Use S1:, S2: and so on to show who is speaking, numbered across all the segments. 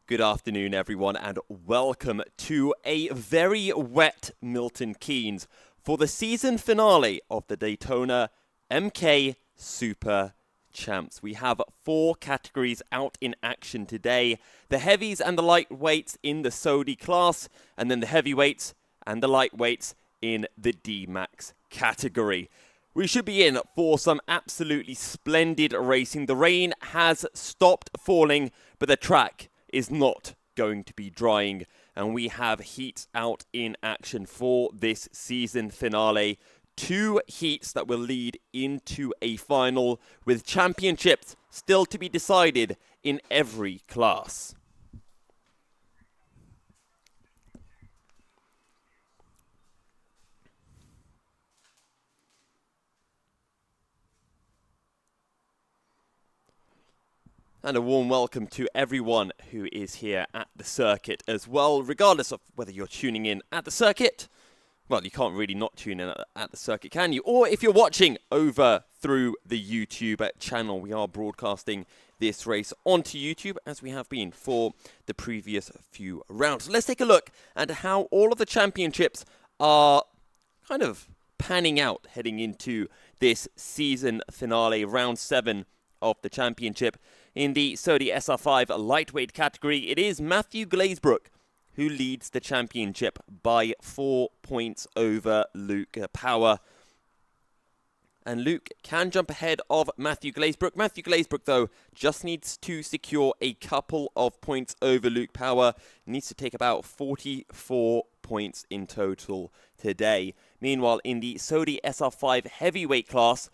S1: Good afternoon, everyone, and welcome to a very wet Milton Keynes for the season finale of the Daytona MK Super Champs. We have 4 categories out in action today. The heavies and the lightweights in the Sodi class, and then the heavyweights and the lightweights in the D-Max category. We should be in for some absolutely splendid racing. The rain has stopped falling, but the track is not going to be drying, and we have heats out in action for this season finale. 2 heats that will lead into a final with championships still to be decided in every class. And a warm welcome to everyone who is here at the circuit as well, regardless of whether you're tuning in at the circuit. Well, you can't really not tune in at the circuit, can you? Or if you're watching over through the YouTube channel, we are broadcasting this race onto YouTube, as we have been for the previous few rounds. So let's take a look at how all of the championships are kind of panning out heading into this season finale, round 7 of the championship. In the Sodi SR5 lightweight category, it is Matthew Glazebrook who leads the championship by 4 points over Luke Power. And Luke can jump ahead of Matthew Glazebrook. Matthew Glazebrook, though, just needs to secure a couple of points over Luke Power. He needs to take about 44 points in total today. Meanwhile, in the Sodi SR5 heavyweight class,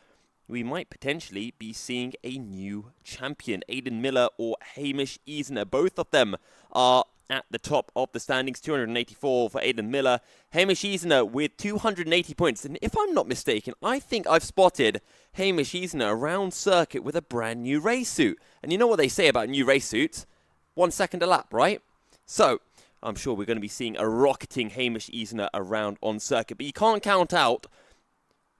S1: we might potentially be seeing a new champion, Aidan Miller or Hamish Eisner. Both of them are at the top of the standings, 284 for Aidan Miller. Hamish Eisner with 280 points. And if I'm not mistaken, I think I've spotted Hamish Eisner around circuit with a brand new race suit. And you know what they say about new race suits? 1 second a lap, right? So I'm sure we're going to be seeing a rocketing Hamish Eisner around on circuit. But you can't count out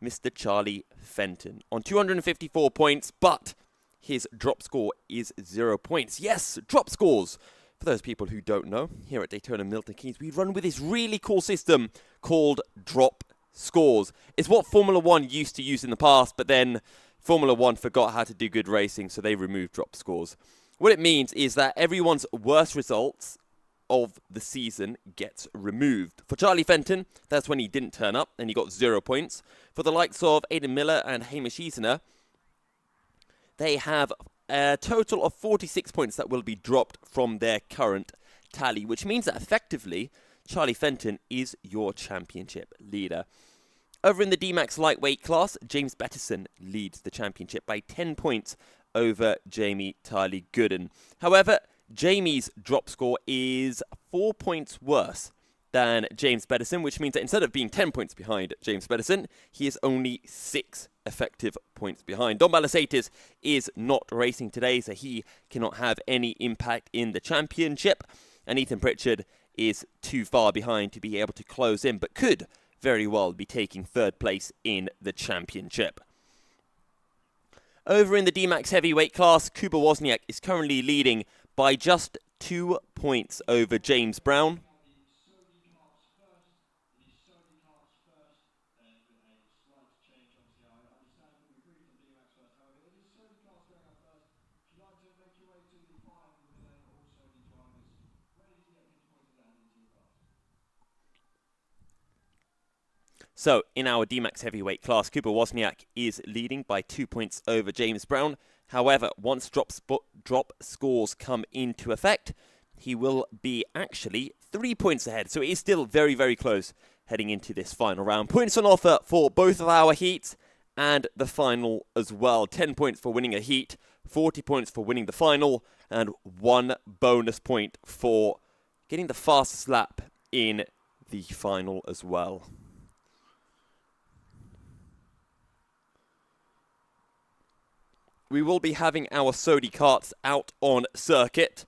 S1: Mr. Charlie Fenton on 254 points, but his drop score is 0 points. Yes, drop scores. For those people who don't know, here at Daytona Milton Keynes, we run with this really cool system called drop scores. It's what Formula 1 used to use in the past, but then Formula 1 forgot how to do good racing, so they removed drop scores. What it means is that everyone's worst results of the season gets removed. For Charlie Fenton, that's when he didn't turn up and he got 0 points. For the likes of Aidan Miller and Hamish Eisner, they have a total of 46 points that will be dropped from their current tally, which means that effectively Charlie Fenton is your championship leader. Over in the D-Max lightweight class, James Bettison leads the championship by 10 points over Jamie Tylee Gooden. However, Jamie's drop score is 4 points worse than James Bettison, which means that instead of being 10 points behind James Bettison, he is only 6 effective points behind. Dom Balasatis is not racing today, so he cannot have any impact in the championship. And Ethan Pritchard is too far behind to be able to close in, but could very well be taking 3rd place in the championship. Over in the D-Max heavyweight class, Kuba Wozniak is currently leading by just 2 points over James Brown. So, in our D-Max heavyweight class, Kuba Wozniak is leading by 2 points over James Brown. However, once drop scores come into effect, he will be actually 3 points ahead. So it is still very, very close heading into this final round. Points on offer for both of our heats and the final as well. 10 points for winning a heat, 40 points for winning the final, and 1 bonus point for getting the fastest lap in the final as well. We will be having our Sodi karts out on circuit.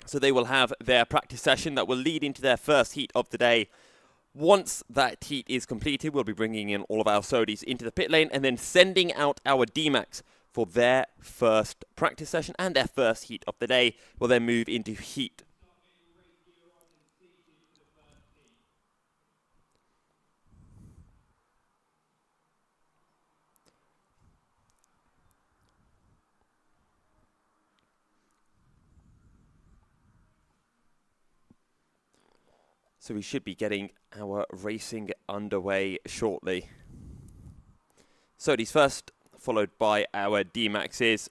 S1: So they will have their practice session that will lead into their first heat of the day. Once that heat is completed, we'll be bringing in all of our Sodis into the pit lane and then sending out our D-Max for their first practice session and their first heat of the day. We'll then move into heat. So we should be getting our racing underway shortly. Sodi's first, followed by our D-Maxes.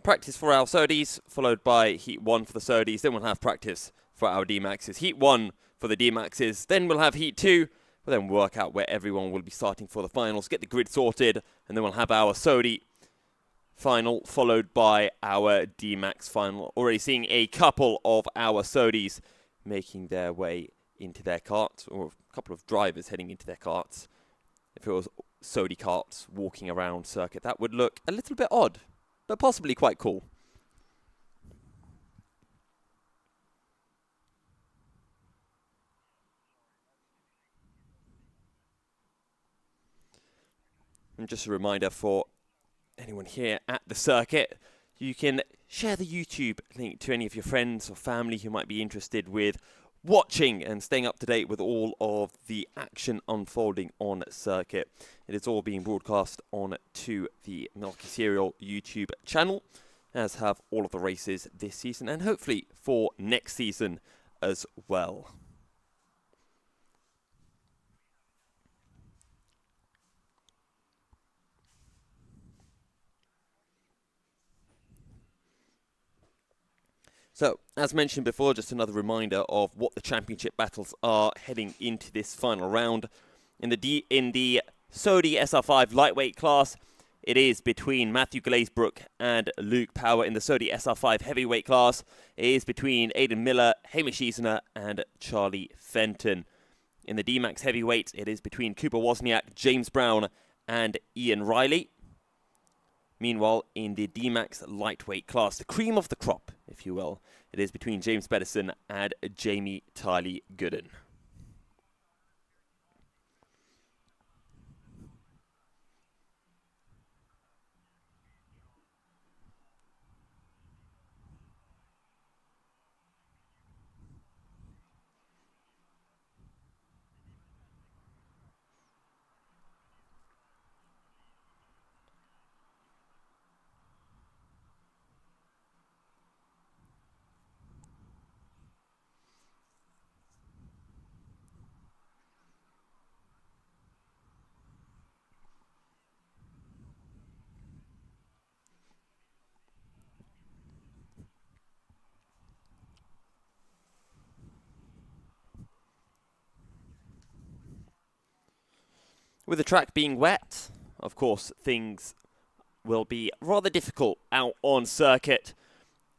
S1: Practice for our Sodis, followed by Heat 1 for the Sodis. Then we'll have practice for our D-Maxes. Heat 1 for the D-Maxes. Then we'll have Heat 2. We'll then work out where everyone will be starting for the finals, get the grid sorted, and then we'll have our Sodi final, followed by our D-Max final. Already seeing a couple of our Sodis making their way into their carts, or a couple of drivers heading into their carts. If it was Sodi carts walking around circuit, that would look a little bit odd, but possibly quite cool. And just a reminder for anyone here at the circuit, you can share the YouTube link to any of your friends or family who might be interested with watching and staying up to date with all of the action unfolding on circuit. It is all being broadcast on to the Milky Serial YouTube channel, as have all of the races this season and hopefully for next season as well. So, as mentioned before, just another reminder of what the championship battles are heading into this final round. In the Sodi SR5 lightweight class, it is between Matthew Glazebrook and Luke Power. In the Sodi SR5 heavyweight class, it is between Aidan Miller, Hamish Easoner, and Charlie Fenton. In the D-Max heavyweight, it is between Cooper Wozniak, James Brown, and Ian Riley. Meanwhile, in the D-Max lightweight class, the cream of the crop, if you will, it is between James Bedison and Jamie Tiley Gooden. With the track being wet, of course, things will be rather difficult out on circuit.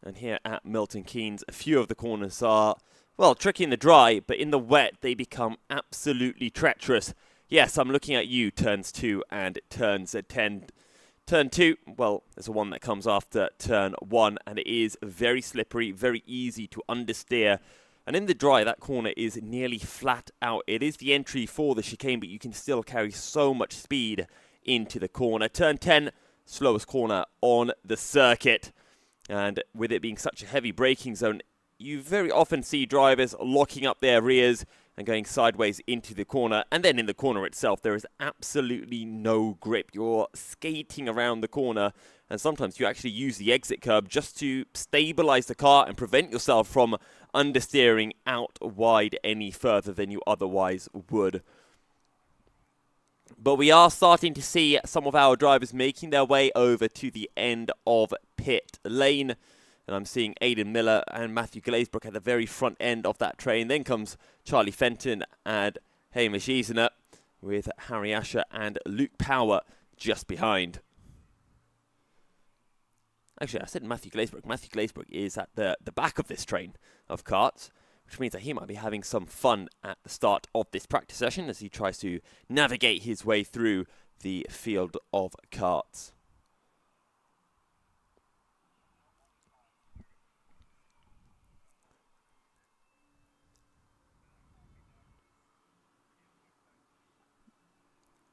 S1: And here at Milton Keynes, a few of the corners are, well, tricky in the dry, but in the wet, they become absolutely treacherous. Yes, I'm looking at you, turns 2 and turns 10. Turn 2, well, there's the one that comes after turn 1, and it is very slippery, very easy to understeer. And in the dry, that corner is nearly flat out. It is the entry for the chicane, but you can still carry so much speed into the corner. Turn 10, slowest corner on the circuit. And with it being such a heavy braking zone, you very often see drivers locking up their rears and going sideways into the corner. And then in the corner itself, there is absolutely no grip. You're skating around the corner, and sometimes you actually use the exit curb just to stabilize the car and prevent yourself from understeering out wide any further than you otherwise would. But we are starting to see some of our drivers making their way over to the end of pit lane. And I'm seeing Aidan Miller and Matthew Glazebrook at the very front end of that train. Then comes Charlie Fenton and Hamish Easoner, with Harry Asher and Luke Power just behind. Actually, I said Matthew Glazebrook. Matthew Glazebrook is at the back of this train of karts, which means that he might be having some fun at the start of this practice session as he tries to navigate his way through the field of karts.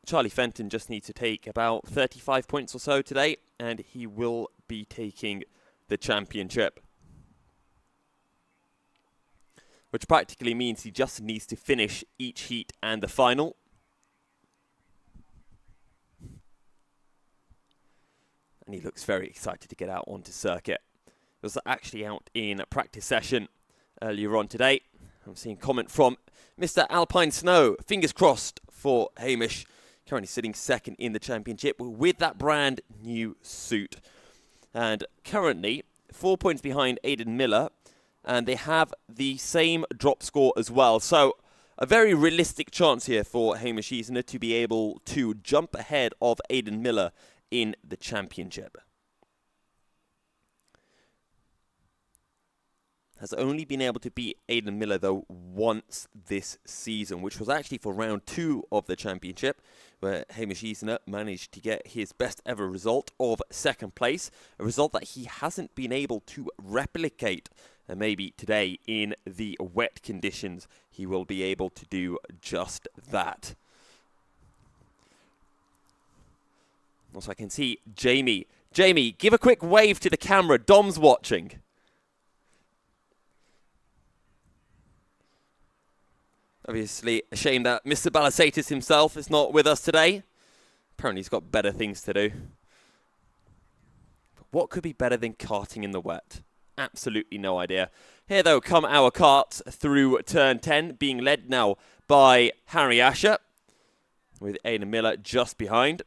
S1: Charlie Fenton just needs to take about 35 points or so today, and he will be taking the championship. Which practically means he just needs to finish each heat and the final. And he looks very excited to get out onto circuit. He was actually out in a practice session earlier on today. I'm seeing comment from Mr. Alpine Snow. Fingers crossed for Hamish. Currently sitting second in the championship with that brand new suit. And currently 4 points behind Aidan Miller. And they have the same drop score as well. So a very realistic chance here for Hamish Eisner to be able to jump ahead of Aidan Miller in the championship. Has only been able to beat Aidan Miller, though, once this season, which was actually for round 2 of the championship, where Hamish Eisner managed to get his best ever result of second place, a result that he hasn't been able to replicate. And maybe today, in the wet conditions, he will be able to do just that. Also, I can see Jamie. Jamie, give a quick wave to the camera. Dom's watching. Obviously, a shame that Mr. Balasatis himself is not with us today. Apparently, he's got better things to do. But what could be better than karting in the wet? Absolutely no idea. Here, though, come our karts through turn 10, being led now by Harry Asher, with Aidan Miller just behind.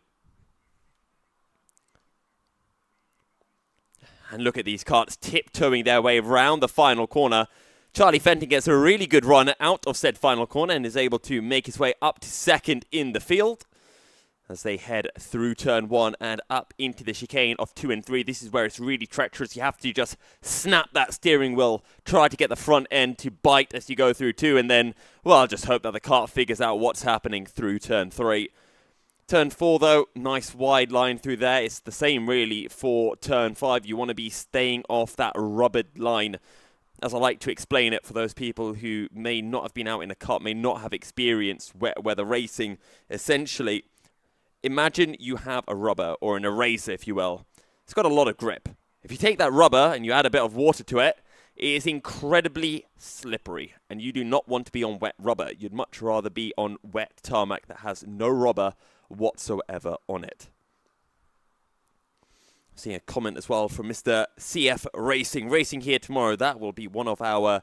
S1: And look at these karts tiptoeing their way around the final corner. Charlie Fenton gets a really good run out of said final corner and is able to make his way up to second in the field as they head through turn 1 and up into the chicane of 2 and 3. This is where it's really treacherous. You have to just snap that steering wheel, try to get the front end to bite as you go through 2, and then, well, just hope that the kart figures out what's happening through turn 3. Turn 4, though, nice wide line through there. It's the same, really, for turn 5. You want to be staying off that rubbered line. As I like to explain it for those people who may not have been out in a kart, may not have experienced wet weather racing, essentially, imagine you have a rubber, or an eraser, if you will. It's got a lot of grip. If you take that rubber and you add a bit of water to it, it is incredibly slippery, and you do not want to be on wet rubber. You'd much rather be on wet tarmac that has no rubber whatsoever on it. Seeing a comment as well from Mr. CF Racing. Racing here tomorrow. That will be one of our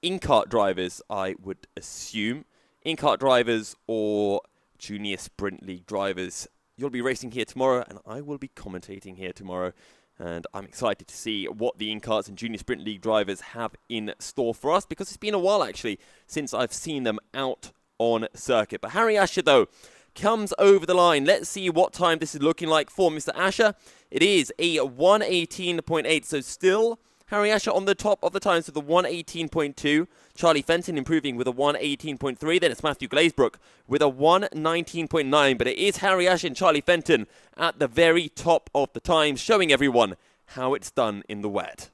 S1: in-kart drivers, I would assume. In-kart drivers or Junior Sprint League drivers. You'll be racing here tomorrow, and I will be commentating here tomorrow. And I'm excited to see what the in-karts and Junior Sprint League drivers have in store for us, because it's been a while, actually, since I've seen them out on circuit. But Harry Asher, though, comes over the line. Let's see what time this is looking like for Mr. Asher. It is a 1:18.8, so still Harry Asher on the top of the times with a 1:18.2. Charlie Fenton improving with a 1:18.3. Then it's Matthew Glazebrook with a 1:19.9. But it is Harry Asher and Charlie Fenton at the very top of the times, showing everyone how it's done in the wet.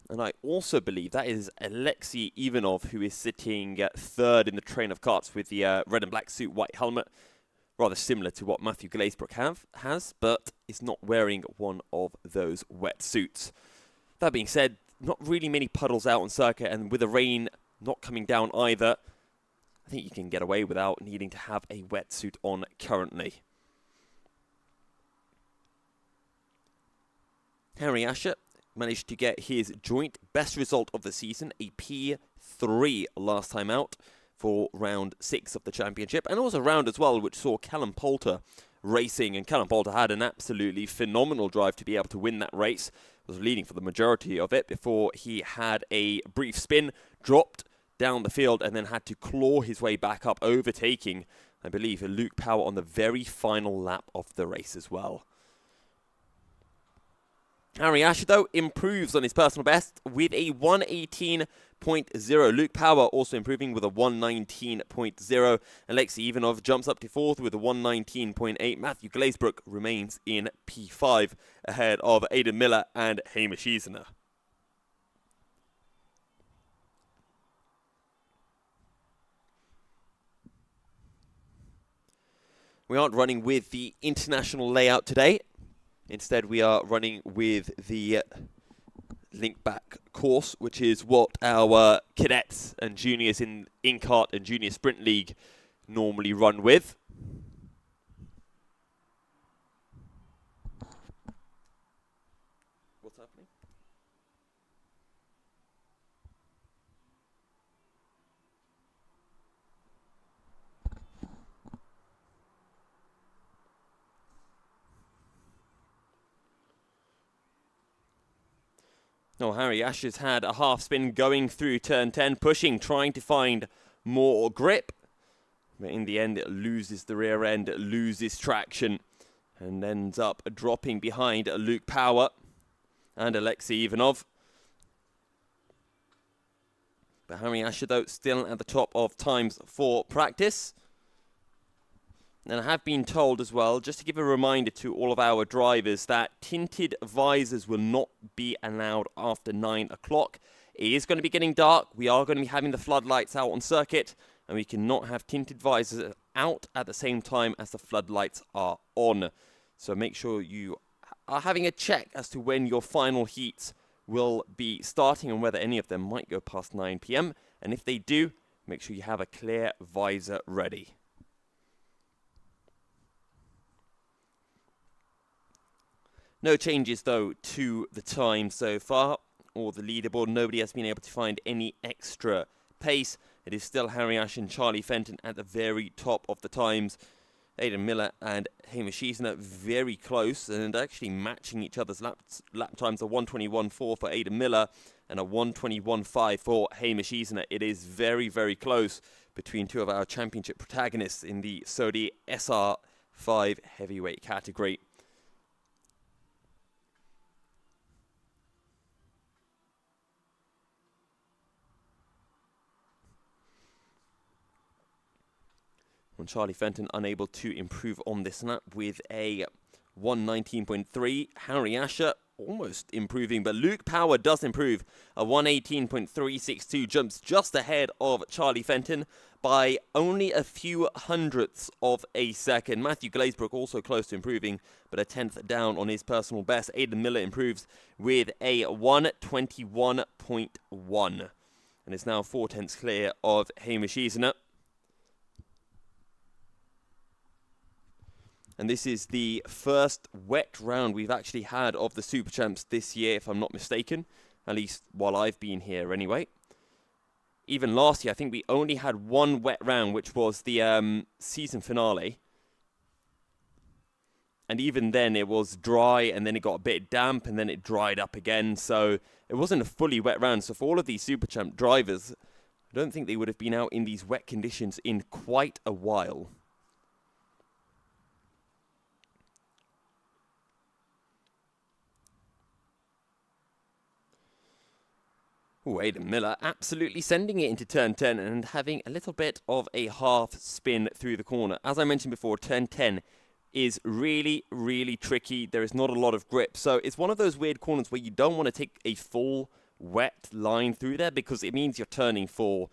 S1: And I also believe that is Alexei Ivanov, who is sitting third in the train of karts with the red and black suit, white helmet. Rather similar to what Matthew Glazebrook has, but is not wearing one of those wet suits. That being said, not really many puddles out on circuit, and with the rain not coming down either, I think you can get away without needing to have a wetsuit on currently. Harry Asher managed to get his joint best result of the season, a P3 last time out for round 6 of the championship, and also round as well, which saw Callum Poulter racing, and Callum Poulter had an absolutely phenomenal drive to be able to win that race. Was leading for the majority of it before he had a brief spin, dropped down the field, and then had to claw his way back up, overtaking, I believe, Luke Power on the very final lap of the race as well. Harry Asher, though, improves on his personal best with a 1:18.0. Luke Power also improving with a 1:19.0. Alexei Ivanov jumps up to fourth with a 1:19.8. Matthew Glazebrook remains in P5 ahead of Aidan Miller and Hamish Eisner. We aren't running with the international layout today. Instead, we are running with the link back course, which is what our cadets and juniors in Kart and Junior Sprint League normally run with. What's happening? No, Harry Asher's had a half spin going through turn 10, pushing, trying to find more grip. But in the end, it loses the rear end, it loses traction, and ends up dropping behind Luke Power and Alexei Ivanov. But Harry Asher, though, still at the top of times for practice. And I have been told as well, just to give a reminder to all of our drivers, that tinted visors will not be allowed after 9 o'clock. It is going to be getting dark. We are going to be having the floodlights out on circuit, and we cannot have tinted visors out at the same time as the floodlights are on. So make sure you are having a check as to when your final heats will be starting and whether any of them might go past 9 p.m. And if they do, make sure you have a clear visor ready. No changes, though, to the time so far, or the leaderboard. Nobody has been able to find any extra pace. It is still Harry Asher and Charlie Fenton at the very top of the times. Aidan Miller and Hamish Easner very close and actually matching each other's lap times. A 1:21.4 for Aidan Miller and a 1:21.5 for Hamish Easner. It is very, very close between two of our championship protagonists in the Sodi SR5 heavyweight category. Charlie Fenton unable to improve on this lap with a 1:19.3. Harry Asher almost improving, but Luke Power does improve. A 1:18.362 jumps just ahead of Charlie Fenton by only a few hundredths of a second. Matthew Glazebrook also close to improving, but a tenth down on his personal best. Aidan Miller improves with a 1:21.1 and is now 4 tenths clear of Hamish Easner. And this is the first wet round we've actually had of the Super Champs this year, if I'm not mistaken. At least while I've been here anyway. Even last year, I think we only had one wet round, which was the season finale. And even then, it was dry, and then it got a bit damp, and then it dried up again. So it wasn't a fully wet round. So for all of these Super Champ drivers, I don't think they would have been out in these wet conditions in quite a while. Oh, Aidan Miller absolutely sending it into turn 10 and having a little bit of a half spin through the corner. As I mentioned before, turn 10 is really, really tricky. There is not a lot of grip. So it's one of those weird corners where you don't want to take a full wet line through there because it means you're turning for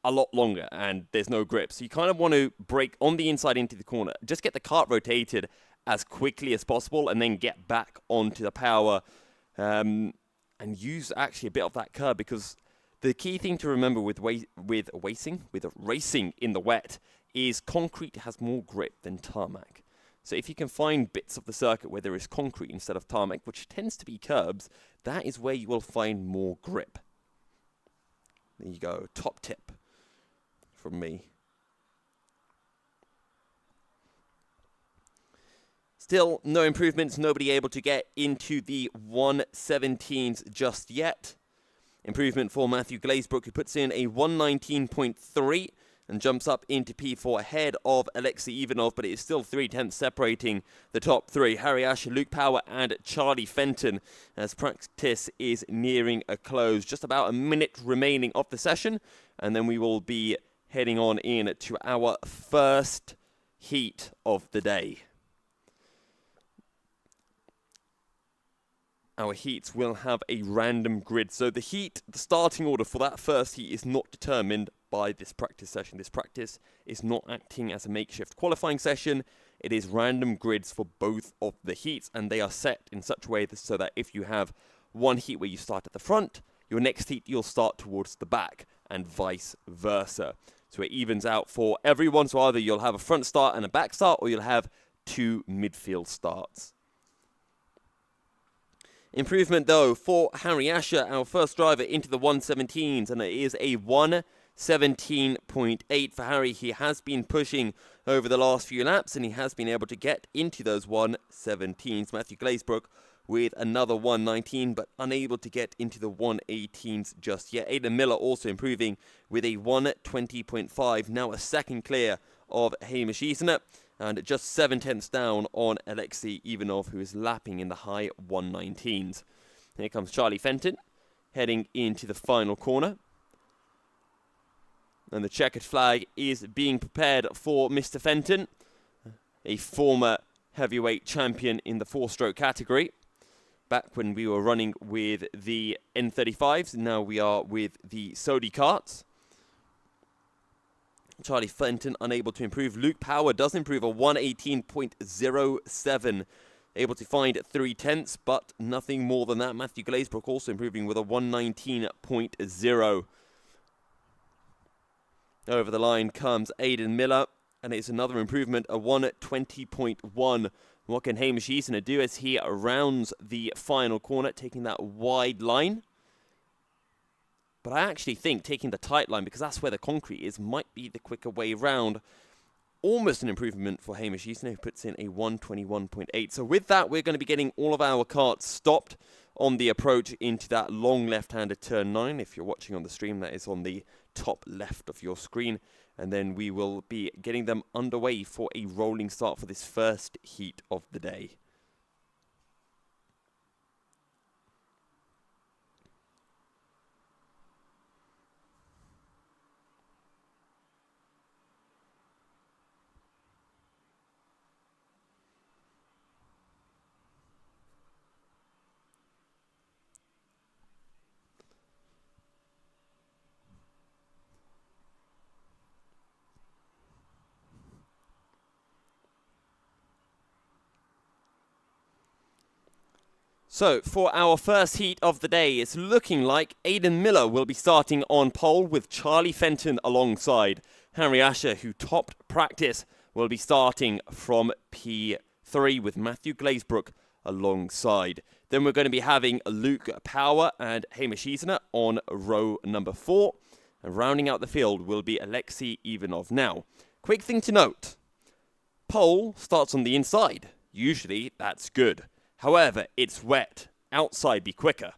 S1: a lot longer and there's no grip. So you kind of want to brake on the inside into the corner. Just get the kart rotated as quickly as possible and then get back onto the power. And use actually a bit of that curb, because the key thing to remember with racing in the wet is concrete has more grip than tarmac. So if you can find bits of the circuit where there is concrete instead of tarmac, which tends to be curbs, that is where you will find more grip. There you go, top tip from me. Still, no improvements, nobody able to get into the 1:17s just yet. Improvement for Matthew Glazebrook, who puts in a 1:19.3 and jumps up into P4 ahead of Alexei Ivanov, but it is still 3 tenths separating the top three. Harry Asher, Luke Power and Charlie Fenton, as practice is nearing a close. Just about a minute remaining of the session, and then we will be heading on in to our first heat of the day. Our heats will have a random grid. So the starting order for that first heat is not determined by this practice session. This practice is not acting as a makeshift qualifying session. It is random grids for both of the heats, and they are set in such a way so that if you have one heat where you start at the front, your next heat you'll start towards the back, and vice versa. So it evens out for everyone. So either you'll have a front start and a back start, or you'll have two midfield starts. Improvement, though, for Harry Asher, our first driver into the 117s, and it is a 1:17.8 for Harry. He has been pushing over the last few laps, and he has been able to get into those 1:17s. Matthew Glazebrook with another 1:19, but unable to get into the 1:18s just yet. Aidan Miller also improving with a 1:20.5, now a second clear of Hamish Easoner, and just 7/10 down on Alexei Ivanov, who is lapping in the high 1:19s. Here comes Charlie Fenton, heading into the final corner. And the checkered flag is being prepared for Mr. Fenton, a former heavyweight champion in the four-stroke category. Back when we were running with the N35s, now we are with the Sodi karts. Charlie Fenton unable to improve. Luke Power does improve a 1:18.07. Able to find 3/10, but nothing more than that. Matthew Glazebrook also improving with a 1:19.0. Over the line comes Aidan Miller, and it's another improvement, a 1:20.1. What can Hamish Easoner do as he rounds the final corner, taking that wide line? But I actually think taking the tight line, because that's where the concrete is, might be the quicker way round. Almost an improvement for Hamish Easoner, who puts in a 1:21.8. So with that, we're going to be getting all of our karts stopped on the approach into that long left-handed turn 9. If you're watching on the stream, that is on the top left of your screen. And then we will be getting them underway for a rolling start for this first heat of the day. So, for our first heat of the day, it's looking like Aidan Miller will be starting on pole with Charlie Fenton alongside. Harry Asher, who topped practice, will be starting from P3 with Matthew Glazebrook alongside. Then we're going to be having Luke Power and Hamish Easoner on row number 4. And rounding out the field will be Alexei Ivanov. Now, quick thing to note. Pole starts on the inside. Usually, that's good. However, it's wet. Outside be quicker.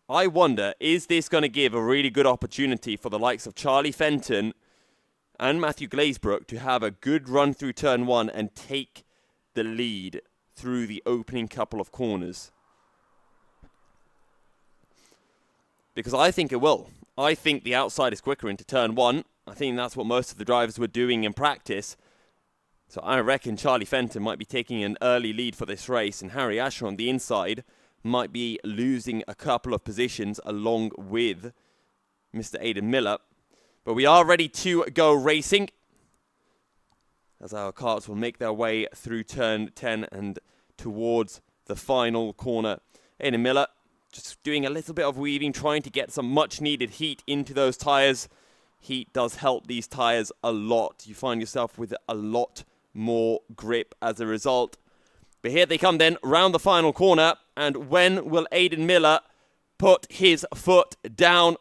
S1: I wonder, is this going to give a really good opportunity for the likes of Charlie Fenton and Matthew Glazebrook to have a good run through turn 1 and take the lead through the opening couple of corners? Because I think it will. I think the outside is quicker into turn 1. I think that's what most of the drivers were doing in practice. So I reckon Charlie Fenton might be taking an early lead for this race, and Harry Asher on the inside might be losing a couple of positions along with Mr. Aidan Miller. But we are ready to go racing, as our karts will make their way through turn 10 and towards the final corner. Aidan Miller just doing a little bit of weaving, trying to get some much needed heat into those tyres. Heat does help these tyres a lot. You find yourself with a lot more grip as a result. But here they come then, round the final corner. And when will Aidan Miller put his foot down?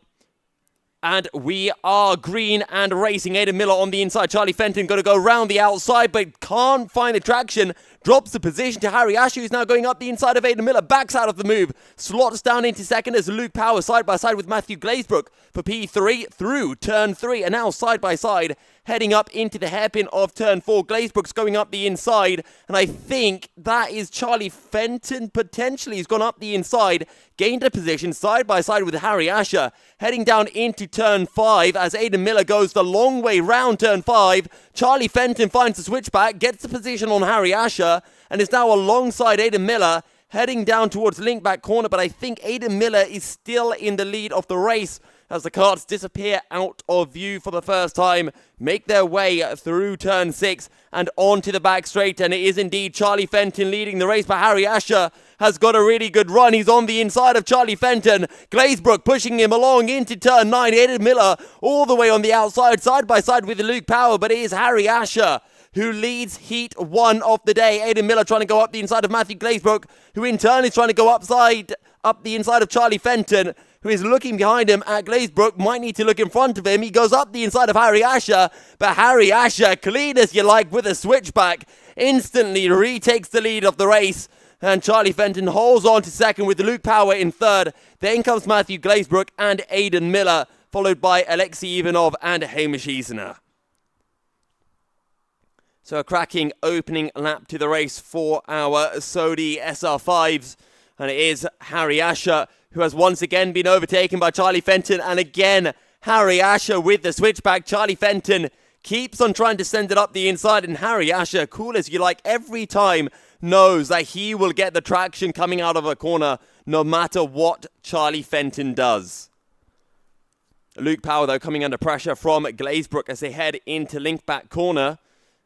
S1: And we are green and racing. Aidan Miller on the inside. Charlie Fenton going to go round the outside, but can't find the traction. Drops the position to Harry Asher, who's now going up the inside of Aidan Miller. Backs out of the move. Slots down into second as Luke Power side by side with Matthew Glazebrook for P3 through turn 3. And now side by side, heading up into the hairpin of turn 4. Glazebrook's going up the inside. And I think that is Charlie Fenton potentially. He's gone up the inside. Gained a position side by side with Harry Asher. Heading down into turn 5 as Aidan Miller goes the long way round turn 5. Charlie Fenton finds the switchback, gets the position on Harry Asher, and is now alongside Aidan Miller, heading down towards Linkback corner. But I think Aidan Miller is still in the lead of the race as the karts disappear out of view for the first time, make their way through turn 6 and onto the back straight. And it is indeed Charlie Fenton leading the race, but Harry Asher has got a really good run. He's on the inside of Charlie Fenton. Glazebrook pushing him along into turn 9. Aidan Miller all the way on the outside, side by side with Luke Power, but it is Harry Asher who leads Heat 1 of the day. Aidan Miller trying to go up the inside of Matthew Glazebrook, who in turn is trying to go up the inside of Charlie Fenton, who is looking behind him at Glazebrook, might need to look in front of him. He goes up the inside of Harry Asher, but Harry Asher, clean as you like with a switchback, instantly retakes the lead of the race. And Charlie Fenton holds on to second with Luke Power in third. Then comes Matthew Glazebrook and Aidan Miller, followed by Alexei Ivanov and Hamish Easener. So a cracking opening lap to the race for our Sodi SR5s. And it is Harry Asher who has once again been overtaken by Charlie Fenton. And again, Harry Asher with the switchback. Charlie Fenton keeps on trying to send it up the inside. And Harry Asher, cool as you like, every time knows that he will get the traction coming out of a corner no matter what Charlie Fenton does. Luke Power, though, coming under pressure from Glazebrook as they head into link back corner.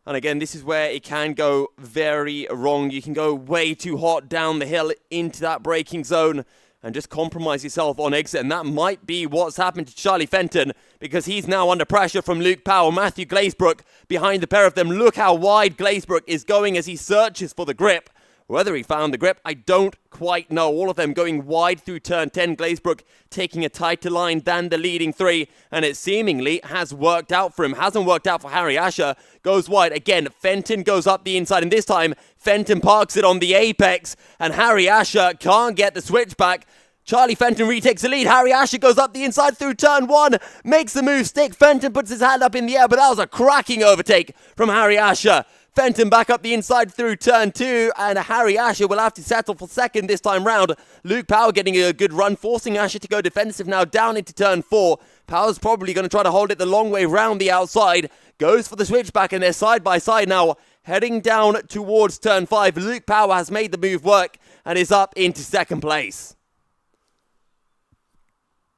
S1: And again, this is where it can go very wrong. You can go way too hot down the hill into that braking zone and just compromise yourself on exit. And that might be what's happened to Charlie Fenton, because he's now under pressure from Luke Power. Matthew Glazebrook behind the pair of them. Look how wide Glazebrook is going as he searches for the grip. Whether he found the grip, I don't quite know. All of them going wide through turn 10. Glazebrook taking a tighter line than the leading three. And it seemingly has worked out for him. Hasn't worked out for Harry Asher. Goes wide. Again, Fenton goes up the inside. And this time, Fenton parks it on the apex. And Harry Asher can't get the switchback. Charlie Fenton retakes the lead. Harry Asher goes up the inside through turn 1. Makes the move stick. Fenton puts his hand up in the air. But that was a cracking overtake from Harry Asher. Fenton back up the inside through turn 2, and Harry Asher will have to settle for second this time round. Luke Power getting a good run, forcing Asher to go defensive now down into turn 4. Power's probably going to try to hold it the long way round the outside. Goes for the switchback, and they're side by side now, heading down towards turn 5. Luke Power has made the move work and is up into second place.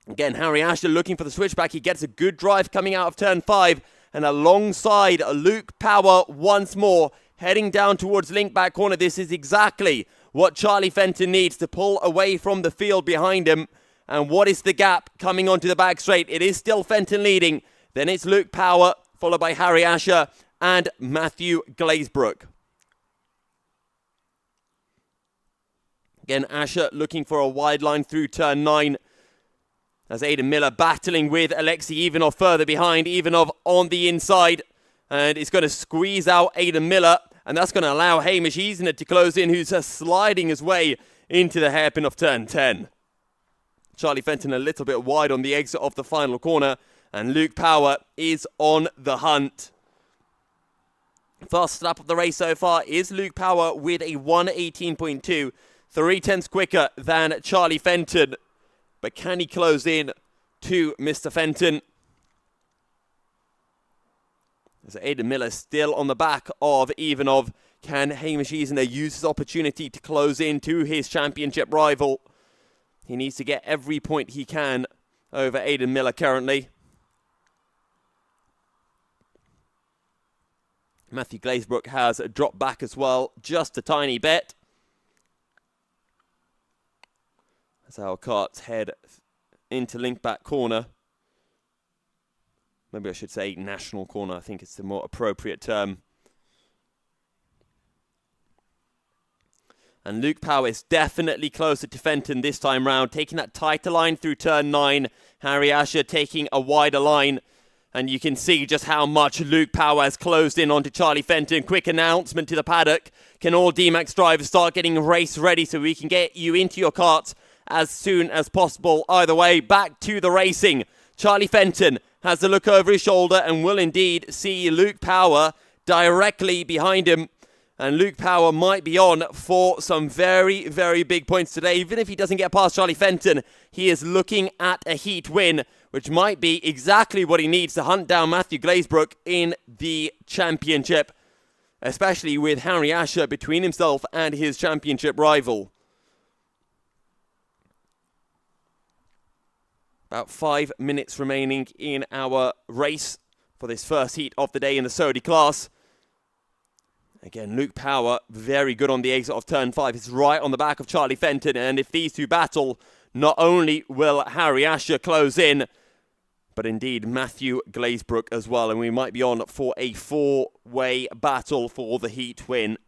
S1: Again, Harry Asher looking for the switchback. He gets a good drive coming out of turn 5. And alongside Luke Power once more, heading down towards link back corner. This is exactly what Charlie Fenton needs to pull away from the field behind him. And what is the gap coming onto the back straight? It is still Fenton leading. Then it's Luke Power, followed by Harry Asher and Matthew Glazebrook. Again, Asher looking for a wide line through turn 9. As Aidan Miller battling with Alexei Ivanov further behind. Ivanov on the inside. And it's going to squeeze out Aidan Miller. And that's going to allow Hamish Easener to close in, who's sliding his way into the hairpin of turn 10. Charlie Fenton a little bit wide on the exit of the final corner. And Luke Power is on the hunt. Fastest lap of the race so far is Luke Power with a 1:18.2. 3/10 quicker than Charlie Fenton. But can he close in to Mr. Fenton? As Aidan Miller still on the back of Ivanov. Can Hamish Easener use his opportunity to close in to his championship rival? He needs to get every point he can over Aidan Miller currently. Matthew Glazebrook has dropped back as well, just a tiny bit. As our karts head into link back corner. Maybe I should say national corner. I think it's the more appropriate term. And Luke Power is definitely closer to Fenton this time round, taking that tighter line through turn 9. Harry Asher taking a wider line. And you can see just how much Luke Power has closed in onto Charlie Fenton. Quick announcement to the paddock. Can all D-Max drivers start getting race ready so we can get you into your karts as soon as possible? Either way, back to the racing. Charlie Fenton has a look over his shoulder and will indeed see Luke Power directly behind him. And Luke Power might be on for some very, very big points today. Even if he doesn't get past Charlie Fenton, he is looking at a heat win, which might be exactly what he needs to hunt down Matthew Glazebrook in the championship, especially with Harry Asher between himself and his championship rival. About 5 minutes remaining in our race for this first heat of the day in the Saudi class. Again, Luke Power, very good on the exit of turn 5. He's right on the back of Charlie Fenton. And if these two battle, not only will Harry Asher close in, but indeed Matthew Glazebrook as well. And we might be on for a 4-way battle for the heat win.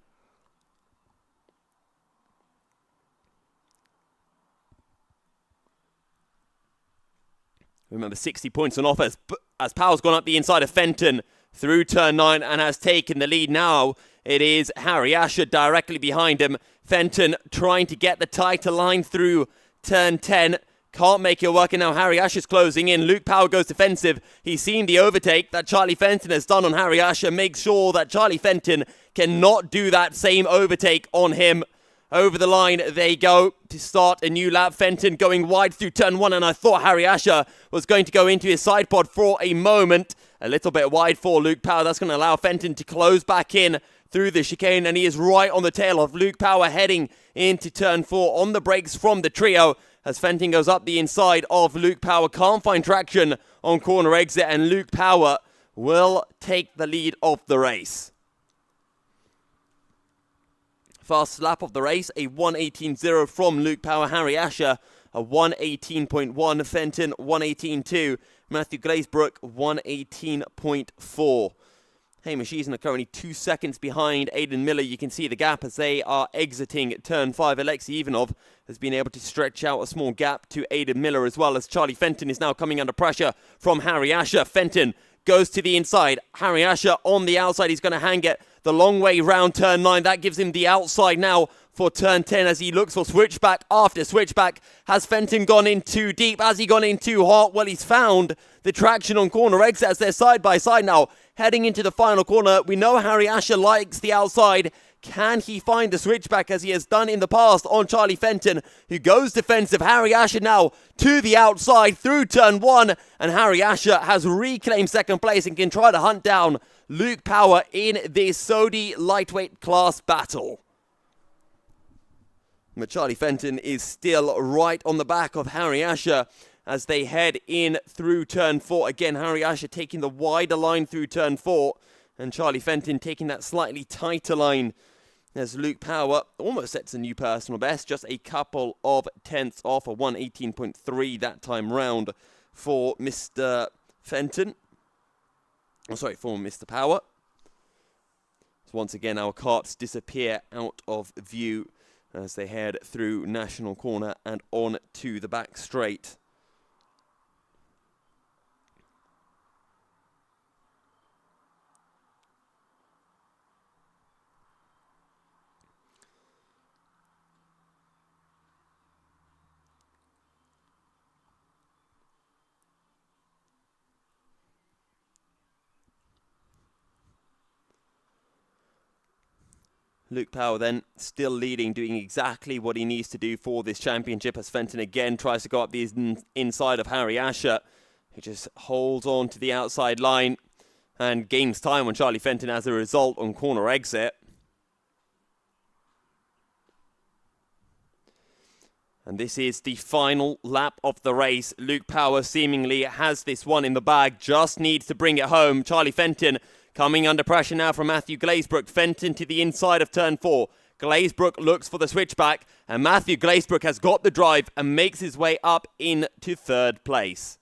S1: Remember, 60 points on offer as Power's gone up the inside of Fenton through turn 9 and has taken the lead now. It is Harry Asher directly behind him. Fenton trying to get the tighter line through turn 10. Can't make it work, and now Harry Asher's closing in. Luke Power goes defensive. He's seen the overtake that Charlie Fenton has done on Harry Asher. Makes sure that Charlie Fenton cannot do that same overtake on him. Over the line they go to start a new lap. Fenton going wide through turn 1, and I thought Harry Asher was going to go into his side pod for a moment. A little bit wide for Luke Power. That's going to allow Fenton to close back in through the chicane, and he is right on the tail of Luke Power heading into turn 4 on the brakes from the trio as Fenton goes up the inside of Luke Power. Can't find traction on corner exit, and Luke Power will take the lead of the race. Fast lap of the race, a 1:18.0 from Luke Power. Harry Asher, a 1:18.1. Fenton, 1:18.2. Matthew Glazebrook, 1:18.4. Hamish Eason are currently 2 seconds behind Aidan Miller. You can see the gap as they are exiting turn 5. Alexei Ivanov has been able to stretch out a small gap to Aidan Miller, as well as Charlie Fenton is now coming under pressure from Harry Asher. Fenton goes to the inside. Harry Asher on the outside. He's going to hang it the long way round turn 9. That gives him the outside now for turn 10 as he looks for switchback after switchback. Has Fenton gone in too deep? Has he gone in too hot? Well, he's found the traction on corner exit as they're side by side now. Heading into the final corner, we know Harry Asher likes the outside. Can he find the switchback as he has done in the past on Charlie Fenton, who goes defensive? Harry Asher now to the outside through turn 1, and Harry Asher has reclaimed second place and can try to hunt down Luke Power in this Saudi lightweight class battle. But Charlie Fenton is still right on the back of Harry Asher as they head in through turn 4. Again, Harry Asher taking the wider line through turn 4, and Charlie Fenton taking that slightly tighter line as Luke Power almost sets a new personal best, just a couple of tenths off, a 1:18.3 that time round for Mr. Fenton. Oh, sorry, for Mr. Power. So once again, our carts disappear out of view as they head through National Corner and on to the back straight. Luke Power then still leading, doing exactly what he needs to do for this championship as Fenton again tries to go up the inside of Harry Asher. He just holds on to the outside line and gains time on Charlie Fenton as a result on corner exit. And this is the final lap of the race. Luke Power seemingly has this one in the bag, just needs to bring it home. Charlie Fenton coming under pressure now from Matthew Glazebrook. Fenton to the inside of turn 4. Glazebrook looks for the switchback, and Matthew Glazebrook has got the drive and makes his way up into third place.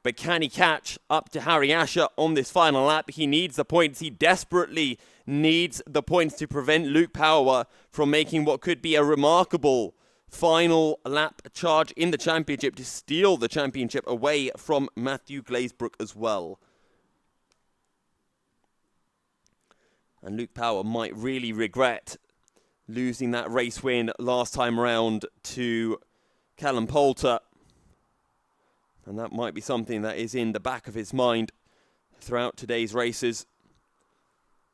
S1: But can he catch up to Harry Asher on this final lap? He needs the points. He desperately needs the points to prevent Luke Power from making what could be a remarkable final lap charge in the championship to steal the championship away from Matthew Glazebrook as well. And Luke Power might really regret losing that race win last time round to Callum Poulter. And that might be something that is in the back of his mind throughout today's races.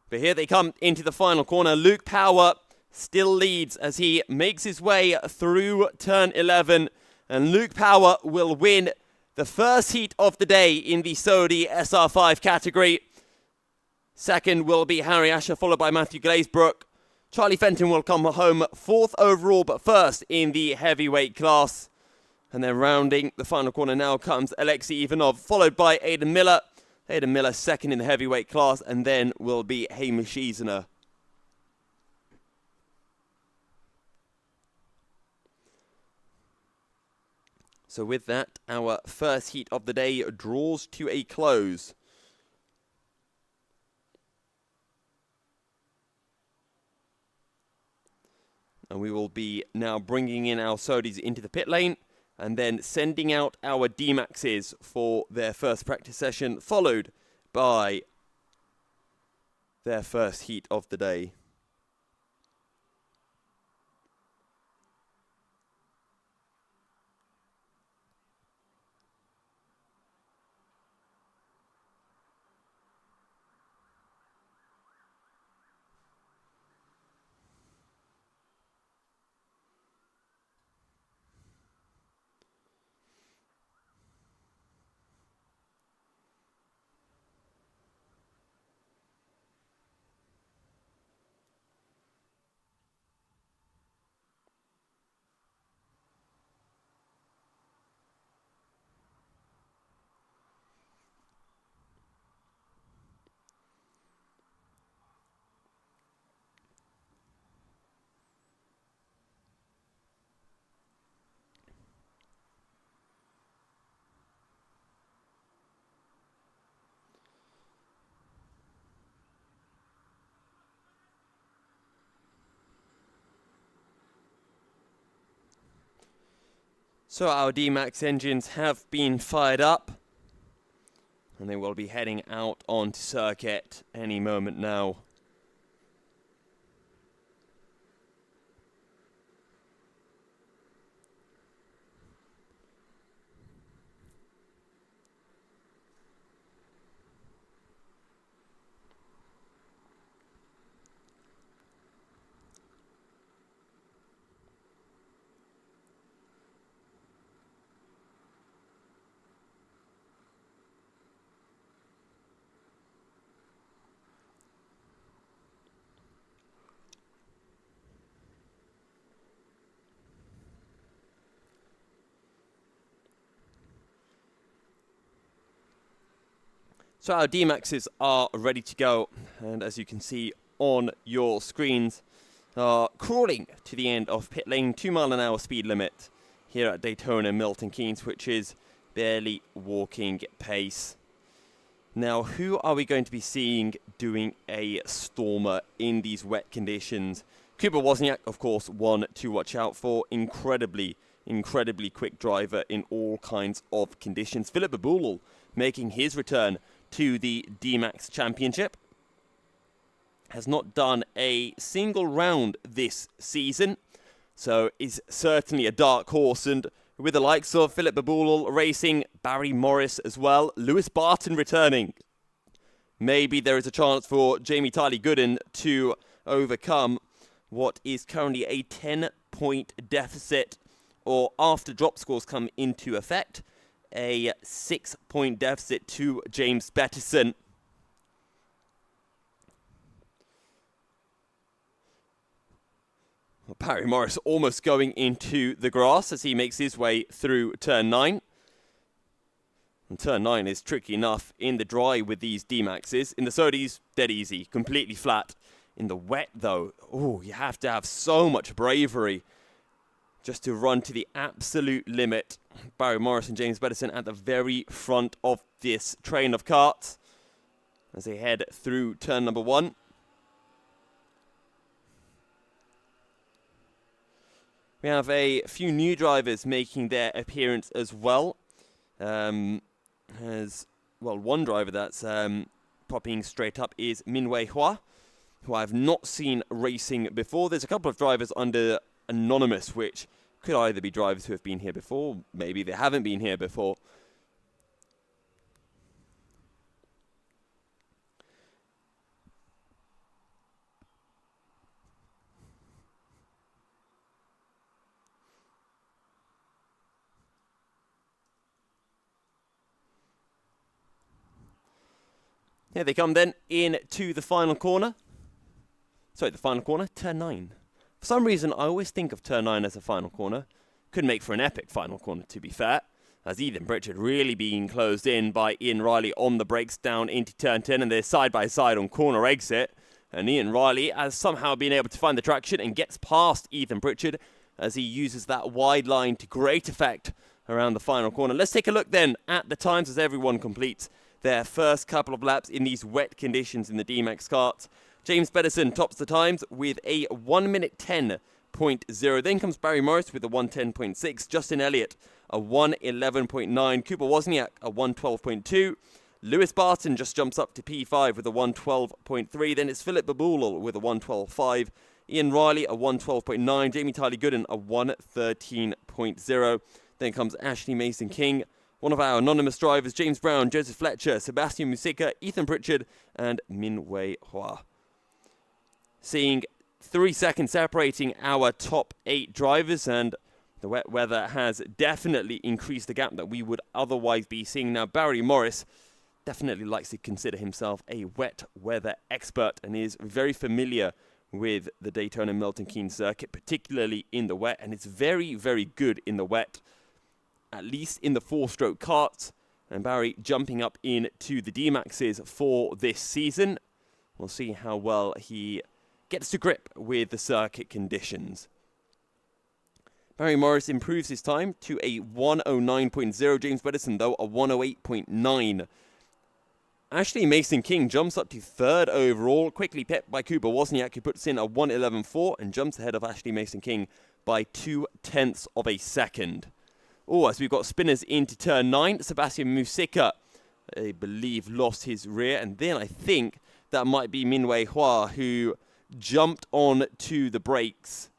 S1: But here they come into the final corner. Luke Power still leads as he makes his way through turn 11. And Luke Power will win the first heat of the day in the Saudi SR5 category. Second will be Harry Asher, followed by Matthew Glazebrook. Charlie Fenton will come home fourth overall, but first in the heavyweight class. And then rounding the final corner now comes Alexei Ivanov, followed by Aidan Miller. Aidan Miller second in the heavyweight class, and then will be Hamish Easener. So with that, our first heat of the day draws to a close. And we will be now bringing in our Saudis into the pit lane and then sending out our D-Maxes for their first practice session, followed by their first heat of the day. So our D-Max engines have been fired up, and they will be heading out onto circuit any moment now. So our D-Maxes are ready to go, and as you can see on your screens, are crawling to the end of pit lane 2 mile an hour speed limit here at Daytona Milton Keynes, which is barely walking pace. Now, who are we going to be seeing doing a Stormer in these wet conditions? Kuba Wozniak, of course, one to watch out for. Incredibly quick driver in all kinds of conditions. Philip Babulal making his return to the D-Max Championship. Has not done a single round this season, so is certainly a dark horse, and with the likes of Philip Babulal racing, Barry Morris as well, Lewis Barton returning, maybe there is a chance for Jamie Tyler-Gooden to overcome what is currently a 10-point deficit, or after drop scores come into effect, a 6-point deficit to James Bettison. Barry Morris almost going into the grass as he makes his way through turn 9. And turn 9 is tricky enough in the dry with these D-Maxes. In the Sodis, dead easy, completely flat. In the wet, though, you have to have so much bravery just to run to the absolute limit. Barry Morris and James Bettison at the very front of this train of karts as they head through turn number 1. We have a few new drivers making their appearance as well. One driver that's popping straight up is Minwei Hua, who I've not seen racing before. There's a couple of drivers under Anonymous, which could either be drivers who have been here before, maybe they haven't been here before. Here they come then into the final corner. Sorry, the final corner, turn 9. For some reason, I always think of turn 9 as a final corner. Could make for an epic final corner, to be fair, as Ethan Pritchard really being closed in by Ian Riley on the brakes down into turn 10, and they're side by side on corner exit. And Ian Riley has somehow been able to find the traction and gets past Ethan Pritchard as he uses that wide line to great effect around the final corner. Let's take a look then at the times as everyone completes their first couple of laps in these wet conditions in the D-Max karts. James Pedersen tops the times with a 1 minute 10.0. Then comes Barry Morris with a 1:10.6. Justin Elliott a 1:11.9. Cooper Wozniak a 1:12.2. Lewis Barton just jumps up to P5 with a 1:12.3. Then it's Philip Babulal with a 1:12.5. Ian Riley a 1:12.9. Jamie Tyler Gooden a 1:13.0. Then comes Ashley Mason King. One of our anonymous drivers, James Brown, Joseph Fletcher, Sebastian Musica, Ethan Pritchard, and Min-Wei Hua. Seeing 3 seconds separating our top 8 drivers, and the wet weather has definitely increased the gap that we would otherwise be seeing. Now, Barry Morris definitely likes to consider himself a wet weather expert and is very familiar with the Daytona Milton Keynes circuit, particularly in the wet, and it's very, very good in the wet, at least in the 4-stroke karts. And Barry jumping up into the D-Maxes for this season. We'll see how well he gets to grip with the circuit conditions. Barry Morris improves his time to a 1:09.0. James Pedersen, though, a 1:08.9. Ashley Mason King jumps up to 3rd overall, quickly pipped by Cooper Wozniak, who puts in a 1:11.4 and jumps ahead of Ashley Mason King by 0.2 of a second. Oh, as we've got spinners into turn 9, Sebastian Musica, I believe, lost his rear. And then I think that might be Min-Wei Hua, who jumped on to the brakes,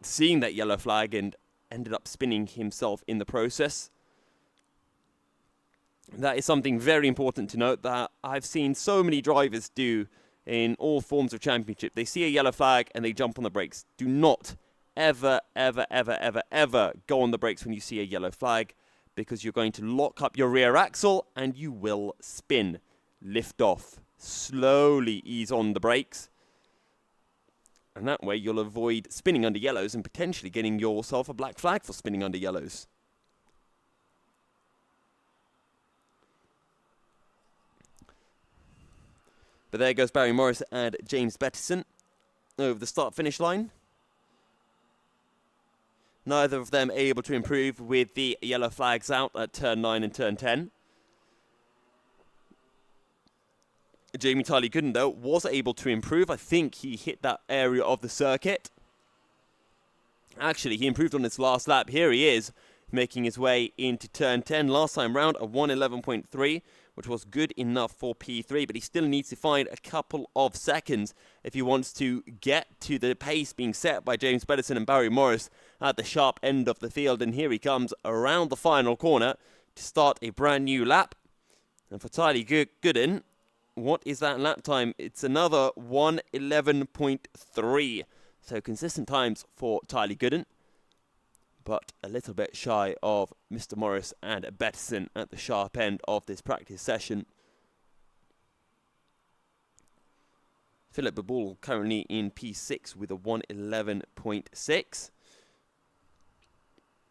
S1: seeing that yellow flag, and ended up spinning himself in the process. That is something very important to note that I've seen so many drivers do in all forms of championship. They see a yellow flag and they jump on the brakes. Do not ever, ever, ever, ever, ever go on the brakes when you see a yellow flag, because you're going to lock up your rear axle and you will spin. Lift off. Slowly ease on the brakes. And that way you'll avoid spinning under yellows and potentially getting yourself a black flag for spinning under yellows. But there goes Barry Morris and James Pedersen over the start-finish line. Neither of them able to improve with the yellow flags out at turn 9 and turn 10. Jamie Tyler Gooden, though, was able to improve. I think he hit that area of the circuit. Actually, he improved on his last lap. Here he is, making his way into turn 10. Last time round, a 1:11.3, which was good enough for P3, but he still needs to find a couple of seconds if he wants to get to the pace being set by James Pedersen and Barry Morris at the sharp end of the field. And here he comes around the final corner to start a brand new lap. And for Tyler Gooden, what is that lap time? It's another 1:11.3. So consistent times for Tyler Gooden, but a little bit shy of Mr. Morris and Pedersen at the sharp end of this practice session. Philip Babul currently in P6 with a 1:11.6.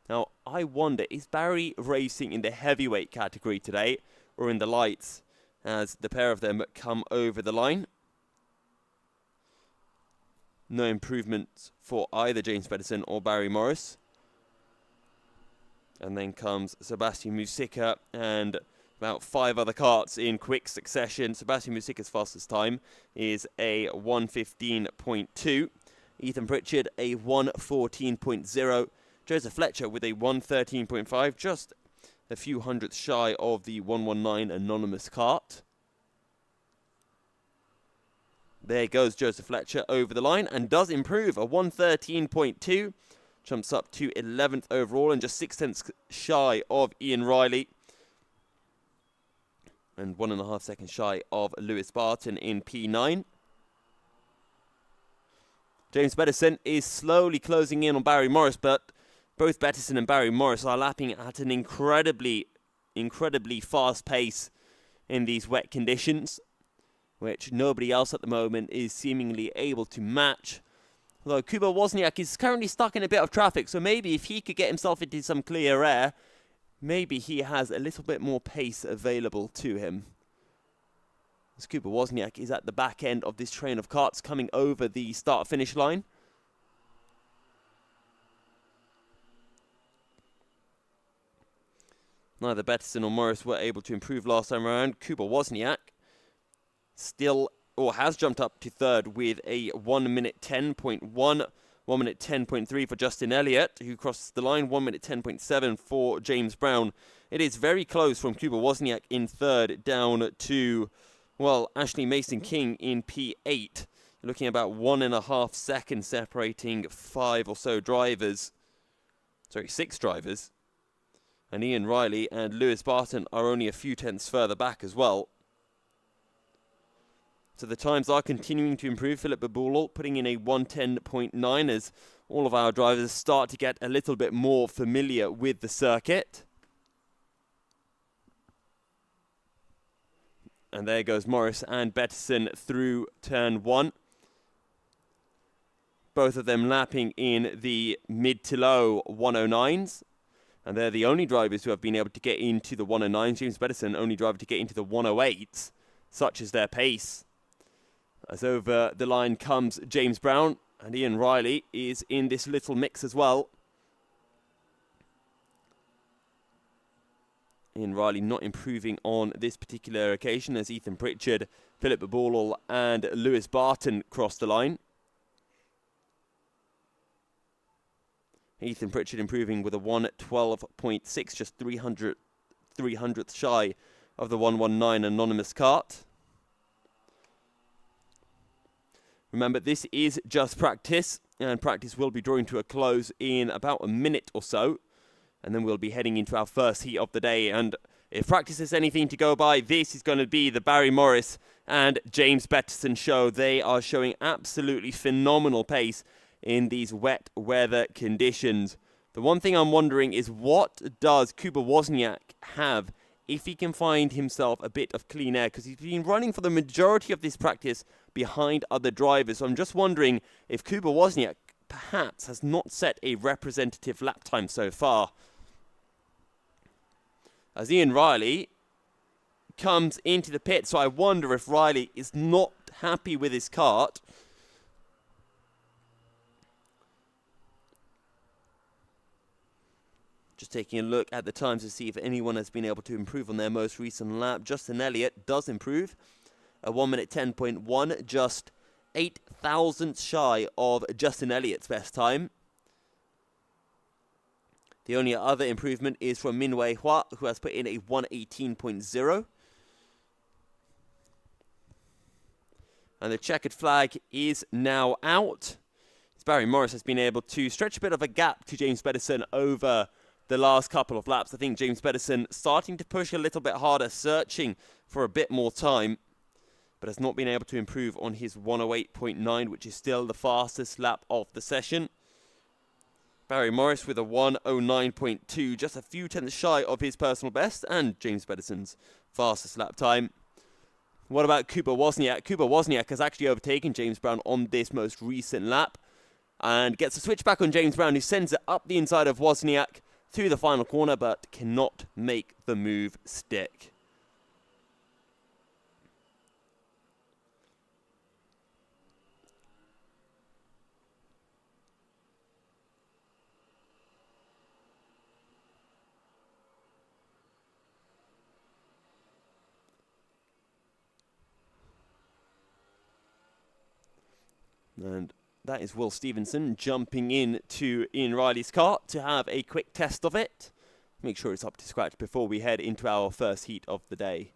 S1: Now, I wonder, is Barry racing in the heavyweight category today or in the lights as the pair of them come over the line? No improvements for either James Pedersen or Barry Morris. And then comes Sebastian Musica and about 5 other karts in quick succession. Sebastian Musica's fastest time is a 1:15.2. Ethan Pritchard a 1:14.0. Joseph Fletcher with a 1:13.5, just a few hundredths shy of the 1:19 anonymous kart. There goes Joseph Fletcher over the line and does improve, a 1:13.2. Jumps up to 11th overall and just 0.6 shy of Ian Riley. And 1.5 seconds shy of Lewis Barton in P9. James Pedersen is slowly closing in on Barry Morris, but both Pedersen and Barry Morris are lapping at an incredibly fast pace in these wet conditions, which nobody else at the moment is seemingly able to match. Although Kuba Wozniak is currently stuck in a bit of traffic, so maybe if he could get himself into some clear air, maybe he has a little bit more pace available to him. As Kuba Wozniak is at the back end of this train of karts coming over the start-finish line. Neither Bettison or Morris were able to improve last time around. Kuba Wozniak still, or has jumped up to third with a 1 minute 10.1, 1 minute 10.3 for Justin Elliott, who crosses the line, 1 minute 10.7 for James Brown. It is very close from Kuba Wozniak in third down to, well, Ashley Mason-King in P8. You're looking at about 1.5 seconds separating 5 or so drivers. Sorry, 6 drivers. And Ian Riley and Lewis Barton are only a few tenths further back as well. So the times are continuing to improve. Philip Babulal putting in a 1:10.9 as all of our drivers start to get a little bit more familiar with the circuit. And there goes Morris and Bettison through turn 1. Both of them lapping in the mid to low 109s. And they're the only drivers who have been able to get into the 109s. James Bettison, only driver to get into the 108s. Such is their pace. As over the line comes James Brown. And Ian Riley is in this little mix as well. Ian Riley not improving on this particular occasion as Ethan Pritchard, Philip Babulal and Lewis Barton cross the line. Ethan Pritchard improving with a 1:12.6, just 300th shy of the 119 anonymous kart. Remember, this is just practice, and practice will be drawing to a close in about a minute or so. And then we'll be heading into our first heat of the day. And if practice is anything to go by, this is going to be the Barry Morris and James Bettison show. They are showing absolutely phenomenal pace in these wet weather conditions. The one thing I'm wondering is, what does Kuba Wozniak have if he can find himself a bit of clean air? Because he's been running for the majority of this practice behind other drivers. So I'm just wondering if Kuba Wozniak perhaps has not set a representative lap time so far. As Ian Riley comes into the pit, so I wonder if Riley is not happy with his kart. Just taking a look at the times to see if anyone has been able to improve on their most recent lap. Justin Elliott does improve. A 1 minute 10.1, just 8 thousandths shy of Justin Elliott's best time. The only other improvement is from Bin-Suhayl, who has put in a 1:18.0. And the checkered flag is now out. Barry Morris has been able to stretch a bit of a gap to James Bettison over the last couple of laps. I think James Bettison starting to push a little bit harder, searching for a bit more time, but has not been able to improve on his 1:08.9, which is still the fastest lap of the session. Barry Morris with a 1:09.2, just a few tenths shy of his personal best and James Bettison's fastest lap time. What about Kuba Wozniak? Kuba Wozniak has actually overtaken James Brown on this most recent lap and gets a switch back on James Brown, who sends it up the inside of Wozniak to the final corner, but cannot make the move stick. And that is Will Stevenson jumping in to Ian Riley's kart to have a quick test of it. Make sure it's up to scratch before we head into our first heat of the day.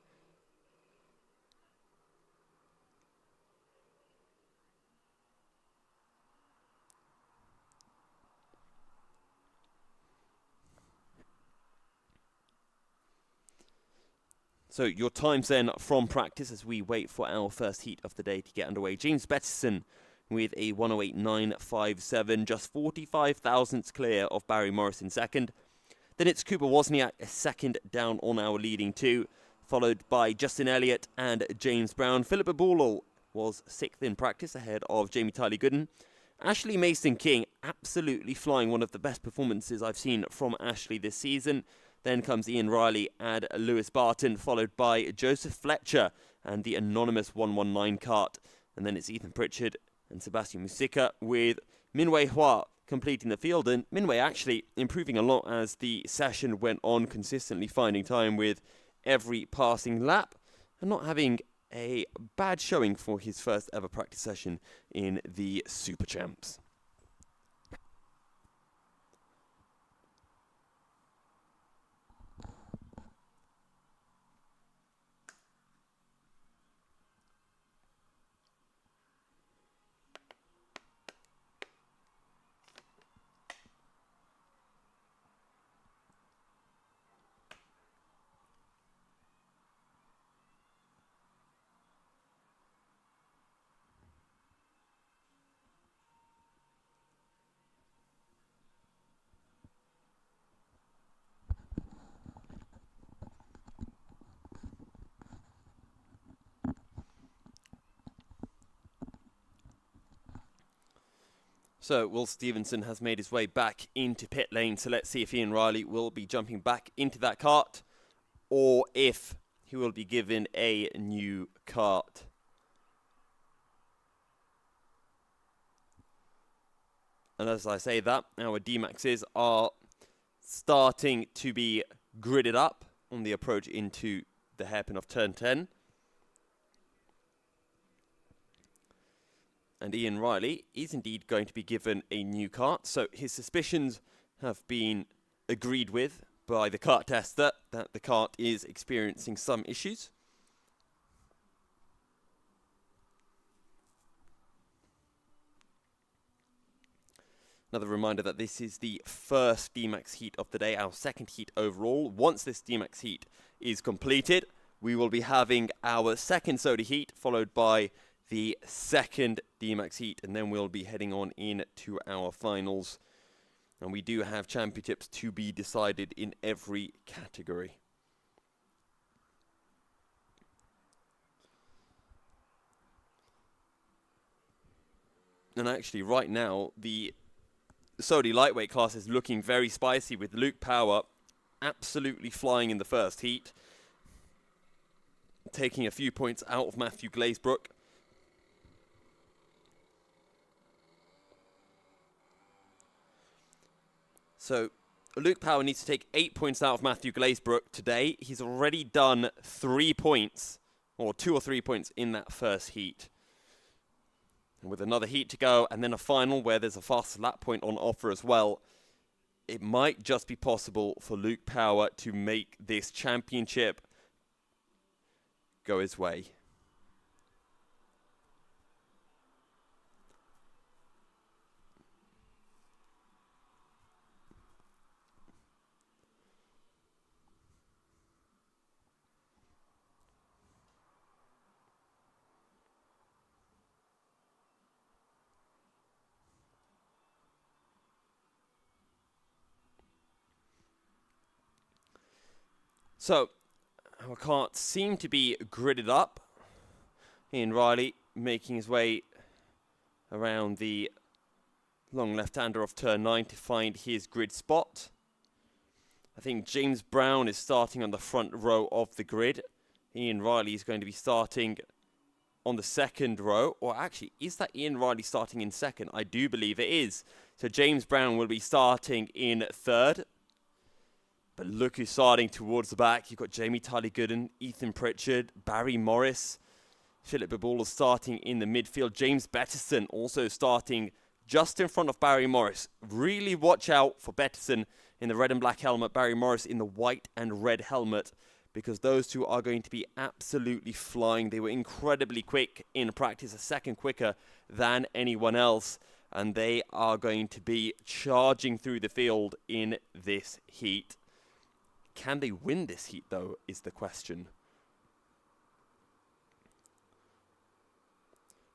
S1: So your times then from practice as we wait for our first heat of the day to get underway. James Bettison with a 1:08.957, just 45 thousandths clear of Barry Morris in second. Then it's Kuba Wozniak, a second down on our leading two, followed by Justin Elliott and James Brown. Philip Babulal was sixth in practice ahead of Jamie Tyler Gooden. Ashley Mason-King absolutely flying, one of the best performances I've seen from Ashley this season. Then comes Ian Riley and Lewis Barton, followed by Joseph Fletcher and the anonymous 119 cart. And then it's Ethan Pritchard and Sebastian Musica with Min-Wei Hua completing the field. And Min-Wei actually improving a lot as the session went on, consistently finding time with every passing lap and not having a bad showing for his first ever practice session in the Super Champs. So Will Stevenson has made his way back into pit lane, so let's see if Ian Riley will be jumping back into that kart or if he will be given a new kart. And as I say that, our D-Maxes are starting to be gridded up on the approach into the hairpin of turn 10. And Ian Riley is indeed going to be given a new kart. So his suspicions have been agreed with by the kart tester that the kart is experiencing some issues. Another reminder that this is the first D-Max heat of the day, our second heat overall. Once this D-Max heat is completed, we will be having our second soda heat, followed by the second D-Max heat, and then we'll be heading on in to our finals. And we do have championships to be decided in every category. And actually, right now, the Sodi lightweight class is looking very spicy, with Luke Power absolutely flying in the first heat, taking a few points out of Matthew Glazebrook. So Luke Power needs to take 8 points out of Matthew Glazebrook today. He's already done 3 points, or 2 or 3 points in that first heat. And with another heat to go, and then a final where there's a fast lap point on offer as well, it might just be possible for Luke Power to make this championship go his way. So, our kart seem to be gridded up. Ian Riley making his way around the long left-hander of turn 9 to find his grid spot. I think James Brown is starting on the front row of the grid. Ian Riley is going to be starting on the second row. Or actually, is that Ian Riley starting in second? I do believe it is. So James Brown will be starting in third. But look who's starting towards the back. You've got Jamie Tully-Gooden, Ethan Pritchard, Barry Morris, Philip Babula starting in the midfield. James Bettison also starting just in front of Barry Morris. Really watch out for Bettison in the red and black helmet, Barry Morris in the white and red helmet, because those two are going to be absolutely flying. They were incredibly quick in practice, a second quicker than anyone else, and they are going to be charging through the field in this heat. Can they win this heat, though, is the question.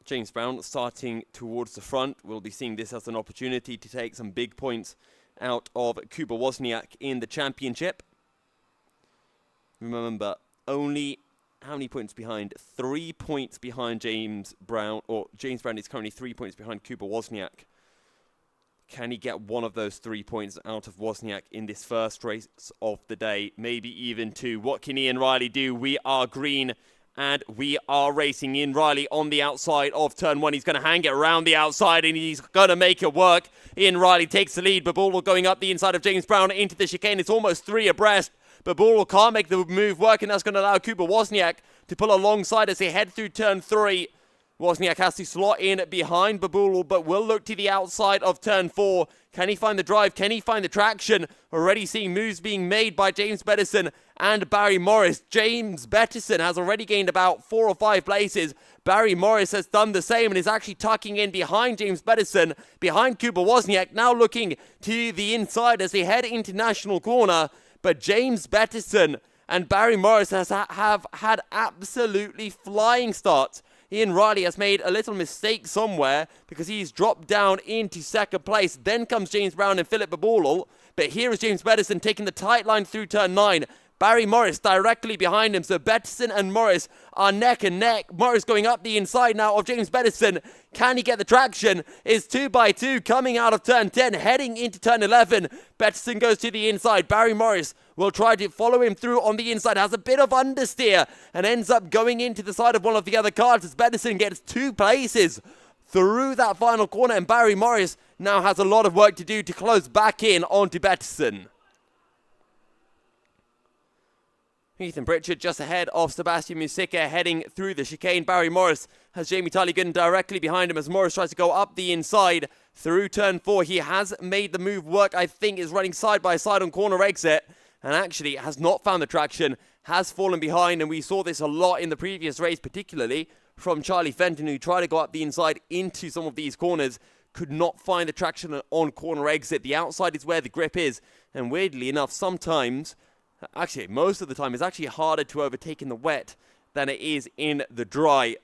S1: James Brown starting towards the front. We'll be seeing this as an opportunity to take some big points out of Kuba Wozniak in the championship. Remember, only how many points behind? 3 points behind James Brown, or James Brown is currently 3 points behind Kuba Wozniak Can he get one of those 3 points out of Wozniak in this first race of the day? Maybe even 2. What can Ian Riley do? We are green and we are racing. Ian Riley on the outside of turn 1. He's going to hang it around the outside and he's going to make it work. Ian Riley takes the lead. Babul going up the inside of James Brown into the chicane. It's almost 3 abreast. Babul can't make the move work, and that's going to allow Kuba Wozniak to pull alongside as they head through turn 3. Wozniak has to slot in behind Babul, but will look to the outside of turn 4. Can he find the drive? Can he find the traction? Already seeing moves being made by James Bettison and Barry Morris. James Bettison has already gained about 4 or 5 places. Barry Morris has done the same and is actually tucking in behind James Bettison, behind Kuba Wozniak, now looking to the inside as they head into National Corner. But James Bettison and Barry Morris have had absolutely flying starts. Ian Riley has made a little mistake somewhere because he's dropped down into second place. Then comes James Brown and Philip Babulal. But here is James Bettison taking the tight line through turn 9. Barry Morris directly behind him. So Bettison and Morris are neck and neck. Morris going up the inside now of James Bettison. Can he get the traction? Is 2 by 2 coming out of turn 10, heading into turn 11. Bettison goes to the inside. Barry Morris will try to follow him through on the inside. Has a bit of understeer and ends up going into the side of one of the other cars as Bettison gets 2 places through that final corner. And Barry Morris now has a lot of work to do to close back in onto Bettison. Ethan Pritchard just ahead of Sebastian Musica heading through the chicane. Barry Morris has Jamie Tulligan directly behind him as Morris tries to go up the inside through turn 4. He has made the move work, I think, is running side by side on corner exit and actually has not found the traction, has fallen behind, and we saw this a lot in the previous race, particularly from Charlie Fenton, who tried to go up the inside into some of these corners, could not find the traction on corner exit. The outside is where the grip is, and weirdly enough, sometimes, actually most of the time, it's actually harder to overtake in the wet than it is in the dry.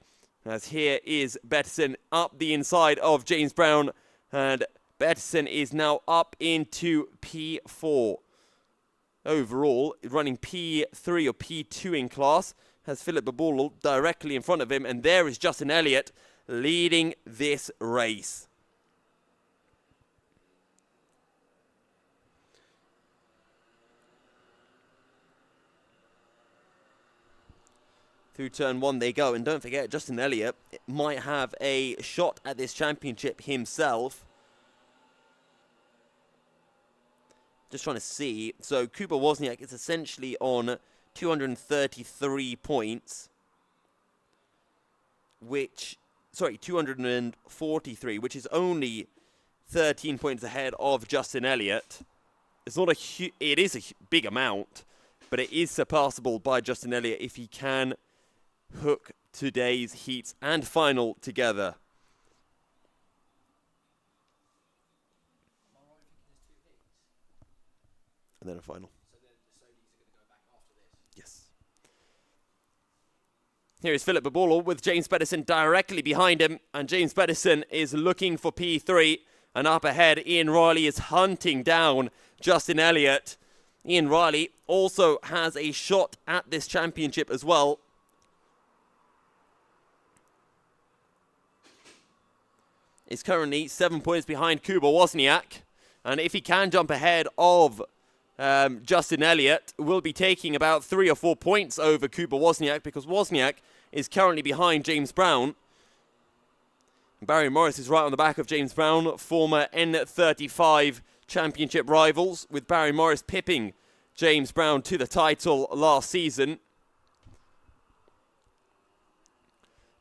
S1: As here is Bettison up the inside of James Brown, and Bettison is now up into P4. Overall, running P3 or P2 in class, has Philip Babul directly in front of him, and there is Justin Elliott leading this race. Through turn 1 they go, and don't forget, Justin Elliott might have a shot at this championship himself. Just trying to see. So Kuba Wozniak is essentially on 233 points, 243, which is only 13 points ahead of Justin Elliott. It's not it is a big amount, but it is surpassable by Justin Elliott if he can hook today's heats and final together. And then a final. Yes. Here is Philip Babul with James Bettison directly behind him, and James Bettison is looking for P3. And up ahead, Ian Riley is hunting down Justin Elliott. Ian Riley also has a shot at this championship as well. Is currently 7 points behind Kuba Wozniak. And if he can jump ahead of Justin Elliott, will be taking about 3 or 4 points over Kuba Wozniak, because Wozniak is currently behind James Brown. Barry Morris is right on the back of James Brown, former N35 championship rivals, with Barry Morris pipping James Brown to the title last season.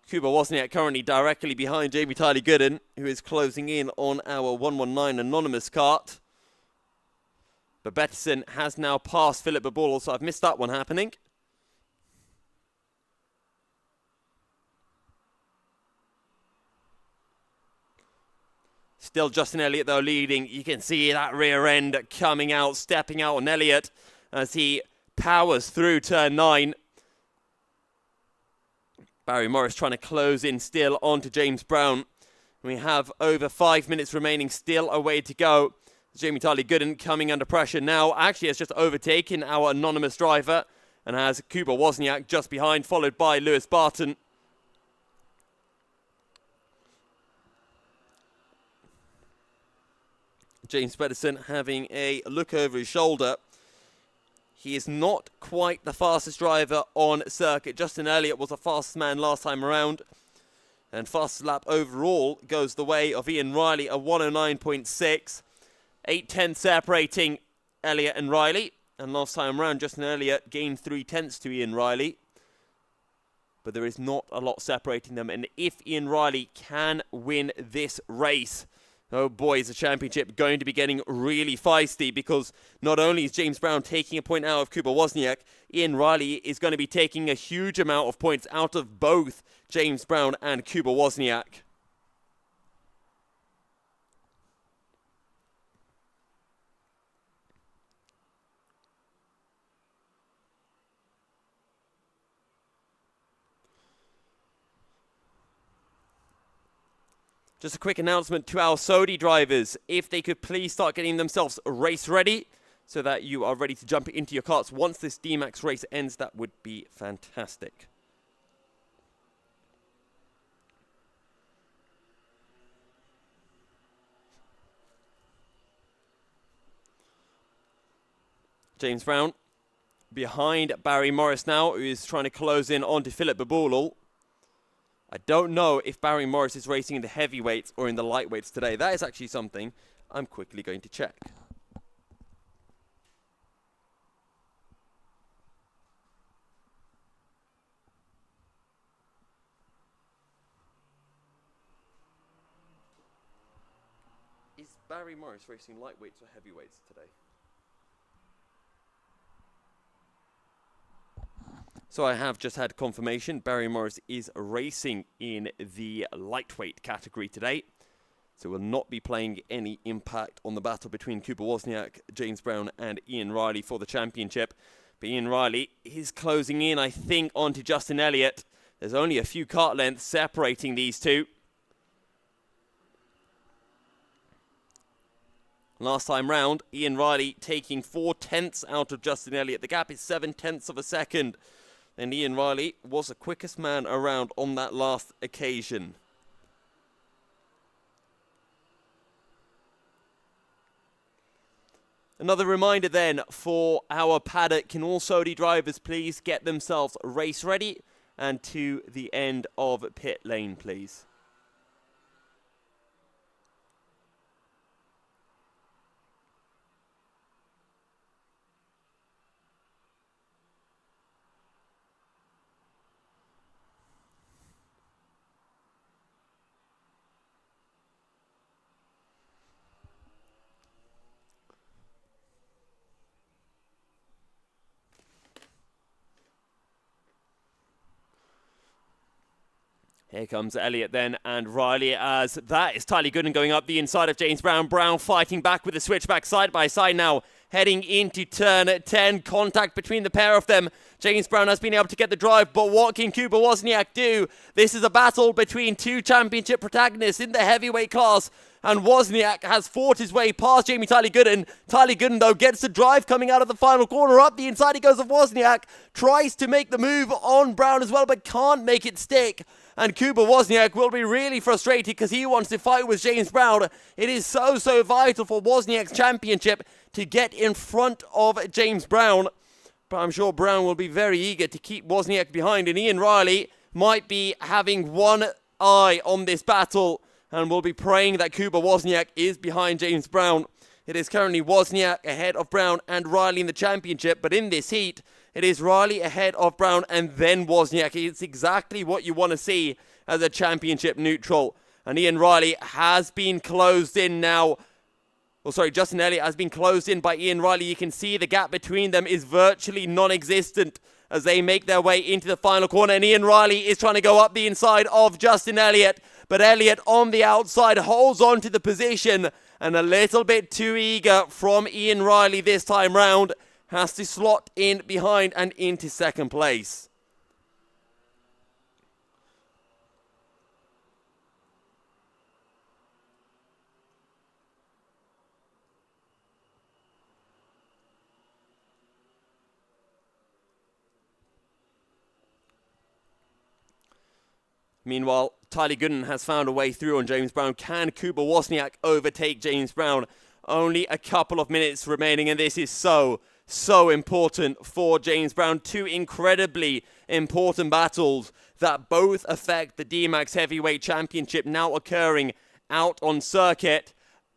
S1: Kuba Wozniak currently directly behind Jamie Tyler Gooden, who is closing in on our 119 anonymous cart. But Bettison has now passed Philip Babul, so I've missed that one happening. Still Justin Elliott, though, leading. You can see that rear end coming out, stepping out on Elliott as he powers through turn 9. Barry Morris trying to close in still onto James Brown. We have over 5 minutes remaining, still a way to go. Jamie Tyler Gooden coming under pressure now. Actually has just overtaken our anonymous driver and has Kuba Wozniak just behind, followed by Lewis Barton. James Pedersen having a look over his shoulder. He is not quite the fastest driver on circuit. Justin Elliott was the fastest man last time around. And fastest lap overall goes the way of Ian Riley, a 109.6. 8/10 separating Elliott and Riley. And last time around, Justin Elliott gained 3/10 to Ian Riley. But there is not a lot separating them. And if Ian Riley can win this race, oh boy, is the championship going to be getting really feisty, because not only is James Brown taking a point out of Kuba Wozniak, Ian Riley is going to be taking a huge amount of points out of both James Brown and Kuba Wozniak. Just a quick announcement to our Saudi drivers. If they could please start getting themselves race ready so that you are ready to jump into your carts once this D-Max race ends, that would be fantastic. James Brown behind Barry Morris now, who is trying to close in onto Philip Baboulal. I don't know if Barry Morris is racing in the heavyweights or in the lightweights today. That is actually something I'm quickly going to check. Is Barry Morris racing lightweights or heavyweights today? So I have just had confirmation. Barry Morris is racing in the lightweight category today. So will not be playing any impact on the battle between Kuba Wozniak, James Brown and Ian Riley for the championship. But Ian Riley is closing in, I think, onto Justin Elliott. There's only a few kart lengths separating these two. Last time round, Ian Riley taking 4/10 out of Justin Elliott. The gap is 7/10 of a second. And Ian Riley was the quickest man around on that last occasion. Another reminder then for our paddock. Can all Saudi drivers please get themselves race ready and to the end of pit lane, please. Here comes Elliott then, and Riley, as that is Tyler Gooden going up the inside of James Brown. Brown fighting back with the switchback side by side now, heading into turn 10. Contact between the pair of them. James Brown has been able to get the drive, but what can Kuba Wozniak do? This is a battle between two championship protagonists in the heavyweight class, and Wozniak has fought his way past Jamie Tyler Gooden. Tyler Gooden, though, gets the drive coming out of the final corner. Up the inside he goes of Wozniak. Tries to make the move on Brown as well, but can't make it stick. And Kuba Wozniak will be really frustrated because he wants to fight with James Brown. It is so vital for Wozniak's championship to get in front of James Brown. But I'm sure Brown will be very eager to keep Wozniak behind. And Ian Riley might be having one eye on this battle and will be praying that Kuba Wozniak is behind James Brown. It is currently Wozniak ahead of Brown and Riley in the championship. But in this heat, it is Riley ahead of Brown and then Wozniak. It's exactly what you want to see as a championship neutral. And Ian Riley has been closed in now. Justin Elliott has been closed in by Ian Riley. You can see the gap between them is virtually non-existent as they make their way into the final corner. And Ian Riley is trying to go up the inside of Justin Elliott. But Elliott on the outside holds on to the position. And a little bit too eager from Ian Riley this time round. Has to slot in behind and into second place. Meanwhile, Tyler Gooden has found a way through on James Brown. Can Kuba Wozniak overtake James Brown? Only a couple of minutes remaining, and this is so important for James Brown. Two incredibly important battles that both affect the D-Max Heavyweight Championship now occurring out on circuit.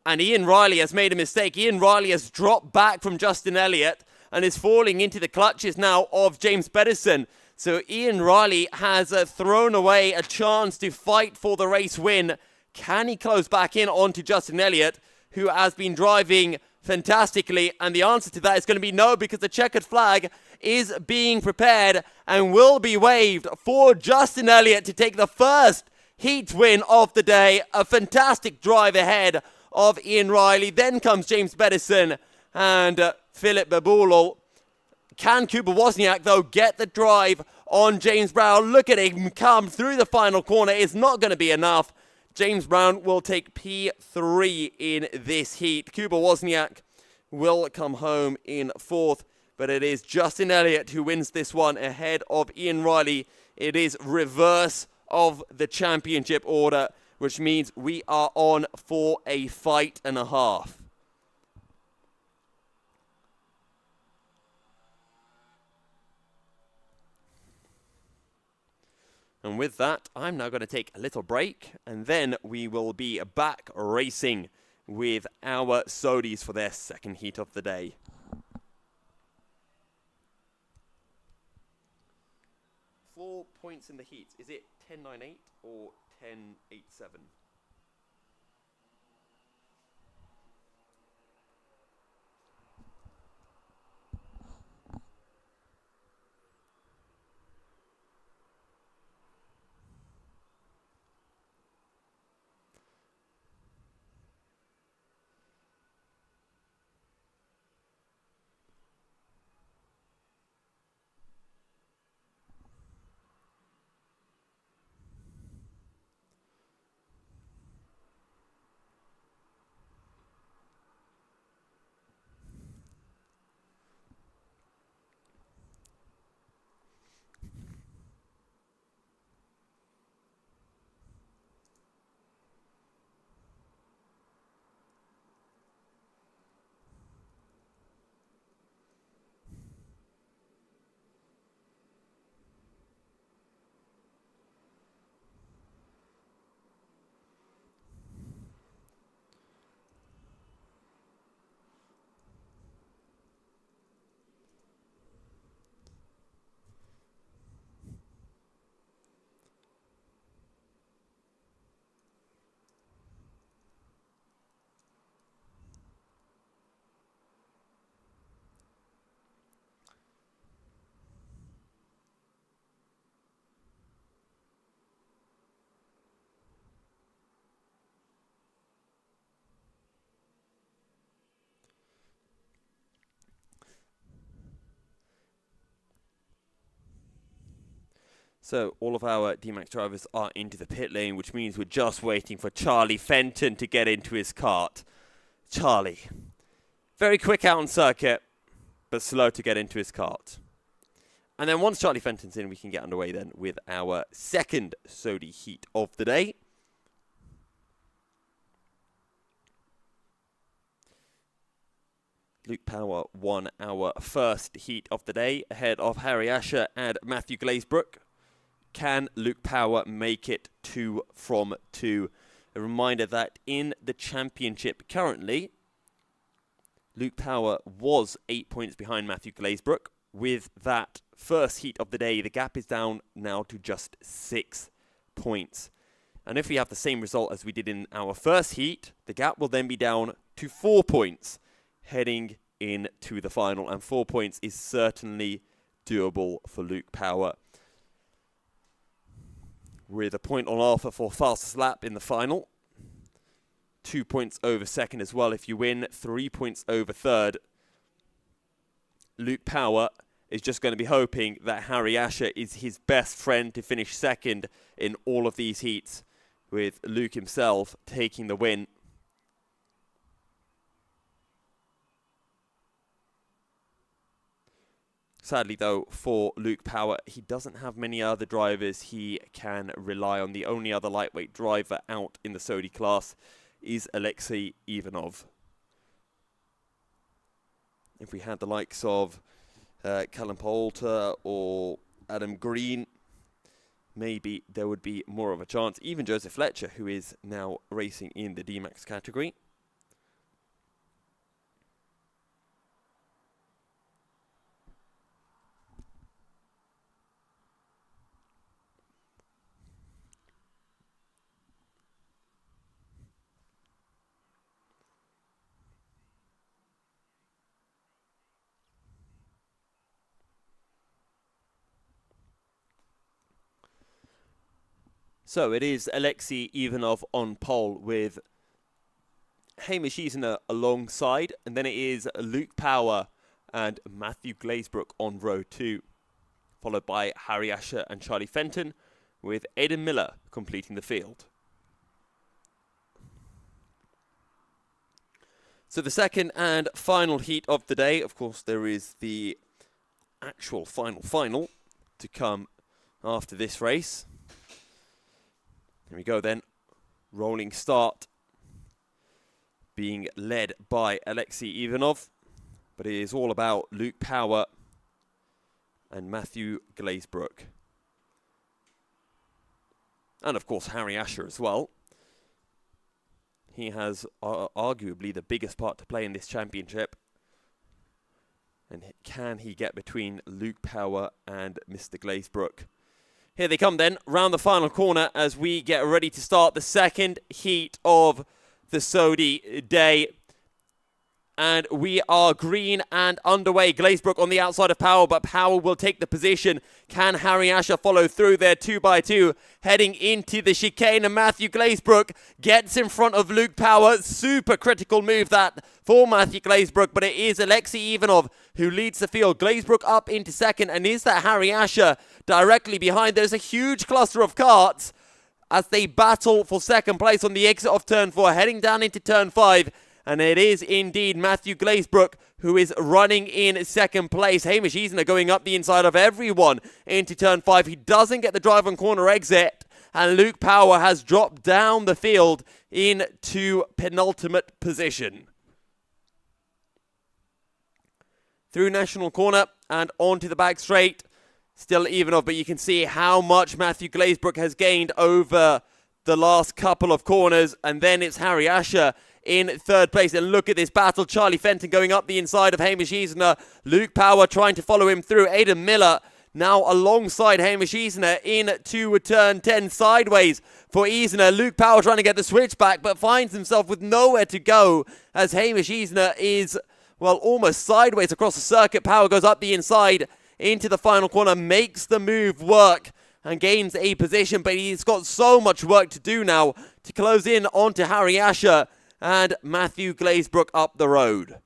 S1: And Ian Riley has made a mistake. Ian Riley has dropped back from Justin Elliott and is falling into the clutches now of James Pedersen. So Ian Riley has thrown away a chance to fight for the race win. Can he close back in onto Justin Elliott, who has been driving fantastically? And the answer to that is going to be no, because the checkered flag is being prepared and will be waved for Justin Elliott to take the first heat win of the day. A fantastic drive ahead of Ian Riley. Then comes James Pedersen and Philip Babulal. Can Kuba Wozniak, though, get the drive on James Brown? Look at him come through the final corner. It's not going to be enough. James Brown will take P3 in this heat. Kuba Wozniak will come home in fourth, but it is Justin Elliott who wins this one ahead of Ian Riley. It is reverse of the championship order, which means we are on for a fight and a half. And with that, I'm now going to take a little break, and then we will be back racing with our Sodis for their second heat of the day. Four points in the heat. Is it 10.98 or 10.87? So all of our D-Max drivers are into the pit lane, which means we're just waiting for Charlie Fenton to get into his kart. Charlie, very quick out on circuit, but slow to get into his kart. And then once Charlie Fenton's in, we can get underway then with our second Sodi heat of the day. Luke Power won our first heat of the day ahead of Harry Asher and Matthew Glazebrook. Can Luke Power make it 2 from 2? A reminder that in the championship currently, Luke Power was 8 points behind Matthew Glazebrook. With that first heat of the day, the gap is down now to just 6 points. And if we have the same result as we did in our first heat, the gap will then be down to 4 points heading into the final. And 4 points is certainly doable for Luke Power. With a point on offer for fastest lap in the final. 2 points over second as well if you win. 3 points over third. Luke Power is just going to be hoping that Harry Asher is his best friend to finish second in all of these heats, with Luke himself taking the win. Sadly, though, for Luke Power, he doesn't have many other drivers he can rely on. The only other lightweight driver out in the Sodi class is Alexei Ivanov. If we had the likes of Callum Poulter or Adam Green, maybe there would be more of a chance. Even Joseph Fletcher, who is now racing in the D-Max category. So it is Alexei Ivanov on pole with Hamish Easoner alongside, and then it is Luke Power and Matthew Glazebrook on row 2, followed by Harry Asher and Charlie Fenton, with Aidan Miller completing the field. So the second and final heat of the day, of course there is the actual final to come after this race. Here we go then, rolling start, being led by Alexei Ivanov, but it is all about Luke Power and Matthew Glazebrook. And of course Harry Asher as well. He has arguably the biggest part to play in this championship. And can he get between Luke Power and Mr. Glazebrook? Here they come then, round the final corner as we get ready to start the second heat of the Sodi day. And we are green and underway. Glazebrook on the outside of Power, but Power will take the position. Can Harry Asher follow through there 2x2, heading into the chicane? And Matthew Glazebrook gets in front of Luke Power. Super critical move that for Matthew Glazebrook, but it is Alexei Ivanov who leads the field. Glazebrook up into second, and is that Harry Asher directly behind? There's a huge cluster of karts as they battle for second place on the exit of turn 4, heading down into turn 5. And it is indeed Matthew Glazebrook who is running in second place. Hamish Easoner going up the inside of everyone into turn 5. He doesn't get the drive on corner exit. And Luke Power has dropped down the field into penultimate position. Through National Corner and onto the back straight. Still Ivanov, but you can see how much Matthew Glazebrook has gained over the last couple of corners. And then it's Harry Asher in third place. And look at this battle. Charlie Fenton going up the inside of Hamish Easoner. Luke Power trying to follow him through. Aidan Miller now alongside Hamish Easoner into turn 10 sideways for Easoner. Luke Power trying to get the switch back, but finds himself with nowhere to go as Hamish Easoner is, well, almost sideways across the circuit. Power goes up the inside into the final corner, makes the move work and gains a position, but he's got so much work to do now to close in onto Harry Asher and Matthew Glazebrook up the road.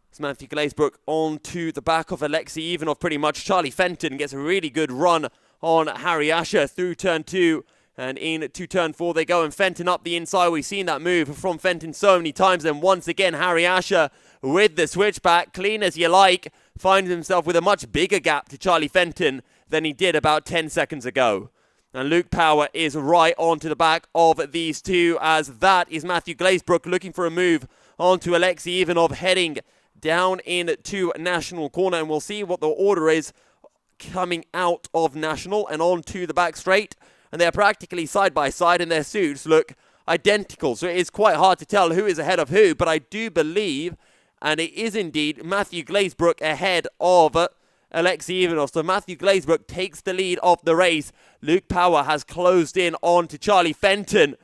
S1: It's Matthew Glazebrook onto the back of Alexei Ivanov pretty much. Charlie Fenton gets a really good run on Harry Asher through turn 2 and into turn 4 they go, and Fenton up the inside. We've seen that move from Fenton so many times, and once again Harry Asher with the switchback, clean as you like, finds himself with a much bigger gap to Charlie Fenton than he did about 10 seconds ago. And Luke Power is right onto the back of these two, as that is Matthew Glazebrook looking for a move onto Alexei Ivanov, heading down into National Corner. And we'll see what the order is coming out of National and onto the back straight. And they're practically side by side, and their suits look identical. So it is quite hard to tell who is ahead of who. But I do believe, and it is indeed Matthew Glazebrook ahead of Alexei Ivanov. So Matthew Glazebrook takes the lead of the race. Luke Power has closed in on to Charlie Fenton.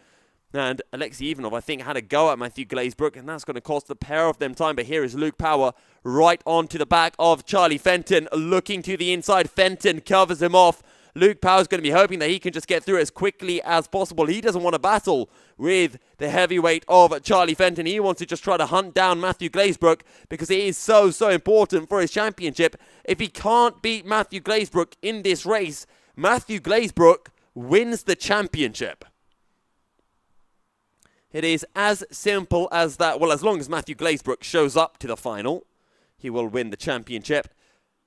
S1: And Alexei Ivanov, I think, had a go at Matthew Glazebrook, and that's going to cost the pair of them time. But here is Luke Power right onto the back of Charlie Fenton, looking to the inside. Fenton covers him off. Luke Power's going to be hoping that he can just get through as quickly as possible. He doesn't want to battle with the heavyweight of Charlie Fenton. He wants to just try to hunt down Matthew Glazebrook because it is so important for his championship. If he can't beat Matthew Glazebrook in this race, Matthew Glazebrook wins the championship. It is as simple as that. Well, as long as Matthew Glazebrook shows up to the final, he will win the championship.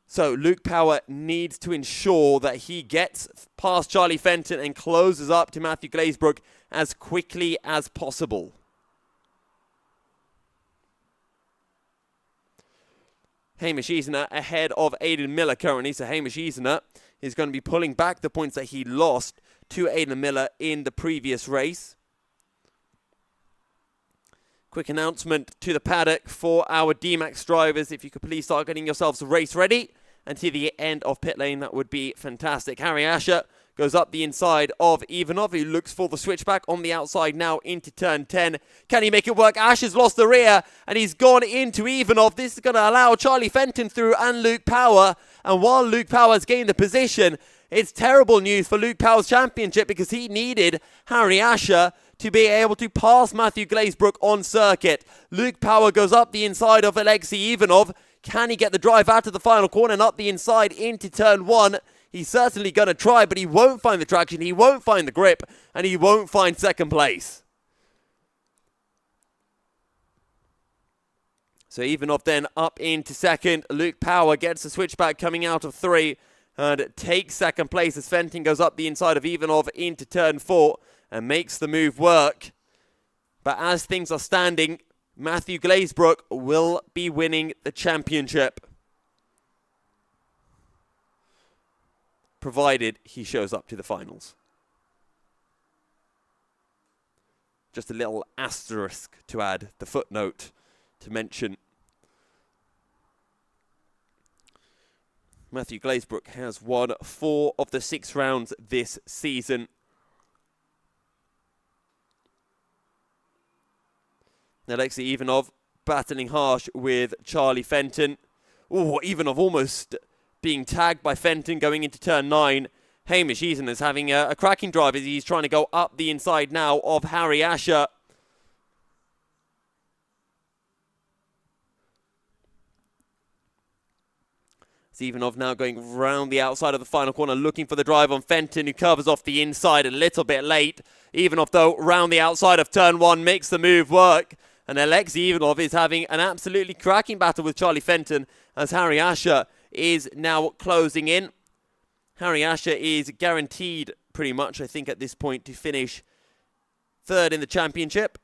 S1: So Luke Power needs to ensure that he gets past Charlie Fenton and closes up to Matthew Glazebrook as quickly as possible. Hamish Easener ahead of Aidan Miller currently. So Hamish Easener is going to be pulling back the points that he lost to Aidan Miller in the previous race. Quick announcement to the paddock for our D-Max drivers. If you could please start getting yourselves race ready and to the end of pit lane, that would be fantastic. Harry Asher goes up the inside of Ivanov, who looks for the switchback on the outside now into turn 10. Can he make it work? Asher's lost the rear, and he's gone into Ivanov. This is going to allow Charlie Fenton through and Luke Power. And while Luke Power's gained the position, it's terrible news for Luke Power's championship because he needed Harry Asher to be able to pass Matthew Glazebrook on circuit. Luke Power goes up the inside of Alexei Ivanov. Can he get the drive out of the final corner and up the inside into turn 1? He's certainly going to try, but he won't find the traction, he won't find the grip, and he won't find second place. So Ivanov then up into second. Luke Power gets the switchback coming out of 3 and takes second place as Fenton goes up the inside of Ivanov into turn 4 and makes the move work. But as things are standing, Matthew Glazebrook will be winning the championship, provided he shows up to the finals. Just a little asterisk to add, the footnote to mention. Matthew Glazebrook has won 4 of the 6 rounds this season. Alexei Ivanov battling harsh with Charlie Fenton. Oh, Ivanov almost being tagged by Fenton going into turn 9. Hamish Easener is having a cracking drive as he's trying to go up the inside now of Harry Asher. Ivanov now going round the outside of the final corner, looking for the drive on Fenton, who covers off the inside a little bit late. Ivanov, though, round the outside of turn 1, makes the move work. And Alexei Ivanov is having an absolutely cracking battle with Charlie Fenton as Harry Asher is now closing in. Harry Asher is guaranteed, pretty much, I think, at this point, to finish 3rd in the championship.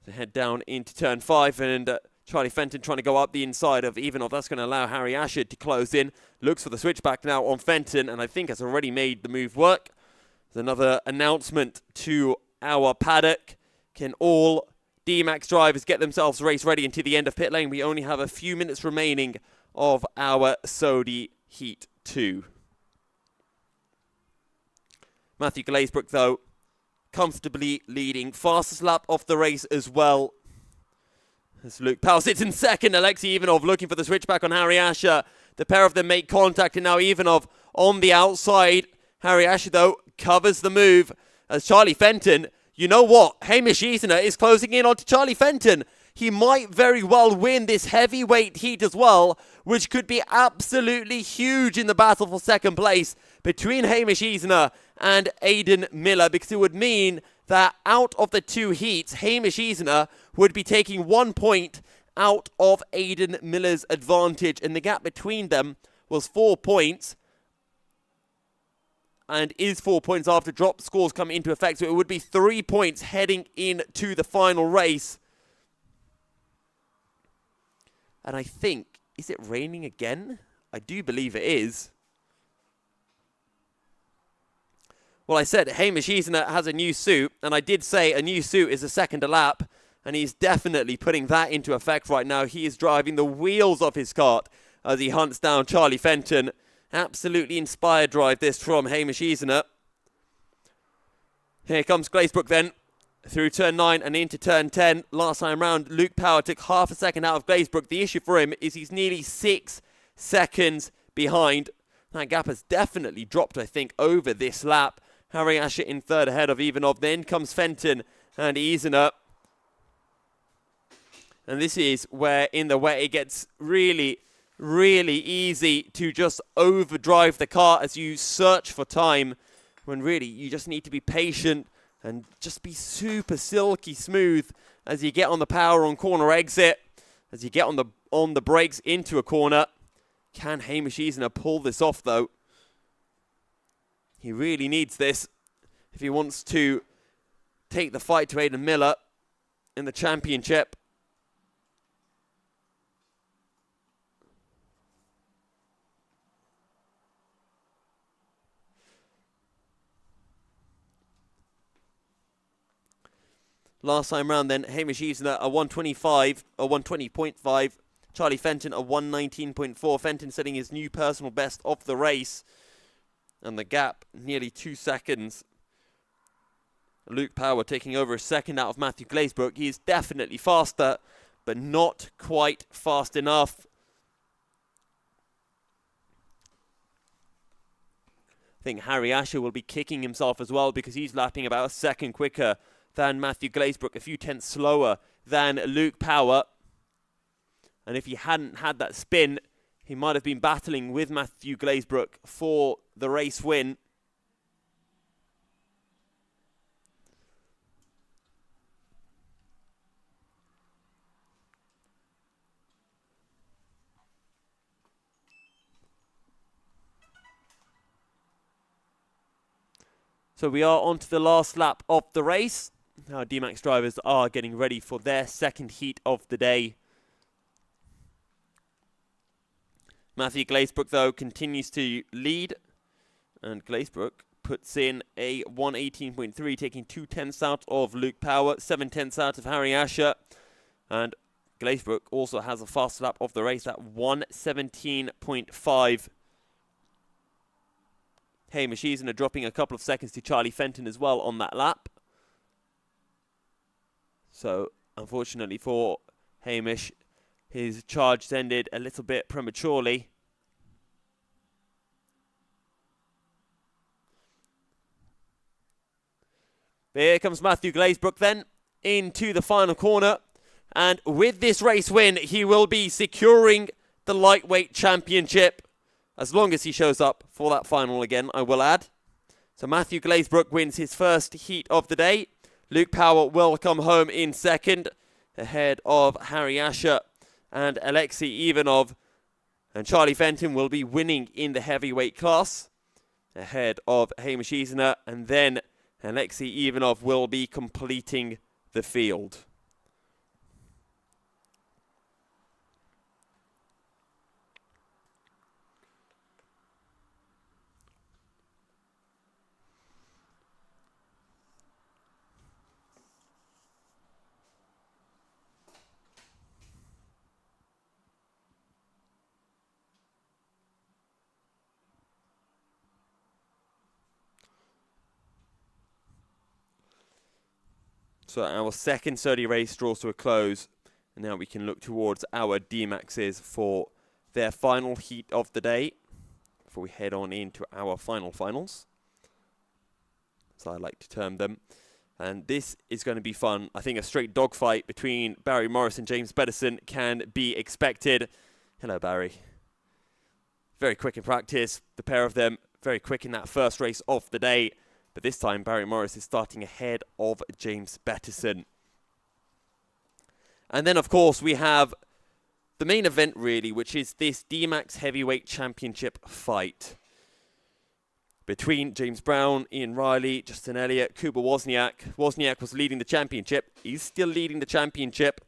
S1: To head down into turn 5 and Charlie Fenton trying to go up the inside of Ivanov. That's going to allow Harry Asher to close in. Looks for the switchback now on Fenton, and I think has already made the move work. There's another announcement to our paddock. Can all D-Max drivers get themselves race ready into the end of pit lane? We only have a few minutes remaining of our Sodi Heat 2. Matthew Glazebrook, though, comfortably leading. Fastest lap of the race as well. As Luke Powell sits in second, Alexei Ivanov looking for the switchback on Harry Asher. The pair of them make contact, and now Ivanov on the outside. Harry Asher, though, covers the move as Charlie Fenton. You know what? Hamish Easener is closing in onto Charlie Fenton. He might very well win this heavyweight heat as well, which could be absolutely huge in the battle for second place between Hamish Easener and Aidan Miller, because it would mean that out of the 2 heats, Hamish Easener would be taking 1 point out of Aidan Miller's advantage, and the gap between them was 4 points, and is 4 points after drop scores come into effect, so it would be 3 points heading into the final race. And I think, is it raining again? I do believe it is. Well, I said Hamish Easener has a new suit, and I did say a new suit is a second a lap, and he's definitely putting that into effect right now. He is driving the wheels off his kart as he hunts down Charlie Fenton. Absolutely inspired drive this from Hamish Easener. Here comes Glazebrook then, through turn 9 and into turn 10. Last time round, Luke Power took half a second out of Glazebrook. The issue for him is he's nearly 6 seconds behind. That gap has definitely dropped, I think, over this lap. Harry Asher in 3rd ahead of Ivanov. Then comes Fenton and Easener. And this is where in the wet it gets really, really easy to just overdrive the car as you search for time, when really you just need to be patient and just be super silky smooth as you get on the power on corner exit, as you get on the brakes into a corner. Can Hamish Easener pull this off, though? He really needs this if he wants to take the fight to Aidan Miller in the championship. Last time round then, Hamish Easner a 125, a 120.5. Charlie Fenton a 119.4. Fenton setting his new personal best of the race. And the gap, nearly 2 seconds. Luke Power taking over a second out of Matthew Glazebrook. He is definitely faster, but not quite fast enough. I think Harry Asher will be kicking himself as well because he's lapping about a second quicker than Matthew Glazebrook, a few tenths slower than Luke Power. And if he hadn't had that spin, he might have been battling with Matthew Glazebrook for the race win. So we are on to the last lap of the race. Our D-Max drivers are getting ready for their second heat of the day. Matthew Glazebrook, though, continues to lead. And Glazebrook puts in a 118.3, taking 2 tenths out of Luke Power, 7 tenths out of Harry Asher. And Glazebrook also has a fast lap of the race at 117.5. Hamish Easner dropping a couple of seconds to Charlie Fenton as well on that lap. So, unfortunately for Hamish, his charge ended a little bit prematurely. Here comes Matthew Glazebrook then into the final corner. And with this race win, he will be securing the lightweight championship. As long as he shows up for that final again, I will add. So Matthew Glazebrook wins his first heat of the day. Luke Power will come home in second, ahead of Harry Asher and Alexei Ivanov. And Charlie Fenton will be winning in the heavyweight class, ahead of Hamish Easner. And then Alexei Ivanov will be completing the field. So our second Surrey race draws to a close. And now we can look towards our D-Maxes for their final heat of the day, before we head on into our finals. So I like to term them. And this is going to be fun. I think a straight dogfight between Barry Morris and James Bettison can be expected. Hello, Barry. Very quick in practice. The pair of them very quick in that first race of the day. But this time, Barry Morris is starting ahead of James Bettison. And then, of course, we have the main event, really, which is this D-Max Heavyweight Championship fight between James Brown, Ian Riley, Justin Elliott, Kuba Wozniak. Wozniak was leading the championship. He's still leading the championship,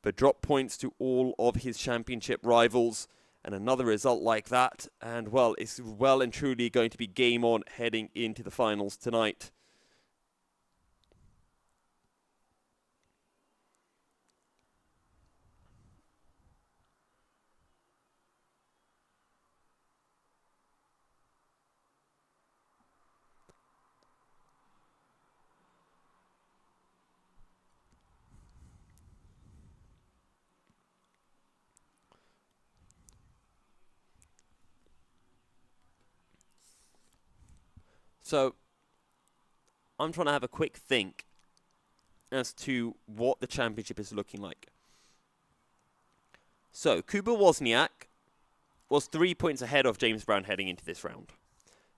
S1: but dropped points to all of his championship rivals. And another result like that, and well, it's well and truly going to be game on heading into the finals tonight. So, I'm trying to have a quick think as to what the championship is looking like. So, Kuba Wozniak was 3 points ahead of James Brown heading into this round.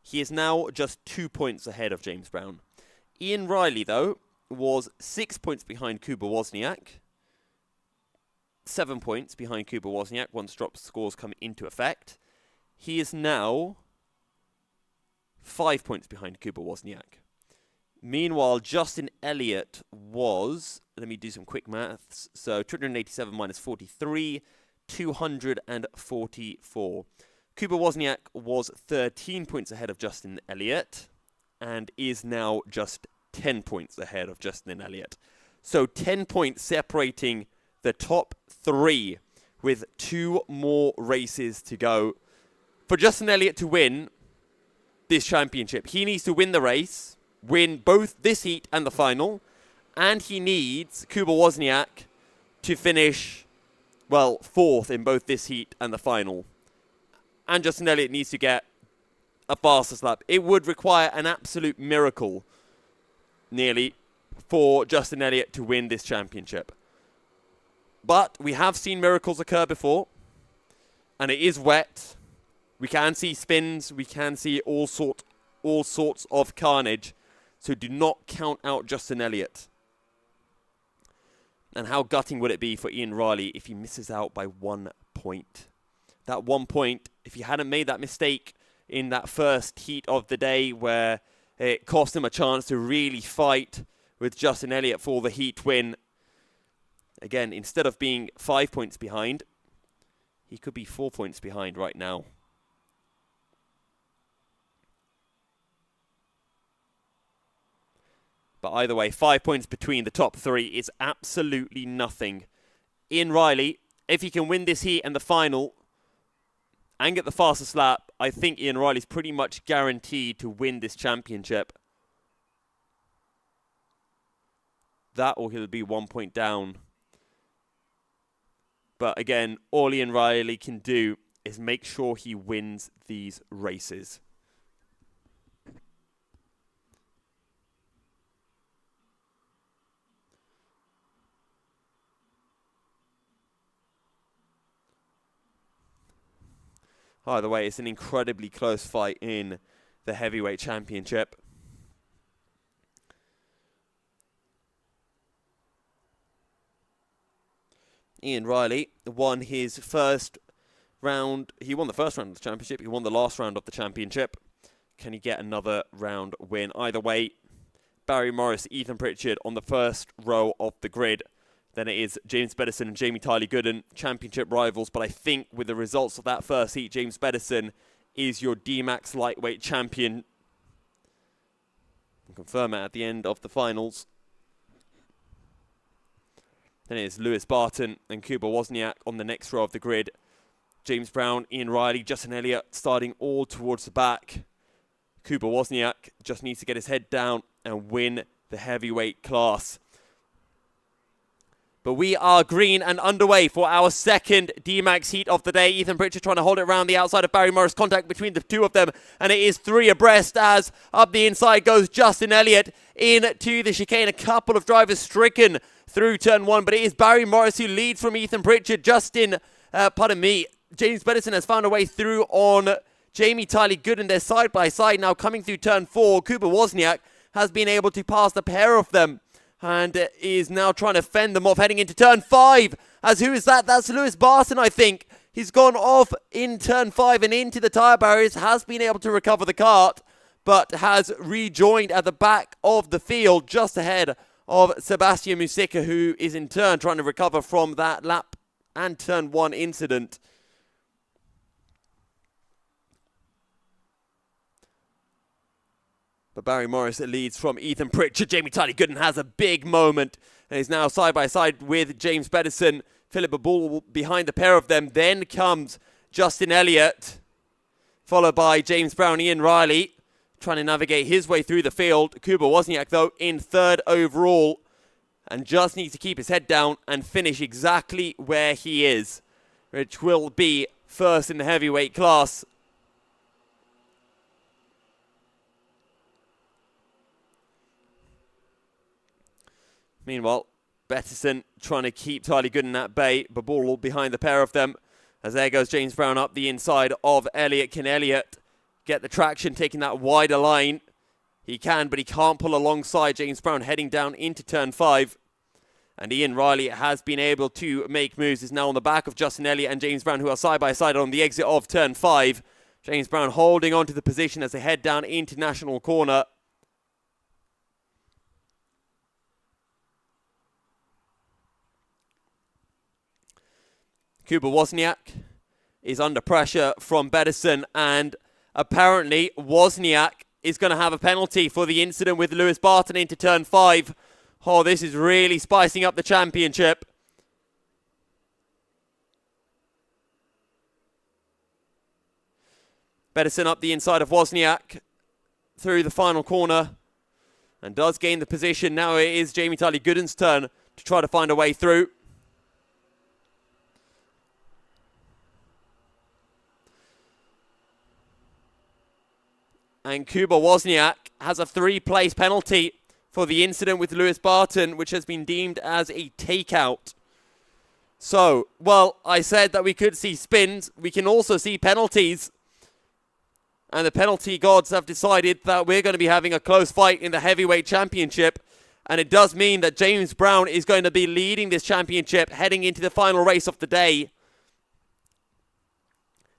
S1: He is now just 2 points ahead of James Brown. Ian Riley, though, was 6 points behind Kuba Wozniak. 7 points behind Kuba Wozniak once drop scores come into effect. He is now 5 points behind Kuba Wozniak. Meanwhile, Justin Elliott was, let me do some quick maths. So 287 minus 43, 244. Kuba Wozniak was 13 points ahead of Justin Elliott and is now just 10 points ahead of Justin Elliott. So 10 points separating the top three with 2 more races to go. For Justin Elliott to win this championship, he needs to win the race, win both this heat and the final, and he needs Kuba Wozniak to finish, well, 4th in both this heat and the final. And Justin Elliott needs to get a fastest lap. It would require an absolute miracle, nearly, for Justin Elliott to win this championship. But we have seen miracles occur before, and it is wet. We can see spins. We can see all sorts of carnage. So do not count out Justin Elliott. And how gutting would it be for Ian Riley if he misses out by 1 point? That 1 point, if he hadn't made that mistake in that first heat of the day where it cost him a chance to really fight with Justin Elliott for the heat win. Again, instead of being 5 points behind, he could be 4 points behind right now. But either way, 5 points between the top three is absolutely nothing. Ian Riley, if he can win this heat and the final and get the fastest lap, I think Ian Riley's pretty much guaranteed to win this championship. That or he'll be 1 point down. But again, all Ian Riley can do is make sure he wins these races. Either way, it's an incredibly close fight in the heavyweight championship. Ian Riley won his first round. He won the first round of the championship. He won the last round of the championship. Can he get another round win? Either way, Barry Morris, Ethan Pritchard on the first row of the grid. Then it is James Bedison and Jamie Tyler Gooden, championship rivals. But I think with the results of that first heat, James Bedison is your D-Max lightweight champion. I'll confirm it at the end of the finals. Then it is Lewis Barton and Kuba Wozniak on the next row of the grid. James Brown, Ian Riley, Justin Elliott starting all towards the back. Kuba Wozniak just needs to get his head down and win the heavyweight class. But we are green and underway for our second D-Max heat of the day. Ethan Pritchard trying to hold it around the outside of Barry Morris. Contact between the two of them. And it is 3 abreast as up the inside goes Justin Elliott into the chicane. A couple of drivers stricken through turn 1. But it is Barry Morris who leads from Ethan Pritchard. James Bedison has found a way through on Jamie Tyler Gooden. They're side by side now coming through turn 4. Kuba Wozniak has been able to pass the pair of them. And is now trying to fend them off heading into turn 5. As who is that? That's Lewis Barton, I think. He's gone off in turn 5 and into the tyre barriers. Has been able to recover the kart. But has rejoined at the back of the field. Just ahead of Sebastian Musica, who is in turn trying to recover from that lap and turn 1 incident. But Barry Morris leads from Ethan Pritchard. Jamie Tyler Gooden has a big moment and is now side by side with James Bedison. Philip Abul behind the pair of them. Then comes Justin Elliott, followed by James Brown, Ian Riley, trying to navigate his way through the field. Kuba Wozniak, though, in 3rd overall and just needs to keep his head down and finish exactly where he is, which will be 1st in the heavyweight class. Meanwhile, Bedison trying to keep Tyler Gooden at bay. Babul behind the pair of them. As there goes James Brown up the inside of Elliott. Can Elliott get the traction, taking that wider line? He can, but he can't pull alongside James Brown heading down into turn 5. And Ian Riley has been able to make moves. Is now on the back of Justin Elliott and James Brown, who are side by side on the exit of turn 5. James Brown holding on to the position as they head down into National Corner. Kuba Wozniak is under pressure from Pedersen, and apparently Wozniak is going to have a penalty for the incident with Lewis Barton into turn 5. Oh, this is really spicing up the championship. Pedersen up the inside of Wozniak through the final corner and does gain the position. Now it is Jamie Tyler Gooden's turn to try to find a way through. And Kuba Wozniak has a 3-place penalty for the incident with Lewis Barton, which has been deemed as a takeout. So, well, I said that we could see spins. We can also see penalties. And the penalty gods have decided that we're going to be having a close fight in the heavyweight championship. And it does mean that James Brown is going to be leading this championship heading into the final race of the day.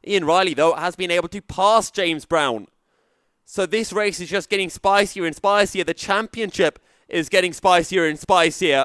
S1: Ian Riley, though, has been able to pass James Brown. So this race is just getting spicier and spicier. The championship is getting spicier and spicier.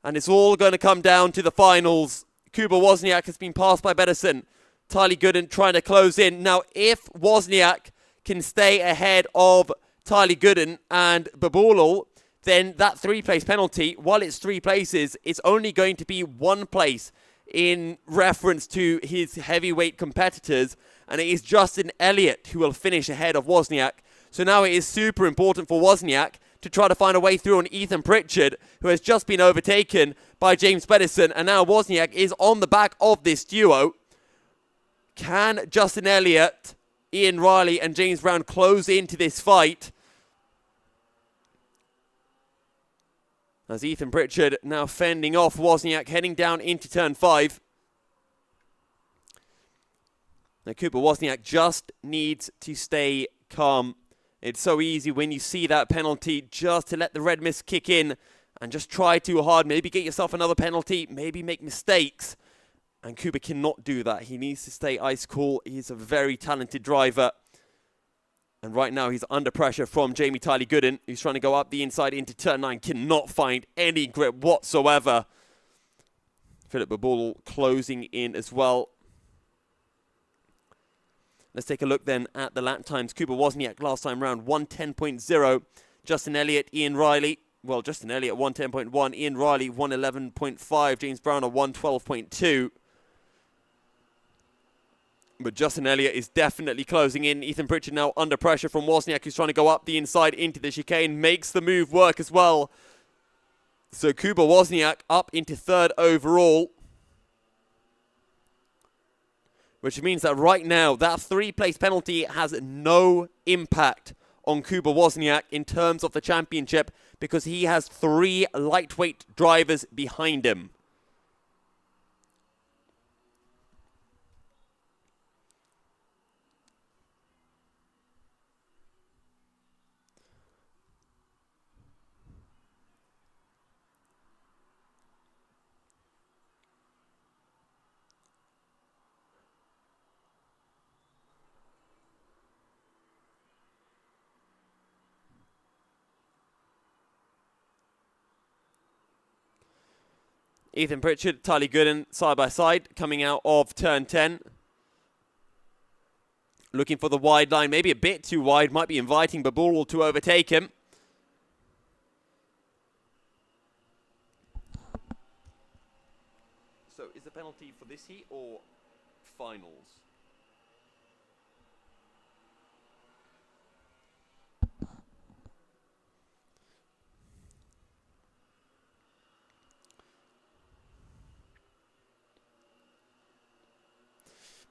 S1: And it's all going to come down to the finals. Kuba Wozniak has been passed by Pedersen. Tyler Gooden trying to close in. Now, if Wozniak can stay ahead of Tyler Gooden and Babulal, then that 3-place penalty, while it's 3 places, it's only going to be 1 place in reference to his heavyweight competitors. And it is Justin Elliott who will finish ahead of Wozniak. So now it is super important for Wozniak to try to find a way through on Ethan Pritchard, who has just been overtaken by James Pedersen. And now Wozniak is on the back of this duo. Can Justin Elliott, Ian Riley and James Brown close into this fight? As Ethan Pritchard now fending off Wozniak, heading down into turn 5. Now Kuba Wozniak just needs to stay calm. It's so easy when you see that penalty just to let the red mist kick in and just try too hard. Maybe get yourself another penalty, maybe make mistakes. And Kuba cannot do that. He needs to stay ice cool. He's a very talented driver. And right now he's under pressure from Jamie Tyler Gooden, who's trying to go up the inside into turn 9. Cannot find any grip whatsoever. Philip Babulal closing in as well. Let's take a look then at the lap times. Kuba Wozniak last time round 1:10.0. Justin Elliott, Ian Riley. Well, Justin Elliott 1:10.1. Ian Riley 1:11.5. James Brown 1:12.2. But Justin Elliott is definitely closing in. Ethan Pritchard now under pressure from Wozniak, who's trying to go up the inside into the chicane. Makes the move work as well. So Kuba Wozniak up into 3rd overall. Which means that right now, that 3-place penalty has no impact on Kuba Wozniak in terms of the championship, because he has 3 lightweight drivers behind him. Ethan Pritchard, Tyler Gooden, side by side, coming out of turn 10. Looking for the wide line, maybe a bit too wide, might be inviting Babulal to overtake him. So is the penalty for this heat or finals?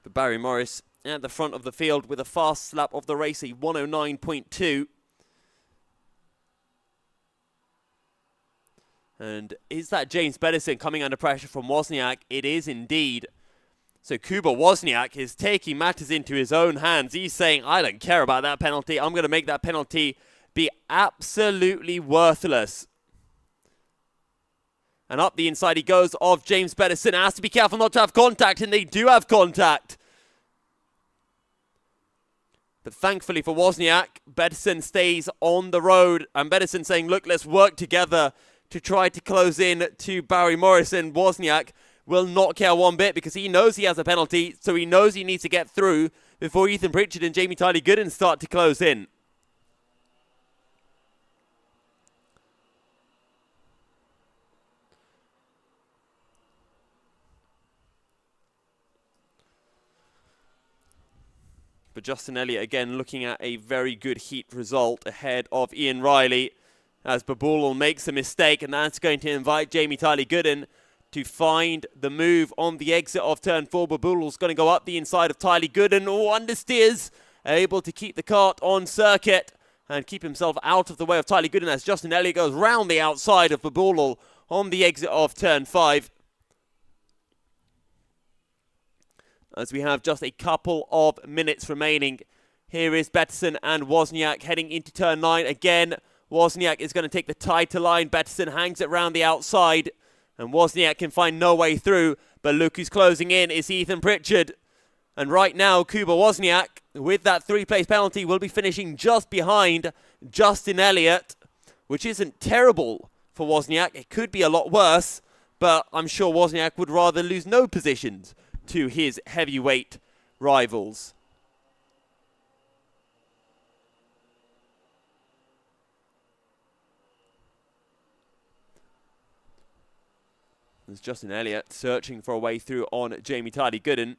S1: But Barry Morris at the front of the field with a fast lap of the race, a 109.2. And is that James Pedersen coming under pressure from Wozniak? It is indeed. So Kuba Wozniak is taking matters into his own hands. He's saying, I don't care about that penalty. I'm going to make that penalty be absolutely worthless. And up the inside he goes of James Pedersen. Has to be careful not to have contact, and they do have contact. But thankfully for Wozniak, Pedersen stays on the road. And Pedersen saying, look, let's work together to try to close in to Barry Morris. And Wozniak will not care one bit because he knows he has a penalty, so he knows he needs to get through before Ethan Pritchard and Jamie Tyler-Gooden start to close in. But Justin Elliott, again, looking at a very good heat result ahead of Ian Riley as Baboolal makes a mistake, and that's going to invite Jamie Tyler-Gooden to find the move on the exit of turn 4. Baboolal's going to go up the inside of Tyler-Gooden. Oh, understeers, able to keep the cart on circuit and keep himself out of the way of Tyler-Gooden as Justin Elliott goes round the outside of Baboolal on the exit of turn 5. As we have just a couple of minutes remaining. Here is Betterson and Wozniak heading into turn 9. Again, Wozniak is going to take the tighter line. Betterson hangs it round the outside, and Wozniak can find no way through. But look who's closing in is Ethan Pritchard. And right now, Kuba Wozniak, with that 3-place penalty, will be finishing just behind Justin Elliott, which isn't terrible for Wozniak. It could be a lot worse, but I'm sure Wozniak would rather lose no positions to his heavyweight rivals. There's Justin Elliott searching for a way through on Jamie Tyler-Gooden.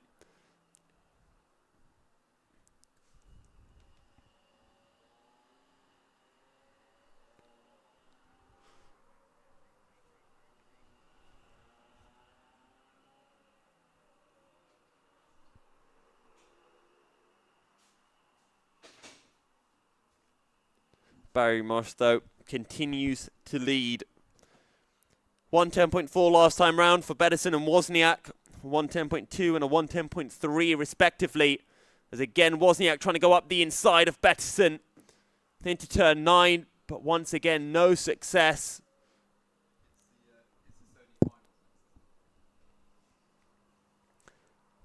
S1: Barry Moss, though, continues to lead. 110.4 last time round for Betterson and Wozniak. 110.2 and a 110.3 respectively. As again, Wozniak trying to go up the inside of Betterson into turn 9, but once again, no success.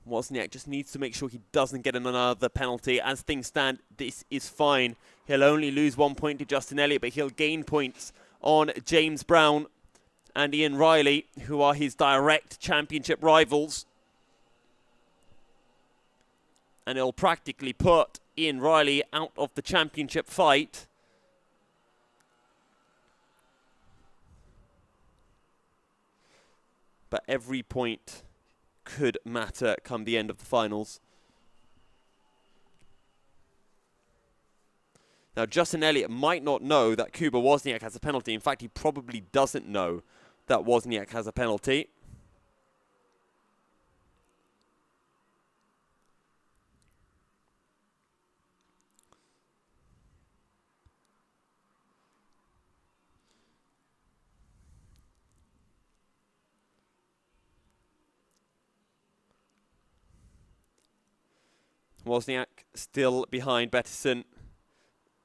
S1: Wozniak just needs to make sure he doesn't get another penalty. As things stand, this is fine. He'll only lose 1 point to Justin Elliott, but he'll gain points on James Brown and Ian Riley, who are his direct championship rivals. And it'll practically put Ian Riley out of the championship fight. But every point could matter come the end of the finals. Now, Justin Elliott might not know that Kuba Wozniak has a penalty. In fact, he probably doesn't know that Wozniak has a penalty. Wozniak still behind Betterson.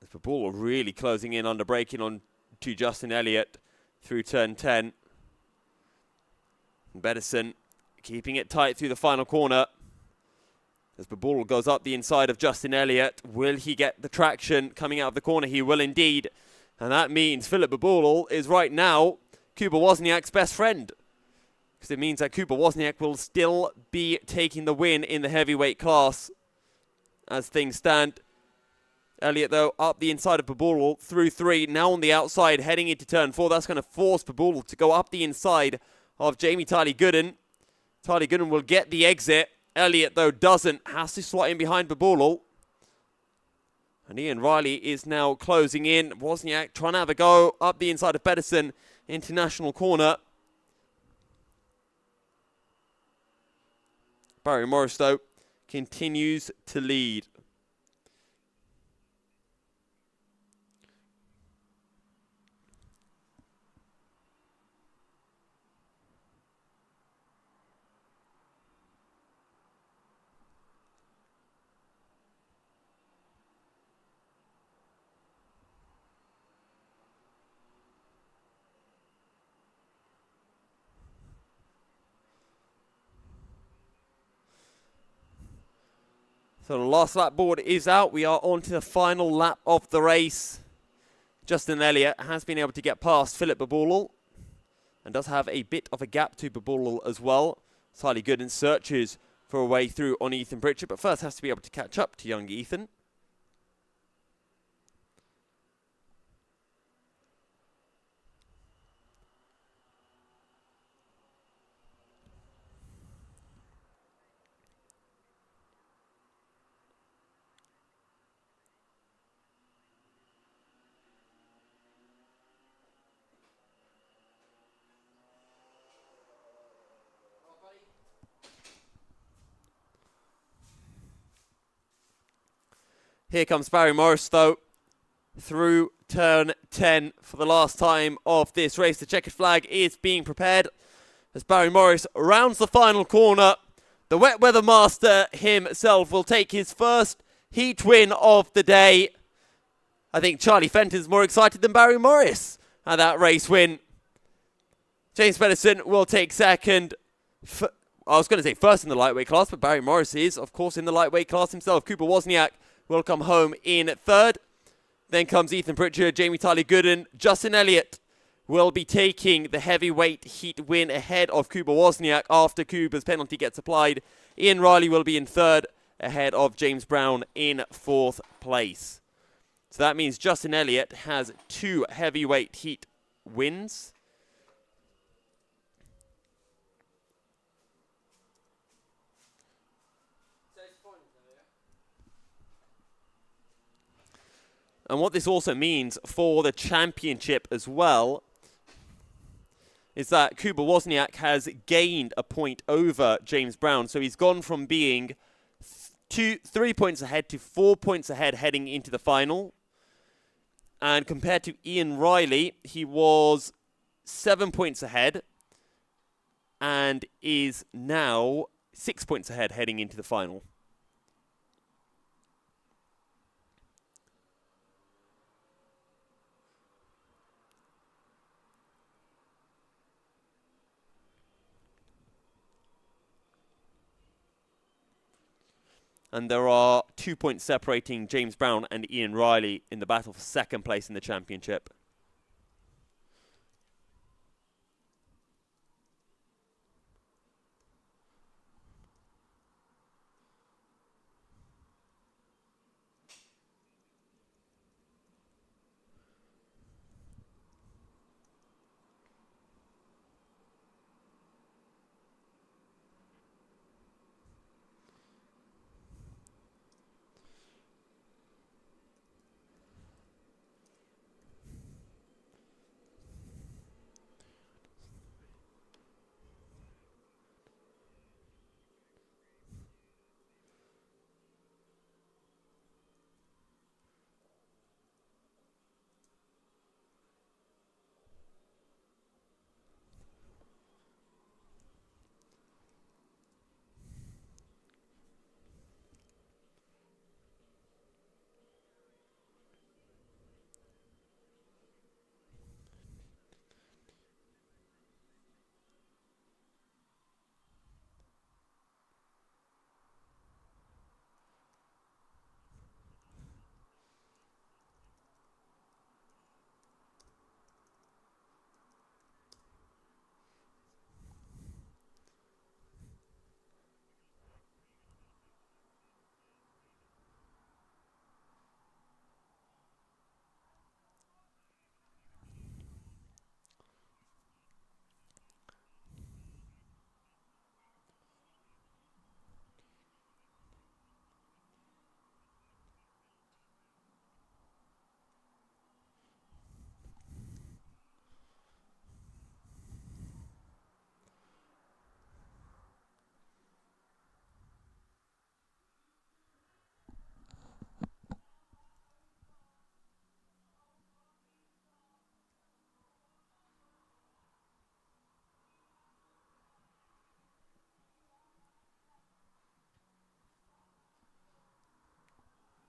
S1: The ball really closing in under braking on to Justin Elliott through turn 10. Betterson keeping it tight through the final corner. As the ball goes up the inside of Justin Elliott, will he get the traction coming out of the corner? He will indeed. And that means Philip Baboolal is right now Kuba Wozniak's best friend. Because it means that Kuba Wozniak will still be taking the win in the heavyweight class. As things stand, Elliott, though, up the inside of Baboolal through 3. Now on the outside, heading into turn 4. That's going to force Baboolal to go up the inside of Jamie Tyler-Gooden. Tyler-Gooden will get the exit. Elliott, though, doesn't. Has to slot in behind Baboolal. And Ian Riley is now closing in. Wozniak trying to have a go up the inside of Betterson. International corner. Barry Morris, though, continues to lead. So the last lap board is out. We are on to the final lap of the race. Justin Elliott has been able to get past Philip Baboolal and does have a bit of a gap to Baboolal as well. Slightly good and searches for a way through on Ethan Pritchard, but first has to be able to catch up to young Ethan. Here comes Barry Morris, though, through turn 10 for the last time of this race. The checkered flag is being prepared as Barry Morris rounds the final corner. The wet weather master himself will take his first heat win of the day. I think Charlie Fenton's more excited than Barry Morris at that race win. James Pedersen will take second. I was going to say first in the lightweight class, but Barry Morris is, of course, in the lightweight class himself. Cooper Wozniak will come home in third. Then comes Ethan Pritchard, Jamie Tyler Gooden. Justin Elliott will be taking the heavyweight heat win ahead of Cooper Wozniak after Cooper's penalty gets applied. Ian Riley will be in third ahead of James Brown in fourth place. So that means Justin Elliott has 2 heavyweight heat wins. And what this also means for the championship as well is that Cooper Wozniak has gained a point over James Brown. So he's gone from being 3 points ahead to 4 points ahead heading into the final. And compared to Ian Riley, he was 7 points ahead and is now 6 points ahead heading into the final. And there are 2 points separating James Brown and Ian Riley in the battle for second place in the championship.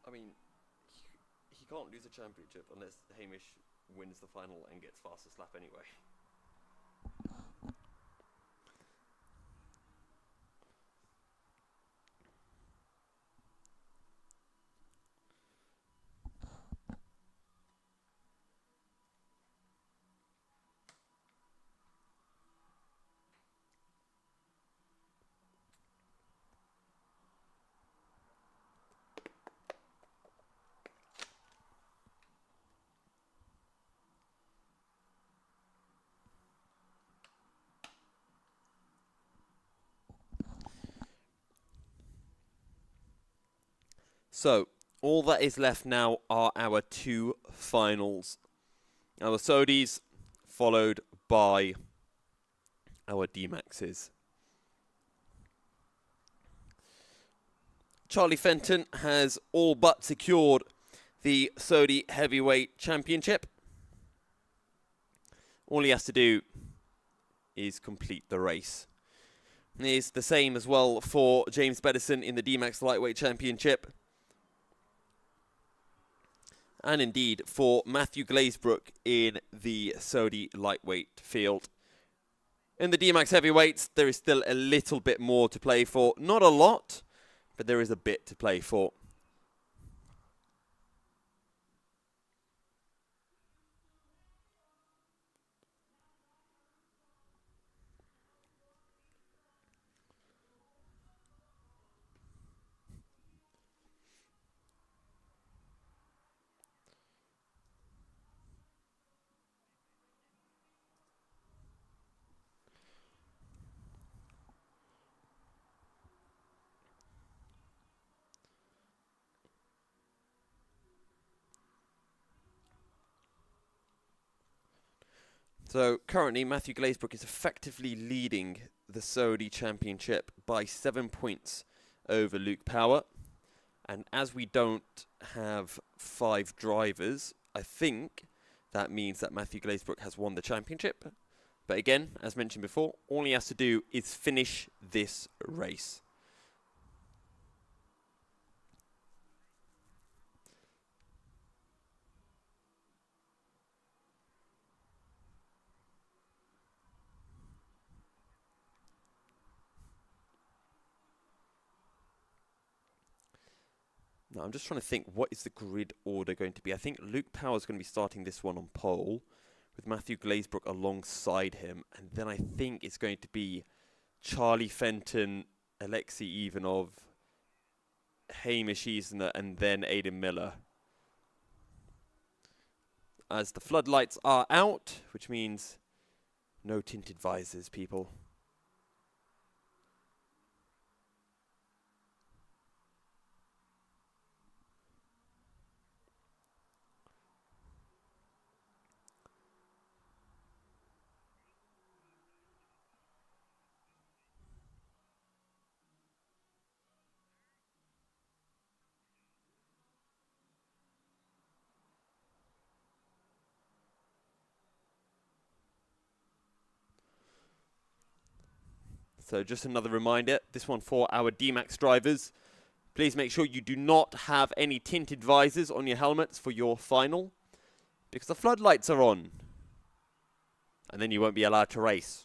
S1: I mean, he can't lose a championship unless Hamish wins the final and gets fastest lap anyway. So, all that is left now are our two finals. Our Sodis, followed by our D-Maxes. Charlie Fenton has all but secured the Saudi Heavyweight Championship. All he has to do is complete the race. It's the same as well for James Bedison in the D-Max Lightweight Championship. And indeed for Matthew Glazebrook in the Saudi Lightweight field. In the D-Max Heavyweights, there is still a little bit more to play for. Not a lot, but there is a bit to play for. So currently Matthew Glazebrook is effectively leading the Saudi Championship by 7 points over Luke Power. And as we don't have 5 drivers, I think that means that Matthew Glazebrook has won the championship. But again, as mentioned before, all he has to do is finish this race. Now, I'm just trying to think, what is the grid order going to be? I think Luke Power is going to be starting this one on pole, with Matthew Glazebrook alongside him. And then I think it's going to be Charlie Fenton, Alexei Ivanov, Hamish Easner, and then Aidan Miller. As the floodlights are out, which means no tinted visors, people. So just another reminder, this one for our D-Max drivers. Please make sure you do not have any tinted visors on your helmets for your final, because the floodlights are on. And then you won't be allowed to race.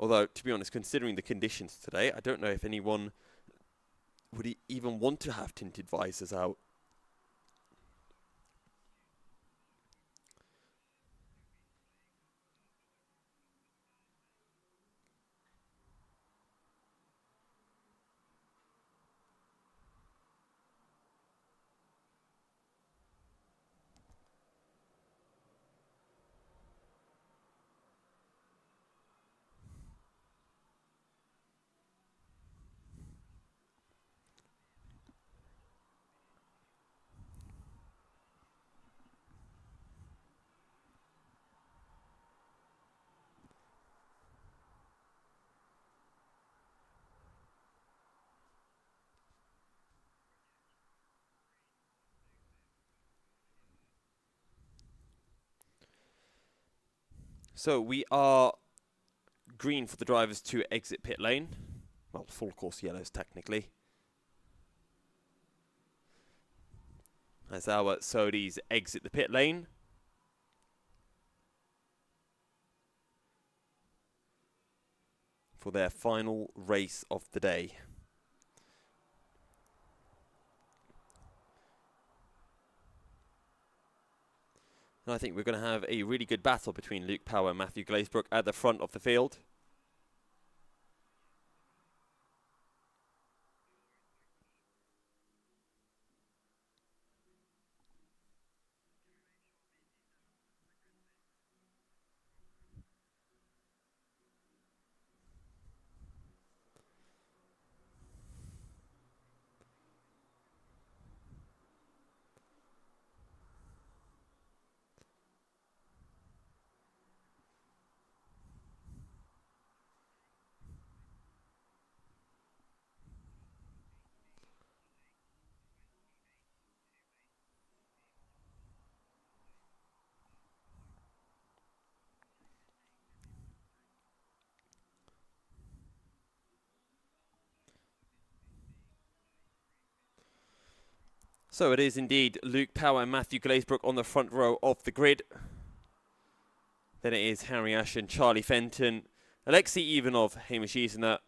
S1: Although, to be honest, considering the conditions today, I don't know if anyone would even want to have tinted visors out. So we are green for the drivers to exit pit lane. Well, full course yellows technically. As our Saudis exit the pit lane. For their final race of the day. And I think we're going to have a really good battle between Luke Power and Matthew Glazebrook at the front of the field. So it is indeed Luke Power and Matthew Glazebrook on the front row of the grid. Then it is Harry Asher and Charlie Fenton, Alexei Ivanov, Hamish Eisner,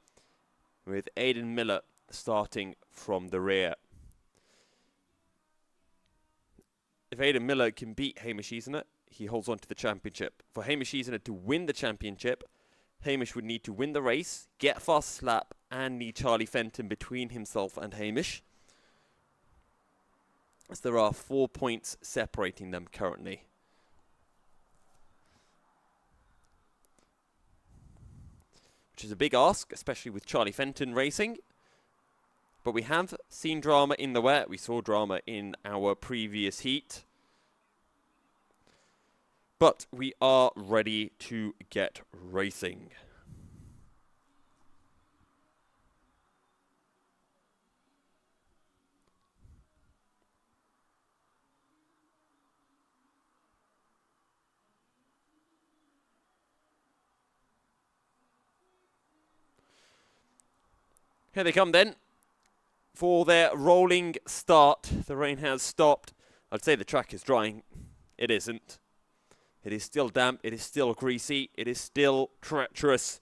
S1: with Aidan Miller starting from the rear. If Aidan Miller can beat Hamish Eisner, he holds on to the championship. For Hamish Eisner to win the championship, Hamish would need to win the race, get a fast lap, and need Charlie Fenton between himself and Hamish, as there are 4 points separating them currently. Which is a big ask, especially with Charlie Fenton racing. But we have seen drama in the wet. We saw drama in our previous heat. But we are ready to get racing. Here they come then, for their rolling start. The rain has stopped. I'd say the track is drying. It isn't. It is still damp. It is still greasy. It is still treacherous.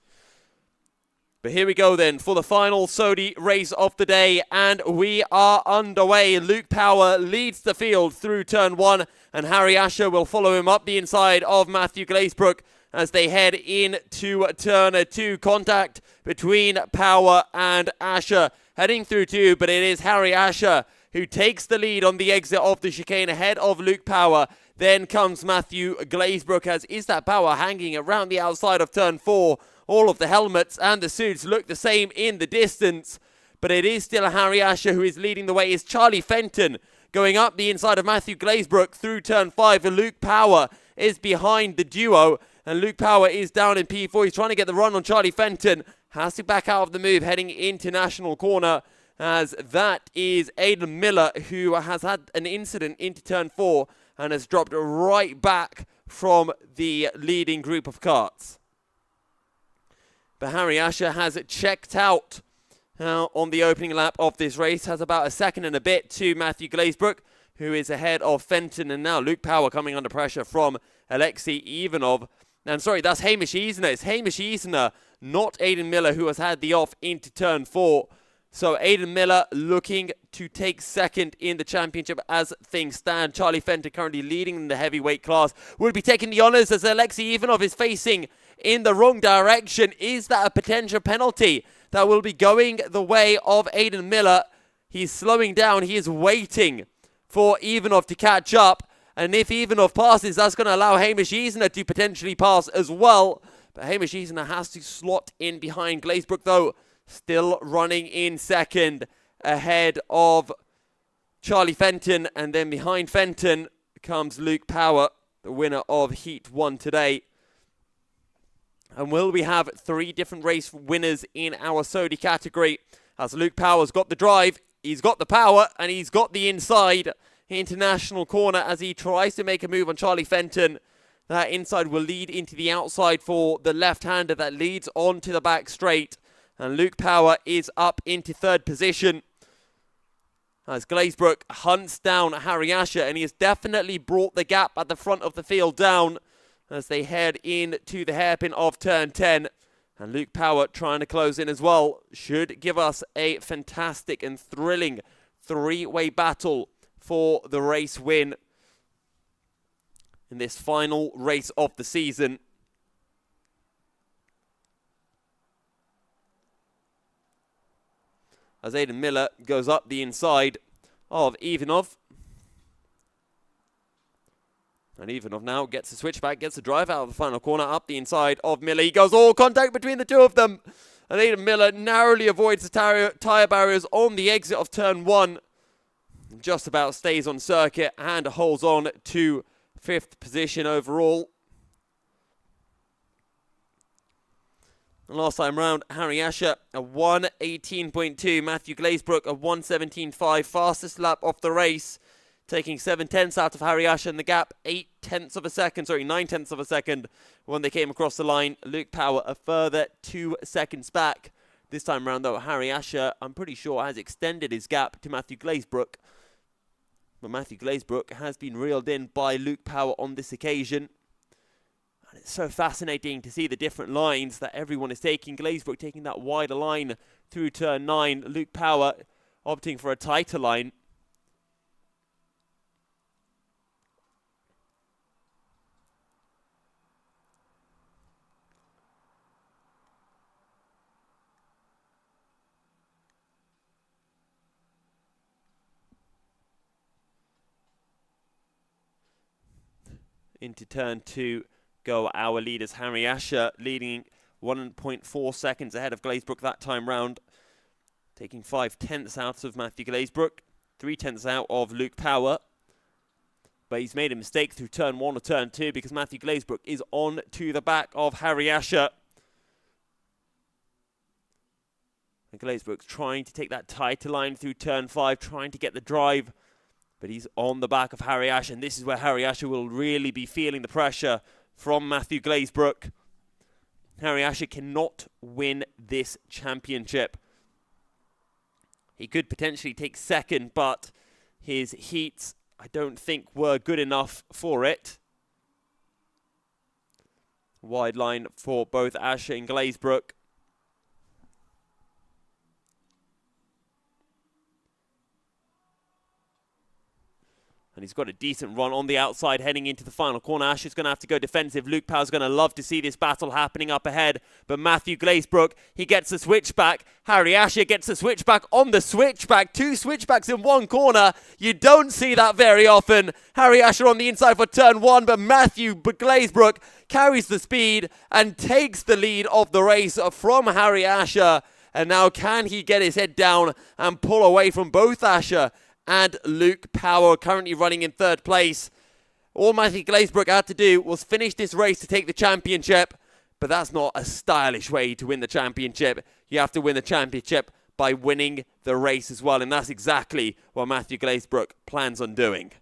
S1: But here we go then for the final Sodi race of the day, and we are underway. Luke Power leads the field through turn 1, and Harry Asher will follow him up the inside of Matthew Glazebrook as they head into turn 2. Contact between Power and Asher heading through 2, but it is Harry Asher who takes the lead on the exit of the chicane ahead of Luke Power. Then comes Matthew Glazebrook, as is that Power hanging around the outside of turn 4. All of the helmets and the suits look the same in the distance, but it is still Harry Asher who is leading the way. Is Charlie Fenton going up the inside of Matthew Glazebrook through turn 5, and Luke Power is behind the duo. And Luke Power is down in P4. He's trying to get the run on Charlie Fenton. Has to back out of the move heading into National Corner, as that is Aidan Miller, who has had an incident into turn 4 and has dropped right back from the leading group of karts. But Harry Asher has checked out on the opening lap of this race. Has about a second and a bit to Matthew Glazebrook, who is ahead of Fenton. And now Luke Power coming under pressure from Alexei Ivanov. And sorry, that's Hamish Eisner. It's Hamish Eisner, not Aidan Miller, who has had the off into turn 4. So Aidan Miller looking to take second in the championship as things stand. Charlie Fenton currently leading in the heavyweight class. Will be taking the honours as Alexei Ivanov is facing in the wrong direction. Is that a potential penalty that will be going the way of Aidan Miller? He's slowing down. He is waiting for Ivanov to catch up. And if Ivanov passes, that's going to allow Hamish Eisner to potentially pass as well. But Hamish Eisner has to slot in behind Glazebrook, though. Still running in second ahead of Charlie Fenton. And then behind Fenton comes Luke Power, the winner of Heat 1 today. And will we have 3 different race winners in our Sodi category? As Luke Power's got the drive, he's got the power, and he's got the inside international corner as he tries to make a move on Charlie Fenton. That inside will lead into the outside for the left-hander that leads onto the back straight. And Luke Power is up into 3rd position as Glazebrook hunts down Harry Asher, and he has definitely brought the gap at the front of the field down as they head into the hairpin of turn 10. And Luke Power trying to close in as well. Should give us a fantastic and thrilling 3-way battle for the race win in this final race of the season. As Aidan Miller goes up the inside of Ivanov. And Ivanov now gets the switchback, gets the drive out of the final corner, up the inside of Miller. He goes all contact between the two of them. And Aidan Miller narrowly avoids the tyre barriers on the exit of turn 1. Just about stays on circuit and holds on to 5th position overall. And last time round, Harry Asher a 1:18.2, Matthew Glazebrook a 1:17.5, fastest lap of the race, taking 7/10 out of Harry Asher, and the gap 9/10 of a second when they came across the line. Luke Power a further 2 seconds back. This time round though, Harry Asher, I'm pretty sure, has extended his gap to Matthew Glazebrook. But Matthew Glazebrook has been reeled in by Luke Power on this occasion. And it's so fascinating to see the different lines that everyone is taking. Glazebrook taking that wider line through turn 9. Luke Power opting for a tighter line. Into turn 2 go our leaders. Harry Asher leading 1.4 seconds ahead of Glazebrook that time round. Taking 5/10 out of Matthew Glazebrook. 3/10 out of Luke Power. But he's made a mistake through turn 1 or turn 2 because Matthew Glazebrook is on to the back of Harry Asher. And Glazebrook's trying to take that tighter line through turn 5, trying to get the drive. But he's on the back of Harry Asher, and this is where Harry Asher will really be feeling the pressure from Matthew Glazebrook. Harry Asher cannot win this championship. He could potentially take second, but his heats, I don't think, were good enough for it. Wide line for both Asher and Glazebrook. And he's got a decent run on the outside heading into the final corner. Asher's going to have to go defensive. Luke Power's going to love to see this battle happening up ahead. But Matthew Glazebrook, he gets the switchback. Harry Asher gets the switchback on the switchback. 2 switchbacks in one corner. You don't see that very often. Harry Asher on the inside for turn 1. But Matthew Glazebrook carries the speed and takes the lead of the race from Harry Asher. And now can he get his head down and pull away from both Asher and Luke Power, currently running in 3rd place. All Matthew Glazebrook had to do was finish this race to take the championship, but that's not a stylish way to win the championship. You have to win the championship by winning the race as well, and that's exactly what Matthew Glazebrook plans on doing.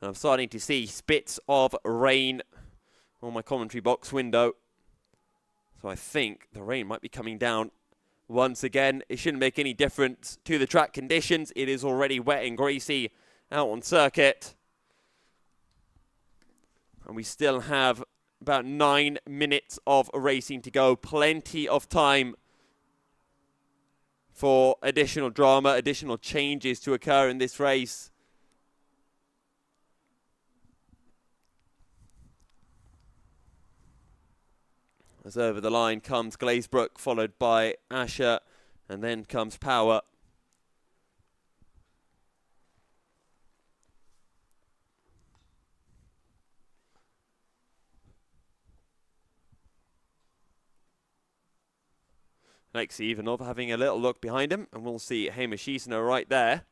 S1: And I'm starting to see spits of rain on my commentary box window. So I think the rain might be coming down once again. It shouldn't make any difference to the track conditions. It is already wet and greasy out on circuit. And we still have about 9 minutes of racing to go. Plenty of time for additional drama, additional changes to occur in this race. As over the line comes Glazebrook, followed by Asher, and then comes Power. Alexei Ivanov having a little look behind him, and we'll see Hamish Easner right there.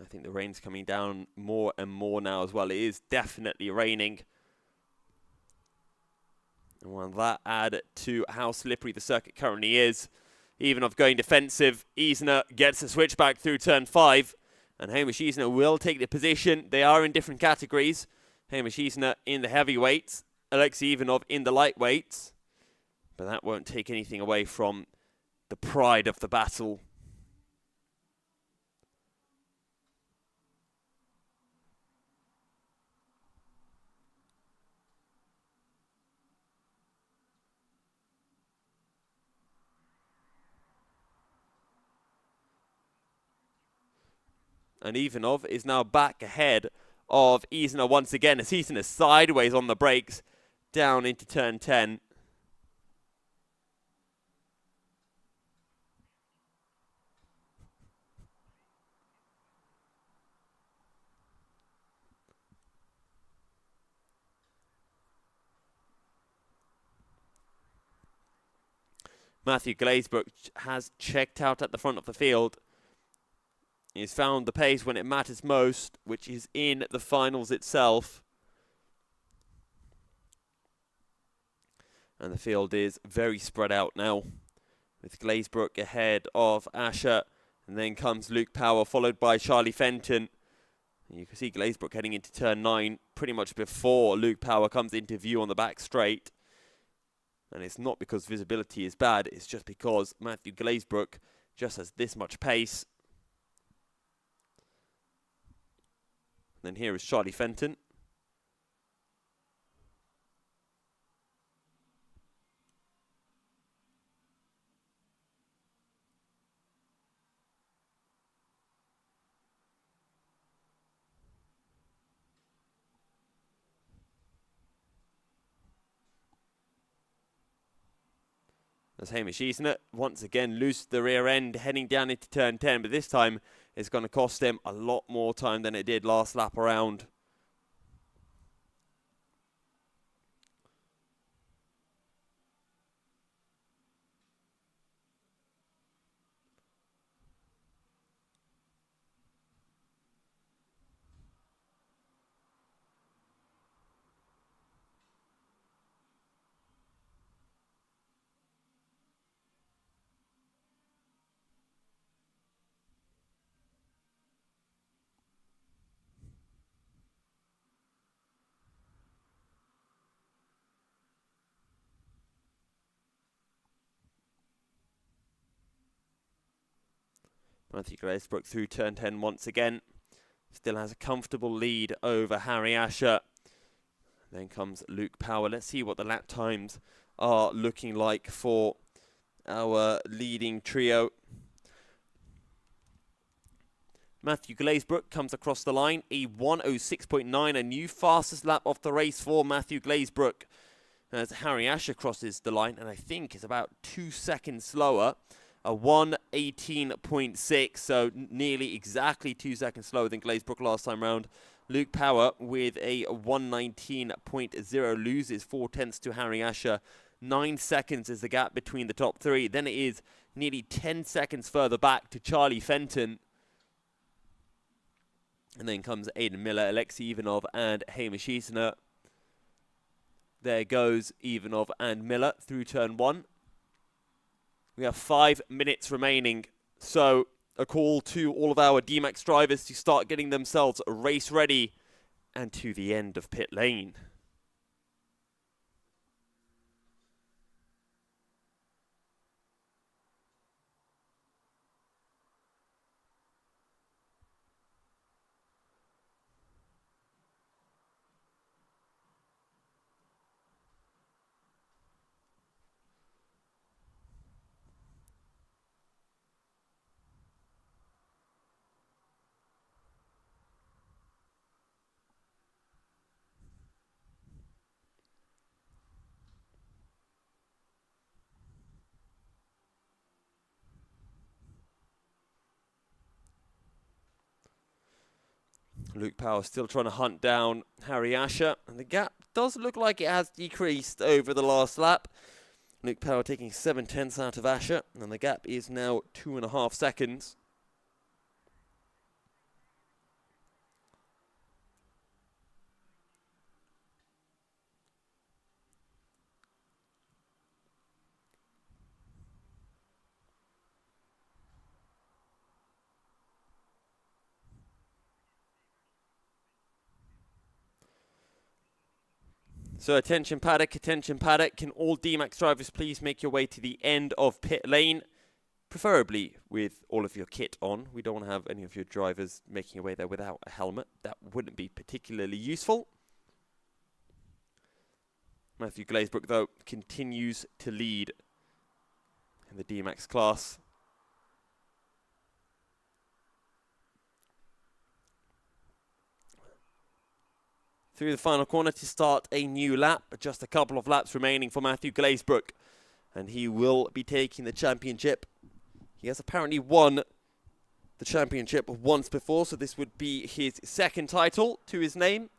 S1: I think the rain's coming down more and more now as well. It is definitely raining. And when that add to how slippery the circuit currently is, Ivanov going defensive, Easner gets a switchback through turn 5. And Hamish Easner will take the position. They are in different categories. Hamish Easner in the heavyweights, Alexei Ivanov in the lightweights. But that won't take anything away from the pride of the battle. And Ivanov is now back ahead of Easner once again, as Easner is sideways on the brakes down into turn 10. Matthew Glazebrook has checked out at the front of the field. He's found the pace when it matters most, which is in the finals itself. And the field is very spread out now, with Glazebrook ahead of Asher. And then comes Luke Power, followed by Charlie Fenton. And you can see Glazebrook heading into turn 9 pretty much before Luke Power comes into view on the back straight. And it's not because visibility is bad, it's just because Matthew Glazebrook just has this much pace. And then here is Charlie Fenton. As Hamish Easner once again loosed the rear end heading down into turn 10, but this time it's going to cost him a lot more time than it did last lap around. Matthew Glazebrook through turn 10 once again. Still has a comfortable lead over Harry Asher. Then comes Luke Power. Let's see what the lap times are looking like for our leading trio. Matthew Glazebrook comes across the line, a 1:06.9, a new fastest lap of the race for Matthew Glazebrook. As Harry Asher crosses the line, and I think is about 2 seconds slower. A 1:18.6, so nearly exactly 2 seconds slower than Glazebrook last time round. Luke Power with a 1:19.0 loses 4/10 to Harry Asher. 9 seconds is the gap between the top three. Then it is nearly 10 seconds further back to Charlie Fenton. And then comes Aidan Miller, Alexei Ivanov and Hamish Easner. There goes Ivanov and Miller through turn 1. We have 5 minutes remaining, so a call to all of our D-Max drivers to start getting themselves race ready and to the end of pit lane. Luke Power still trying to hunt down Harry Asher, and the gap does look like it has decreased over the last lap. Luke Power taking 7/10 out of Asher, and the gap is now 2.5 seconds. So attention paddock, can all D-Max drivers please make your way to the end of pit lane, preferably with all of your kit on. We don't want to have any of your drivers making your way there without a helmet. That wouldn't be particularly useful. Matthew Glazebrook, though, continues to lead in the D-Max class. Through the final corner to start a new lap. Just a couple of laps remaining for Matthew Glazebrook, and he will be taking the championship. He has apparently won the championship once before, so this would be his second title to his name.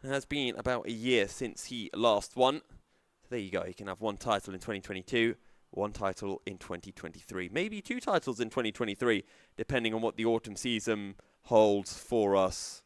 S1: It has been about a year since he last won. So there you go, he can have one title in 2022, one title in 2023. Maybe 2 titles in 2023, depending on what the autumn season holds for us.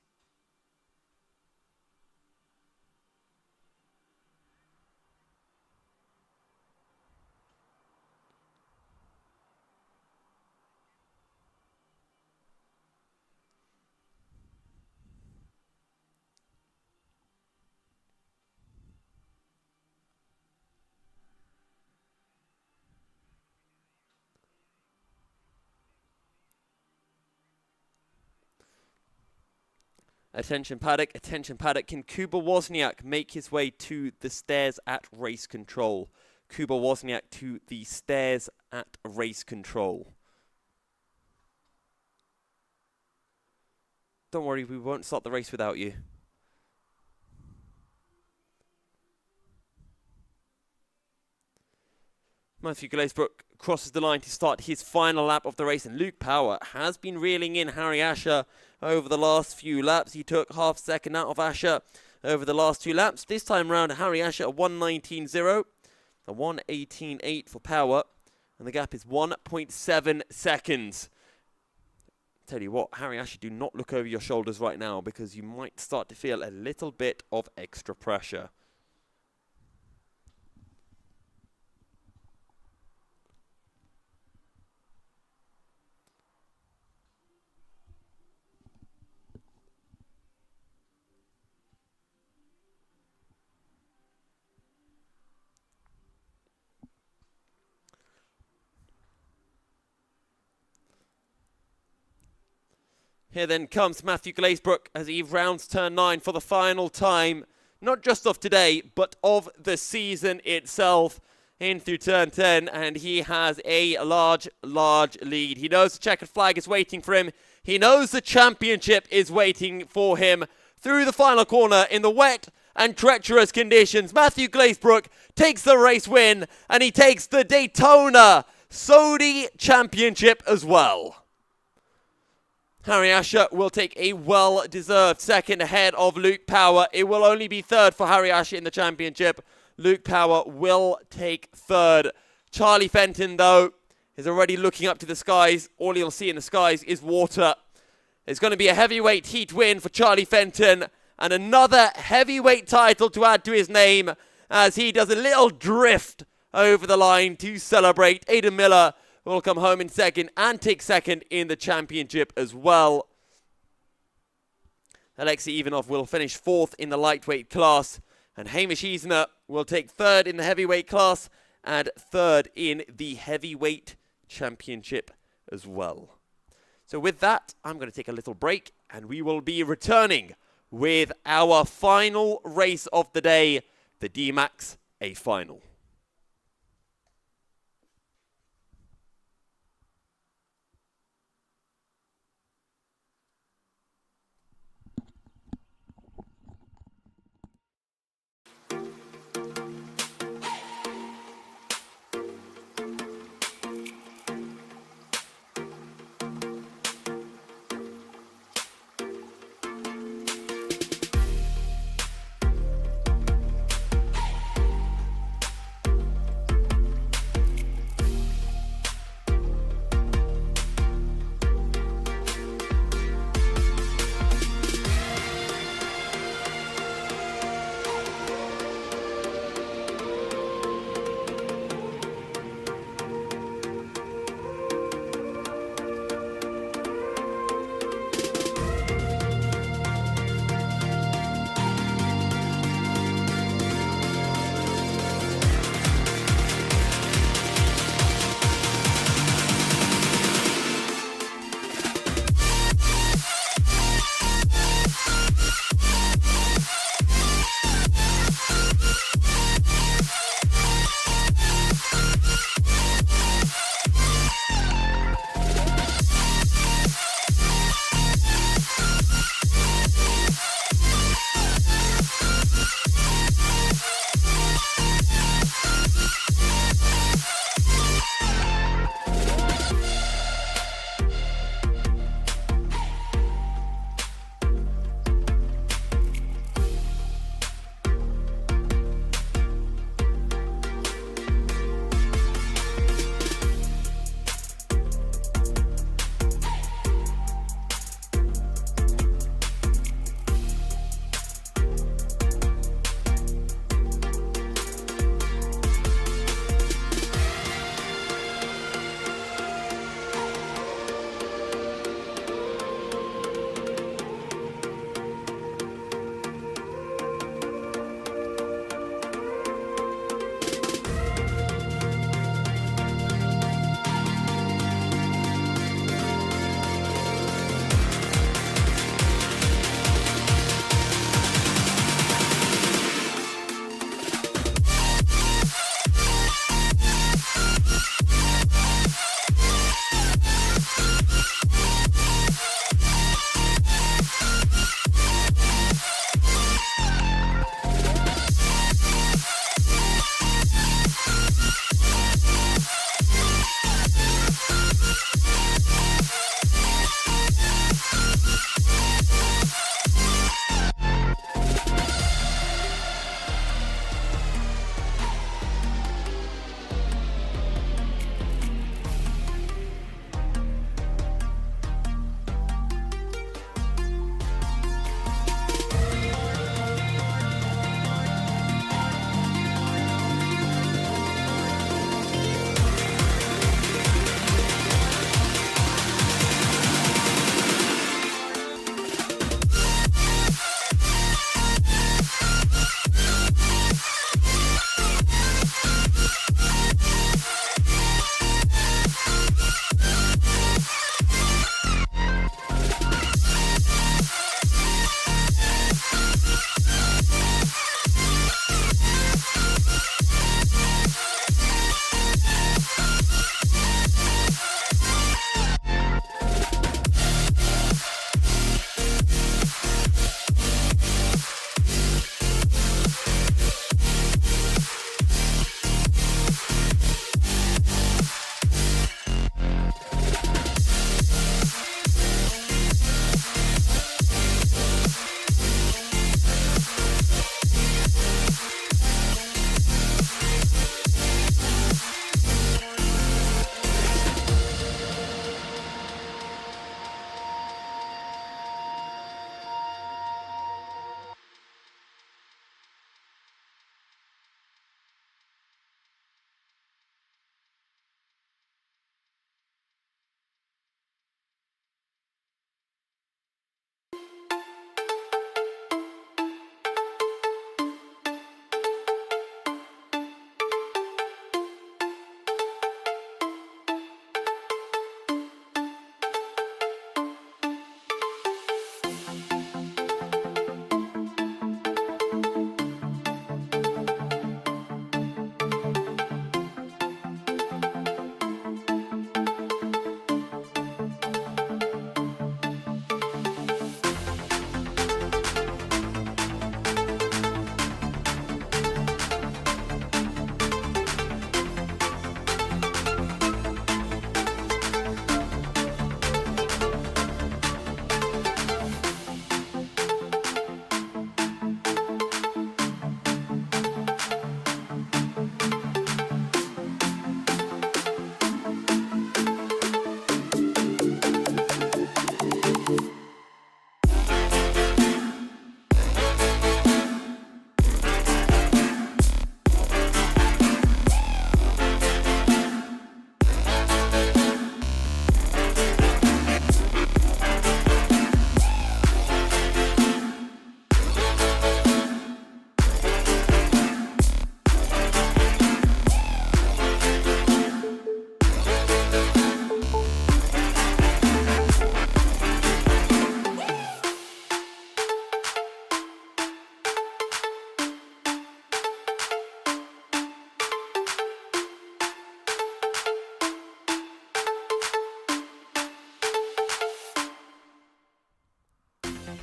S1: Attention paddock, attention paddock. Can Kuba Wozniak make his way to the stairs at race control? Kuba Wozniak to the stairs at race control. Don't worry, we won't start the race without you. Matthew Glazebrook crosses the line to start his final lap of the race, and Luke Power has been reeling in Harry Asher over the last few laps. He took half second out of Asher over the last 2 laps. This time round, Harry Asher a 1:19.0, a 1:18.8 for Power, and the gap is 1.7 seconds. Tell you what, Harry Asher, do not look over your shoulders right now, because you might start to feel a little bit of extra pressure. Here then comes Matthew Glazebrook as he rounds turn 9 for the final time, not just of today, but of the season itself, in through turn 10, and he has a large lead. He knows the checkered flag is waiting for him. He knows the championship is waiting for him. Through the final corner in the wet and treacherous conditions, Matthew Glazebrook takes the race win, and he takes the Daytona Sodi Championship as well. Harry Asher will take a well-deserved second ahead of Luke Power. It will only be third for Harry Asher in the championship. Luke Power will take third. Charlie Fenton, though, is already looking up to the skies. All he'll see in the skies is water. It's going to be a heavyweight heat win for Charlie Fenton, and another heavyweight title to add to his name as he does a little drift over the line to celebrate. Aidan Miller will come home in second and take second in the championship as well. Alexei Ivanov will finish fourth in the lightweight class, and Hamish Eisner will take third in the heavyweight class and third in the heavyweight championship as well. So with that, I'm going to take a little break, and we will be returning with our final race of the day, the D-Max A Final.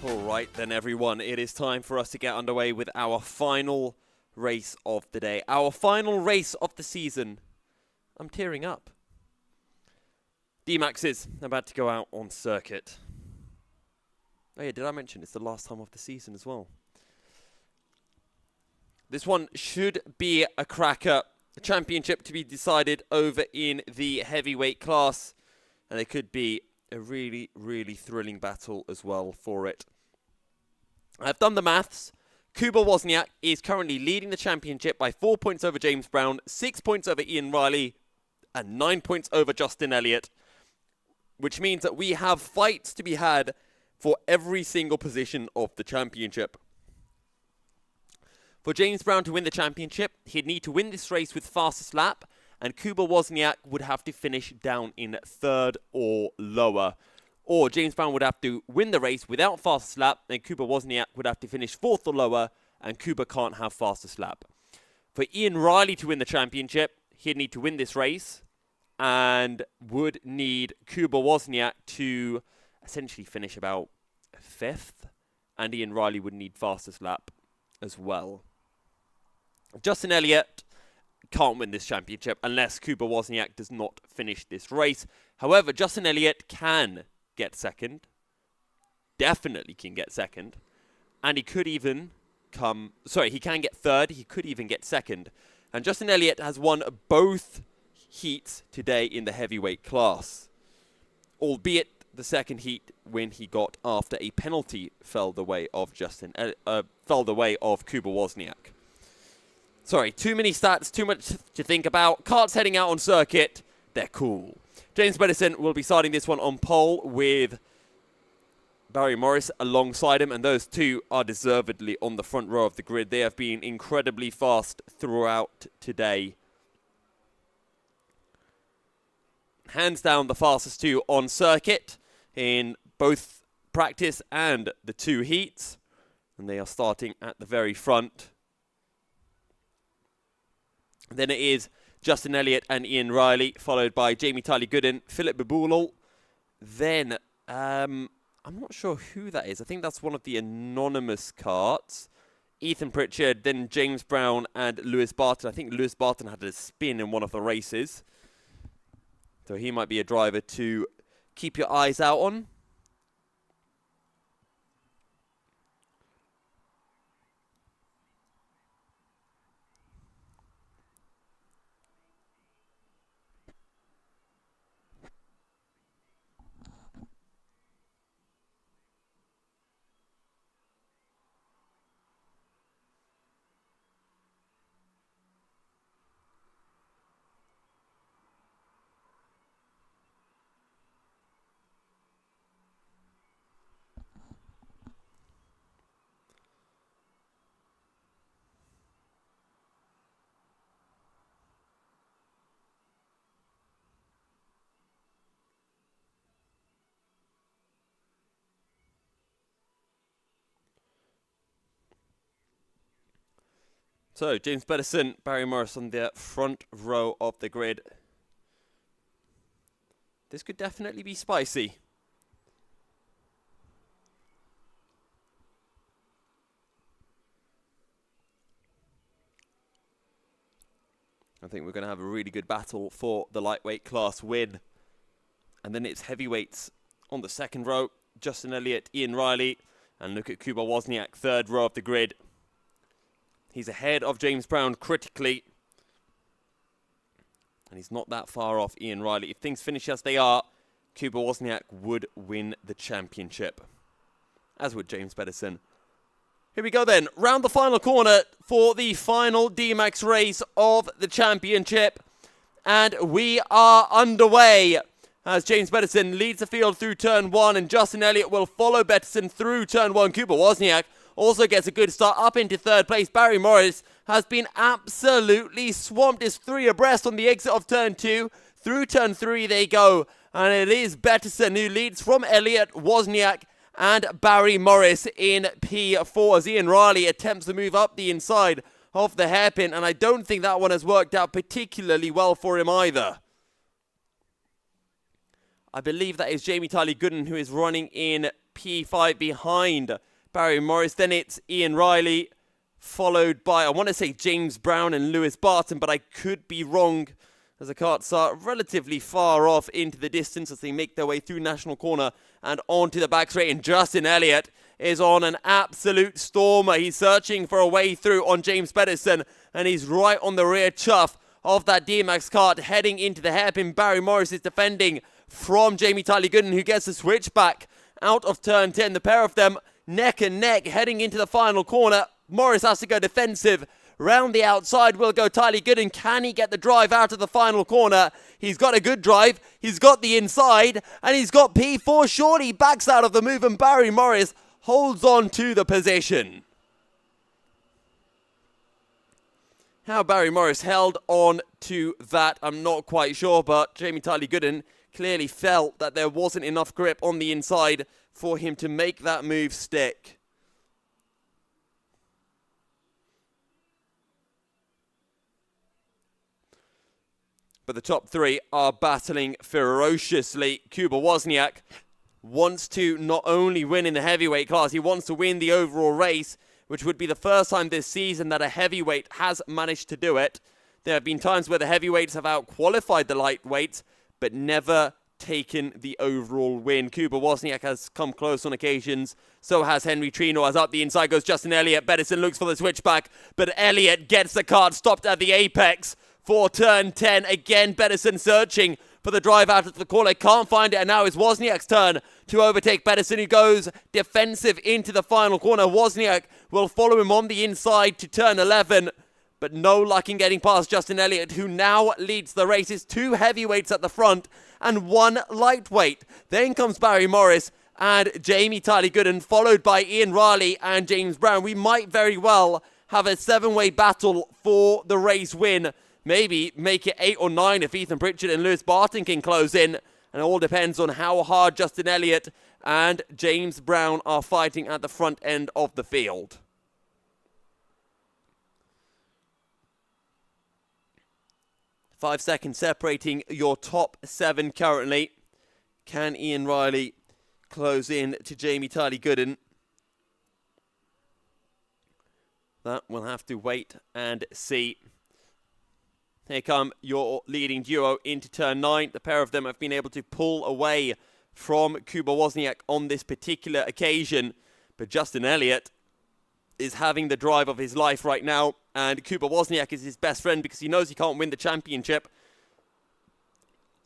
S1: All right then, everyone, it is time for us to get underway with our final race of the day. Our final race of the season. I'm tearing up. D-Max is about to go out on circuit. Oh yeah, did I mention it's the last time of the season as well? This one should be a cracker. A championship to be decided over in the heavyweight class. And it could be a really, really thrilling battle as well for it. I've done the maths. Kuba Wozniak is currently leading the championship by 4 points over James Brown, 6 points over Ian Riley, and 9 points over Justin Elliott. Which means that we have fights to be had for every single position of the championship. For James Brown to win the championship, he'd need to win this race with fastest lap, and Kuba Wozniak would have to finish down in third or lower. Or James Brown would have to win the race without fastest lap, and Kuba Wozniak would have to finish fourth or lower, and Kuba can't have fastest lap. For Ian Riley to win the championship, he'd need to win this race, and would need Kuba Wozniak to essentially finish about fifth, and Ian Riley would need fastest lap as well. Justin Elliott can't win this championship unless Kuba Wozniak does not finish this race. However, Justin Elliott can get second. Definitely can get second. And he could even he can get third. He could even get second. And Justin Elliott has won both heats today in the heavyweight class. Albeit the second heat win he got after a penalty fell the way of Kuba Wozniak. Sorry, too many stats, too much to think about. Karts heading out on circuit, they're cool. James Pedersen will be starting this one on pole with Barry Morris alongside him, and those two are deservedly on the front row of the grid. They have been incredibly fast throughout today. Hands down the fastest two on circuit in both practice and the two heats. And they are starting at the very front. Then it is Justin Elliott and Ian Riley, followed by Jamie Tyler Gooden, Philip Bebulal. Then, I'm not sure who that is. I think that's one of the anonymous karts. Ethan Pritchard, then James Brown and Lewis Barton. I think Lewis Barton had a spin in one of the races. So he might be a driver to keep your eyes out on. So, James Pedersen, Barry Morris on the front row of the grid. This could definitely be spicy. I think we're going to have a really good battle for the lightweight class win. And then it's heavyweights on the second row. Justin Elliott, Ian Riley, and look at Kuba Wozniak, third row of the grid. He's ahead of James Brown critically. And he's not that far off Ian Riley. If things finish as they are, Kuba Wozniak would win the championship. As would James Pedersen. Here we go then. Round the final corner for the final D-Max race of the championship. And we are underway. As James Pedersen leads the field through turn 1. And Justin Elliott will follow Pedersen through turn 1. Kuba Wozniak also gets a good start up into third place. Barry Morris has been absolutely swamped. Is 3 abreast on the exit of turn 2. Through turn 3 they go. And it is Pedersen who leads from Elliott, Wozniak and Barry Morris in P4 as Ian Riley attempts to move up the inside of the hairpin. And I don't think that one has worked out particularly well for him either. I believe that is Jamie Tyler Gooden who is running in P5 behind Barry Morris. Then it's Ian Riley, followed by, I want to say James Brown and Lewis Barton, but I could be wrong, as the karts are relatively far off into the distance as they make their way through National Corner and onto the back straight. And Justin Elliott is on an absolute stormer. He's searching for a way through on James Pedersen, and he's right on the rear chuff of that D-Max kart heading into the hairpin. Barry Morris is defending from Jamie Tyler Gooden, who gets the switchback out of turn 10. The pair of them neck and neck heading into the final corner. Morris has to go defensive. Round the outside will go Tyler Gooden. Can he get the drive out of the final corner? He's got a good drive. He's got the inside. And he's got P4. Surely he backs out of the move. And Barry Morris holds on to the position. How Barry Morris held on to that, I'm not quite sure. But Jamie Tyler Gooden clearly felt that there wasn't enough grip on the inside for him to make that move stick. But the top three are battling ferociously. Kuba Wozniak wants to not only win in the heavyweight class, he wants to win the overall race, which would be the first time this season that a heavyweight has managed to do it. There have been times where the heavyweights have outqualified the lightweights, but never taken the overall win. Kuba Wozniak has come close on occasions. So has Henry Trino. As up the inside goes Justin Elliott. Pedersen looks for the switchback, but Elliott gets the kart stopped at the apex for turn 10. Again, Pedersen searching for the drive out of the corner. Can't find it, and now it's Wozniak's turn to overtake Pedersen, who goes defensive into the final corner. Wozniak will follow him on the inside to turn 11, but no luck in getting past Justin Elliott, who now leads the race. It's two heavyweights at the front and one lightweight. Then comes Barry Morris and Jamie Tyler Gooden, followed by Ian Riley and James Brown. We might very well have a 7-way battle for the race win. Maybe make it 8 or 9 if Ethan Pritchard and Lewis Barton can close in. And it all depends on how hard Justin Elliott and James Brown are fighting at the front end of the field. Five seconds separating your top 7 currently. Can Ian Riley close in to Jamie Tyler Gooden? That we'll have to wait and see. Here come your leading duo into turn 9. The pair of them have been able to pull away from Kuba Wozniak on this particular occasion. But Justin Elliott is having the drive of his life right now. And Kuba Wozniak is his best friend because he knows he can't win the championship.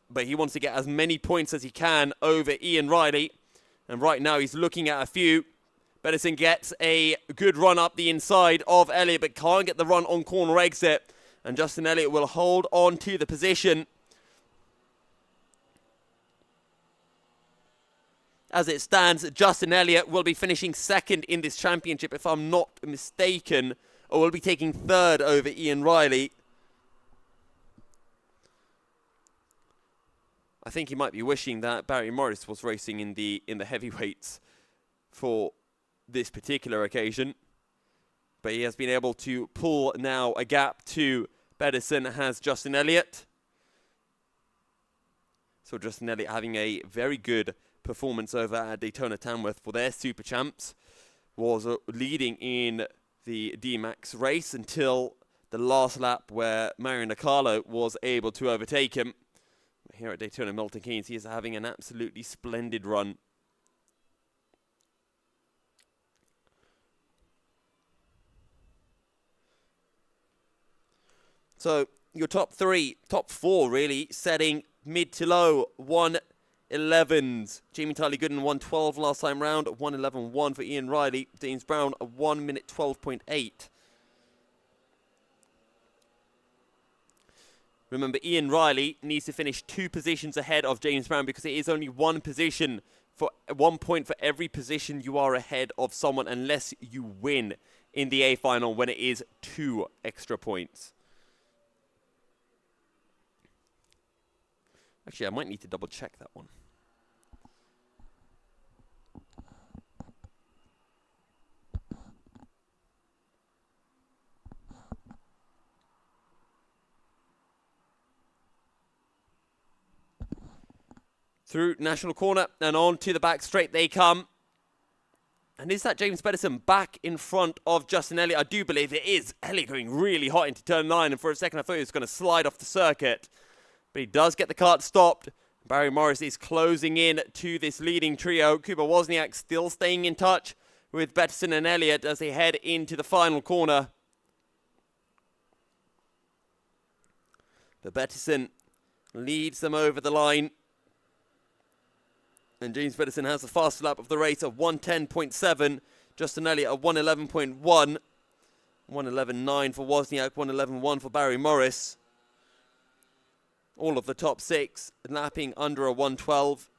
S1: But he wants to get as many points as he can over Ian Riley. And right now he's looking at a few. Pedersen gets a good run up the inside of Elliott, but can't get the run on corner exit. And Justin Elliott will hold on to the position. As it stands, Justin Elliott will be finishing second in this championship, if I'm not mistaken, or will be taking third over Ian Riley. I think he might be wishing that Barry Morris was racing in the heavyweights for this particular occasion. But he has been able to pull now a gap to Pedersen has Justin Elliott. So Justin Elliott having a very good performance over at Daytona Tamworth for their Super Champs. Was leading in the D-Max race until the last lap where Mario Nicalo was able to overtake him. Here at Daytona Milton Keynes, he is having an absolutely splendid run. So your top 4 really, setting mid to low 1:11s. Jamie Tyler Gooden 1:12 last time round, 1:11.1 for Ian Riley. James Brown a 1 minute 12.8. Remember, Ian Riley needs to finish 2 positions ahead of James Brown because it is only 1 position for 1 point for every position you are ahead of someone, unless you win in the A final when it is 2 extra points. Actually, I might need to double check that one. Through National Corner and on to the back straight they come. And is that James Pedersen back in front of Justin Elliott? I do believe it is. Elliott going really hot into turn 9, and for a second I thought he was going to slide off the circuit. But he does get the kart stopped. Barry Morris is closing in to this leading trio. Kuba Wozniak still staying in touch with Pedersen and Elliott as they head into the final corner. But Pedersen leads them over the line. And James Pedersen has the fastest lap of the race of 1:10.7. Justin Elliott at 1:11.1. 1:11.9 for Wozniak, 1:11.1 for Barry Morris. All of the top 6 lapping under a 1:12.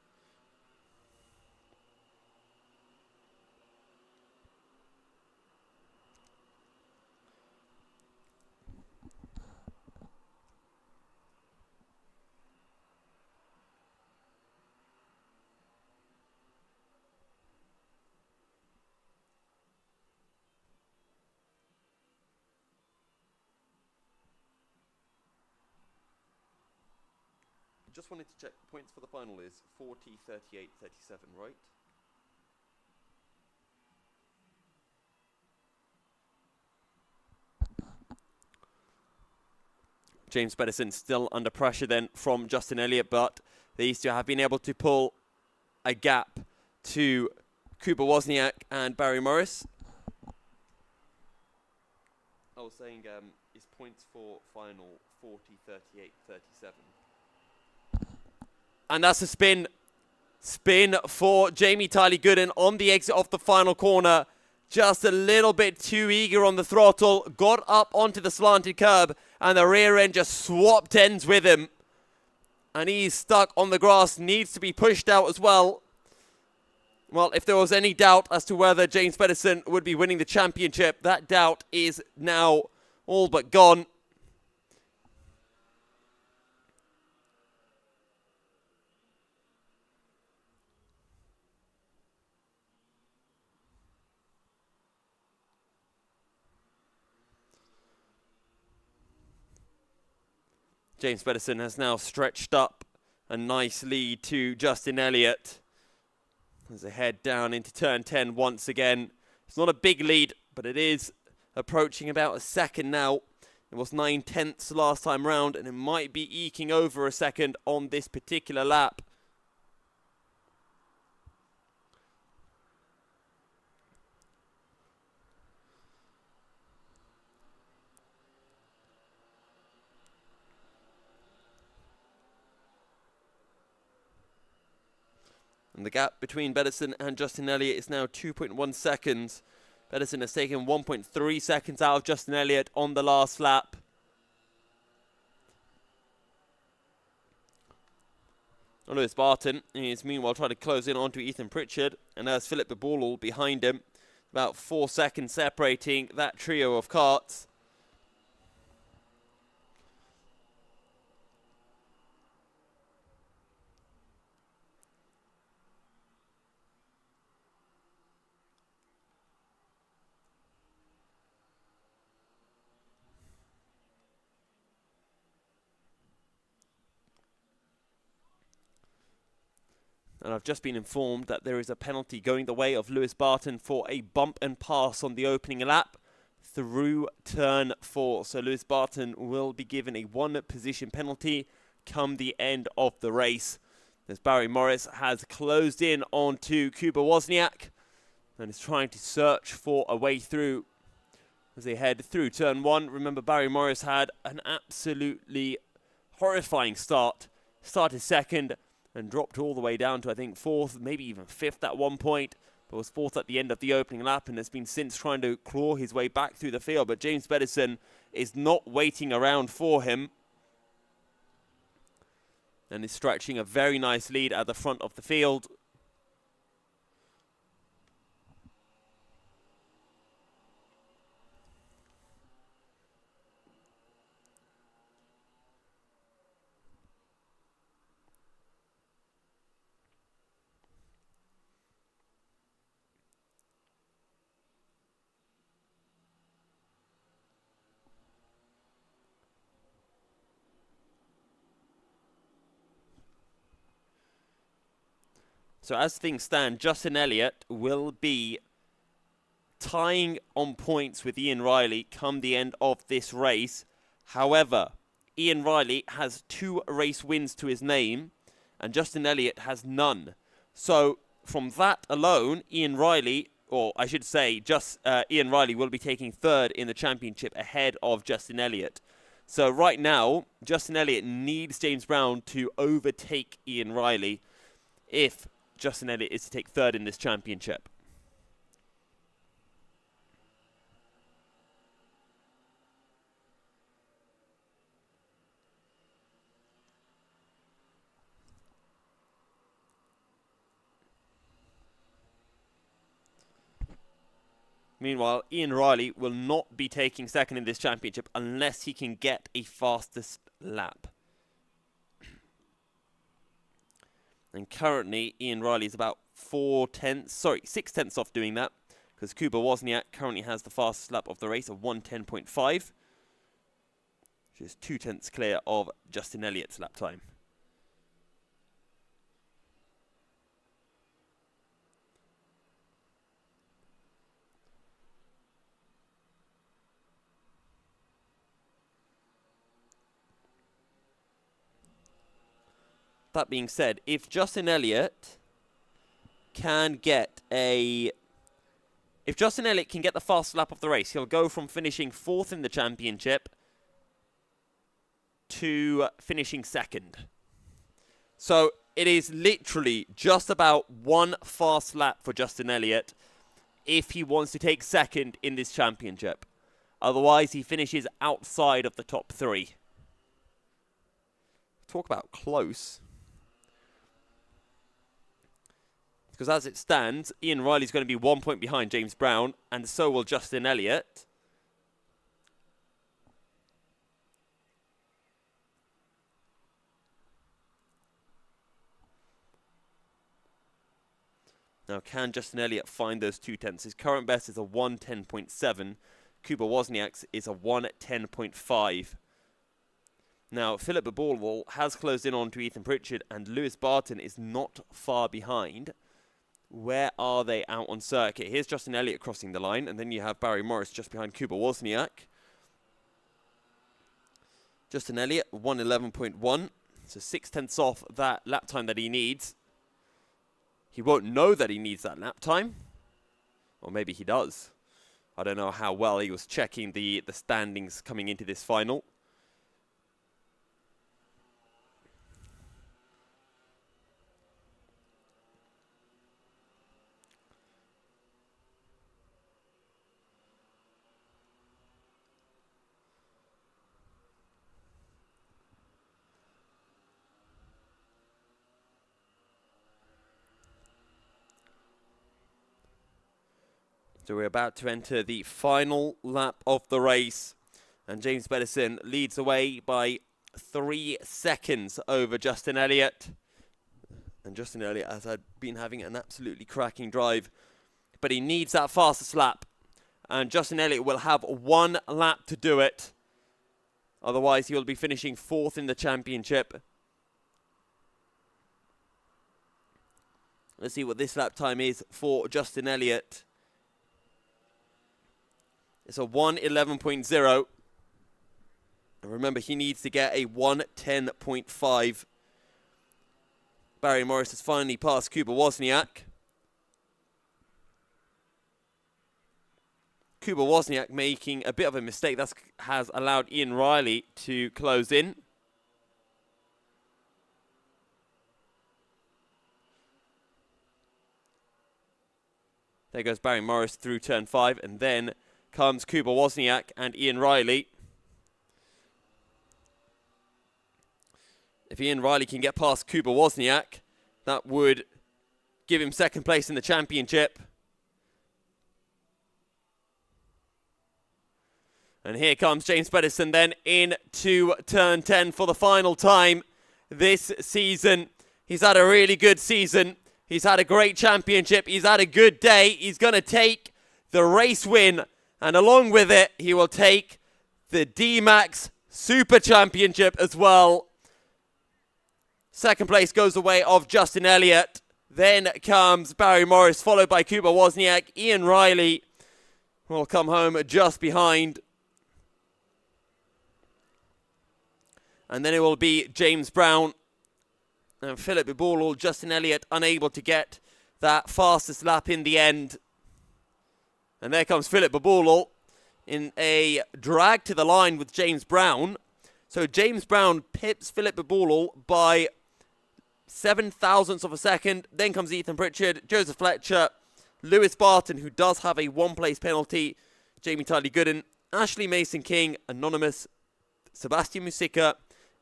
S1: Just wanted to check, points for the final is 40, 38, 37, right? James Pedersen still under pressure then from Justin Elliott, but these two have been able to pull a gap to Kuba Wozniak and Barry Morris. I was saying, is points for final 40, 38, 37. And that's a spin. Spin for Jamie Tyler Gooden on the exit of the final corner. Just a little bit too eager on the throttle. Got up onto the slanted curb. And the rear end just swapped ends with him. And he's stuck on the grass. Needs to be pushed out as well. Well, if there was any doubt as to whether James Pedersen would be winning the championship, that doubt is now all but gone. James Pedersen has now stretched up a nice lead to Justin Elliott as they head down into turn 10 once again. It's not a big lead, but it is approaching about a second now. It was 9/10 last time round, and it might be eking over a second on this particular lap. And the gap between Pedersen and Justin Elliott is now 2.1 seconds. Pedersen has taken 1.3 seconds out of Justin Elliott on the last lap. Lewis Barton is meanwhile trying to close in onto Ethan Pritchard, and there's Philip de Boerle behind him. About 4 seconds separating that trio of karts. And I've just been informed that there is a penalty going the way of Lewis Barton for a bump and pass on the opening lap through turn 4. So Lewis Barton will be given a 1-position penalty come the end of the race. As Barry Morris has closed in onto Kuba Wozniak and is trying to search for a way through as they head through turn 1. Remember, Barry Morris had an absolutely horrifying start. Started second and dropped all the way down to, I think, 4th, maybe even 5th at one point, but was 4th at the end of the opening lap and has been since trying to claw his way back through the field. But James Pedersen is not waiting around for him and is stretching a very nice lead at the front of the field. So as things stand, Justin Elliott will be tying on points with Ian Riley come the end of this race. However, Ian Riley has 2 race wins to his name, and Justin Elliott has none. So from that alone, Ian Riley will be taking 3rd in the championship ahead of Justin Elliott. So right now, Justin Elliott needs James Brown to overtake Ian Riley if Justin Elliott is to take 3rd in this championship. Meanwhile, Ian Riley will not be taking 2nd in this championship unless he can get a fastest lap. And currently, Ian Riley is about 6 tenths off doing that, because Kuba Wozniak currently has the fastest lap of the race of 1:10.5, which is 2 tenths clear of Justin Elliott's lap time. That being said, if Justin Elliott can get the fast lap of the race, he'll go from finishing 4th in the championship to finishing 2nd. So it is literally just about 1 fast lap for Justin Elliott if he wants to take 2nd in this championship. Otherwise, he finishes outside of the top 3. Talk about close. Because as it stands, Ian Riley's going to be 1 point behind James Brown, and so will Justin Elliott. Now, can Justin Elliott find those 2 tenths? His current best is a 1:10.7. Kuba Wozniak's is a 1:10.5. Now, Philip Bourvil has closed in on to Ethan Pritchard, and Lewis Barton is not far behind. Where are they out on circuit? Here's Justin Elliott crossing the line, and then you have Barry Morris just behind Kuba Wozniak. Justin Elliott, 1:11.1, so 6 tenths off that lap time that he needs. He won't know that he needs that lap time, or maybe he does. I don't know how well he was checking the standings coming into this final. So we're about to enter the final lap of the race. And James Pedersen leads away by 3 seconds over Justin Elliott. And Justin Elliott has been having an absolutely cracking drive. But he needs that fastest lap. And Justin Elliott will have 1 lap to do it. Otherwise, he will be finishing 4th in the championship. Let's see what this lap time is for Justin Elliott. It's a 1:11.0. And remember, he needs to get a 1:10.5. Barry Morris has finally passed Kuba Wozniak. Kuba Wozniak making a bit of a mistake. That has allowed Ian Riley to close in. There goes Barry Morris through turn 5, and then comes Kuba Wozniak and Ian Riley. If Ian Riley can get past Kuba Wozniak, that would give him 2nd place in the championship. And here comes James Pedersen then into turn 10 for the final time this season. He's had a really good season. He's had a great championship. He's had a good day. He's going to take the race win. And along with it, he will take the D-Max Super Championship as well. 2nd place goes the way of Justin Elliott. Then comes Barry Morris, followed by Kuba Wozniak, Ian Riley, will come home just behind. And then it will be James Brown and Philip Iboulou. Justin Elliott unable to get that fastest lap in the end. And there comes Philip Iboulou in a drag to the line with James Brown. So James Brown pips Philip Iboulou by 7 thousandths of a second. Then comes Ethan Pritchard, Joseph Fletcher, Lewis Barton, who does have a one-place penalty, Jamie Tully-Gooden, Ashley Mason-King, Anonymous, Sebastian Musica,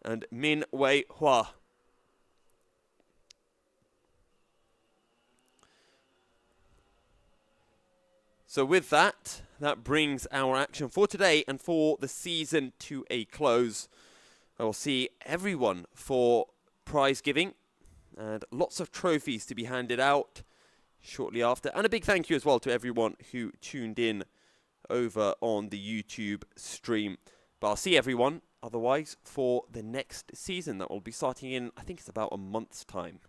S1: and Min Wei Hua. So with that, that brings our action for today and for the season to a close. I will see everyone for prize giving and lots of trophies to be handed out shortly after. And a big thank you as well to everyone who tuned in over on the YouTube stream. But I'll see everyone otherwise for the next season that will be starting in, I think it's about a month's time.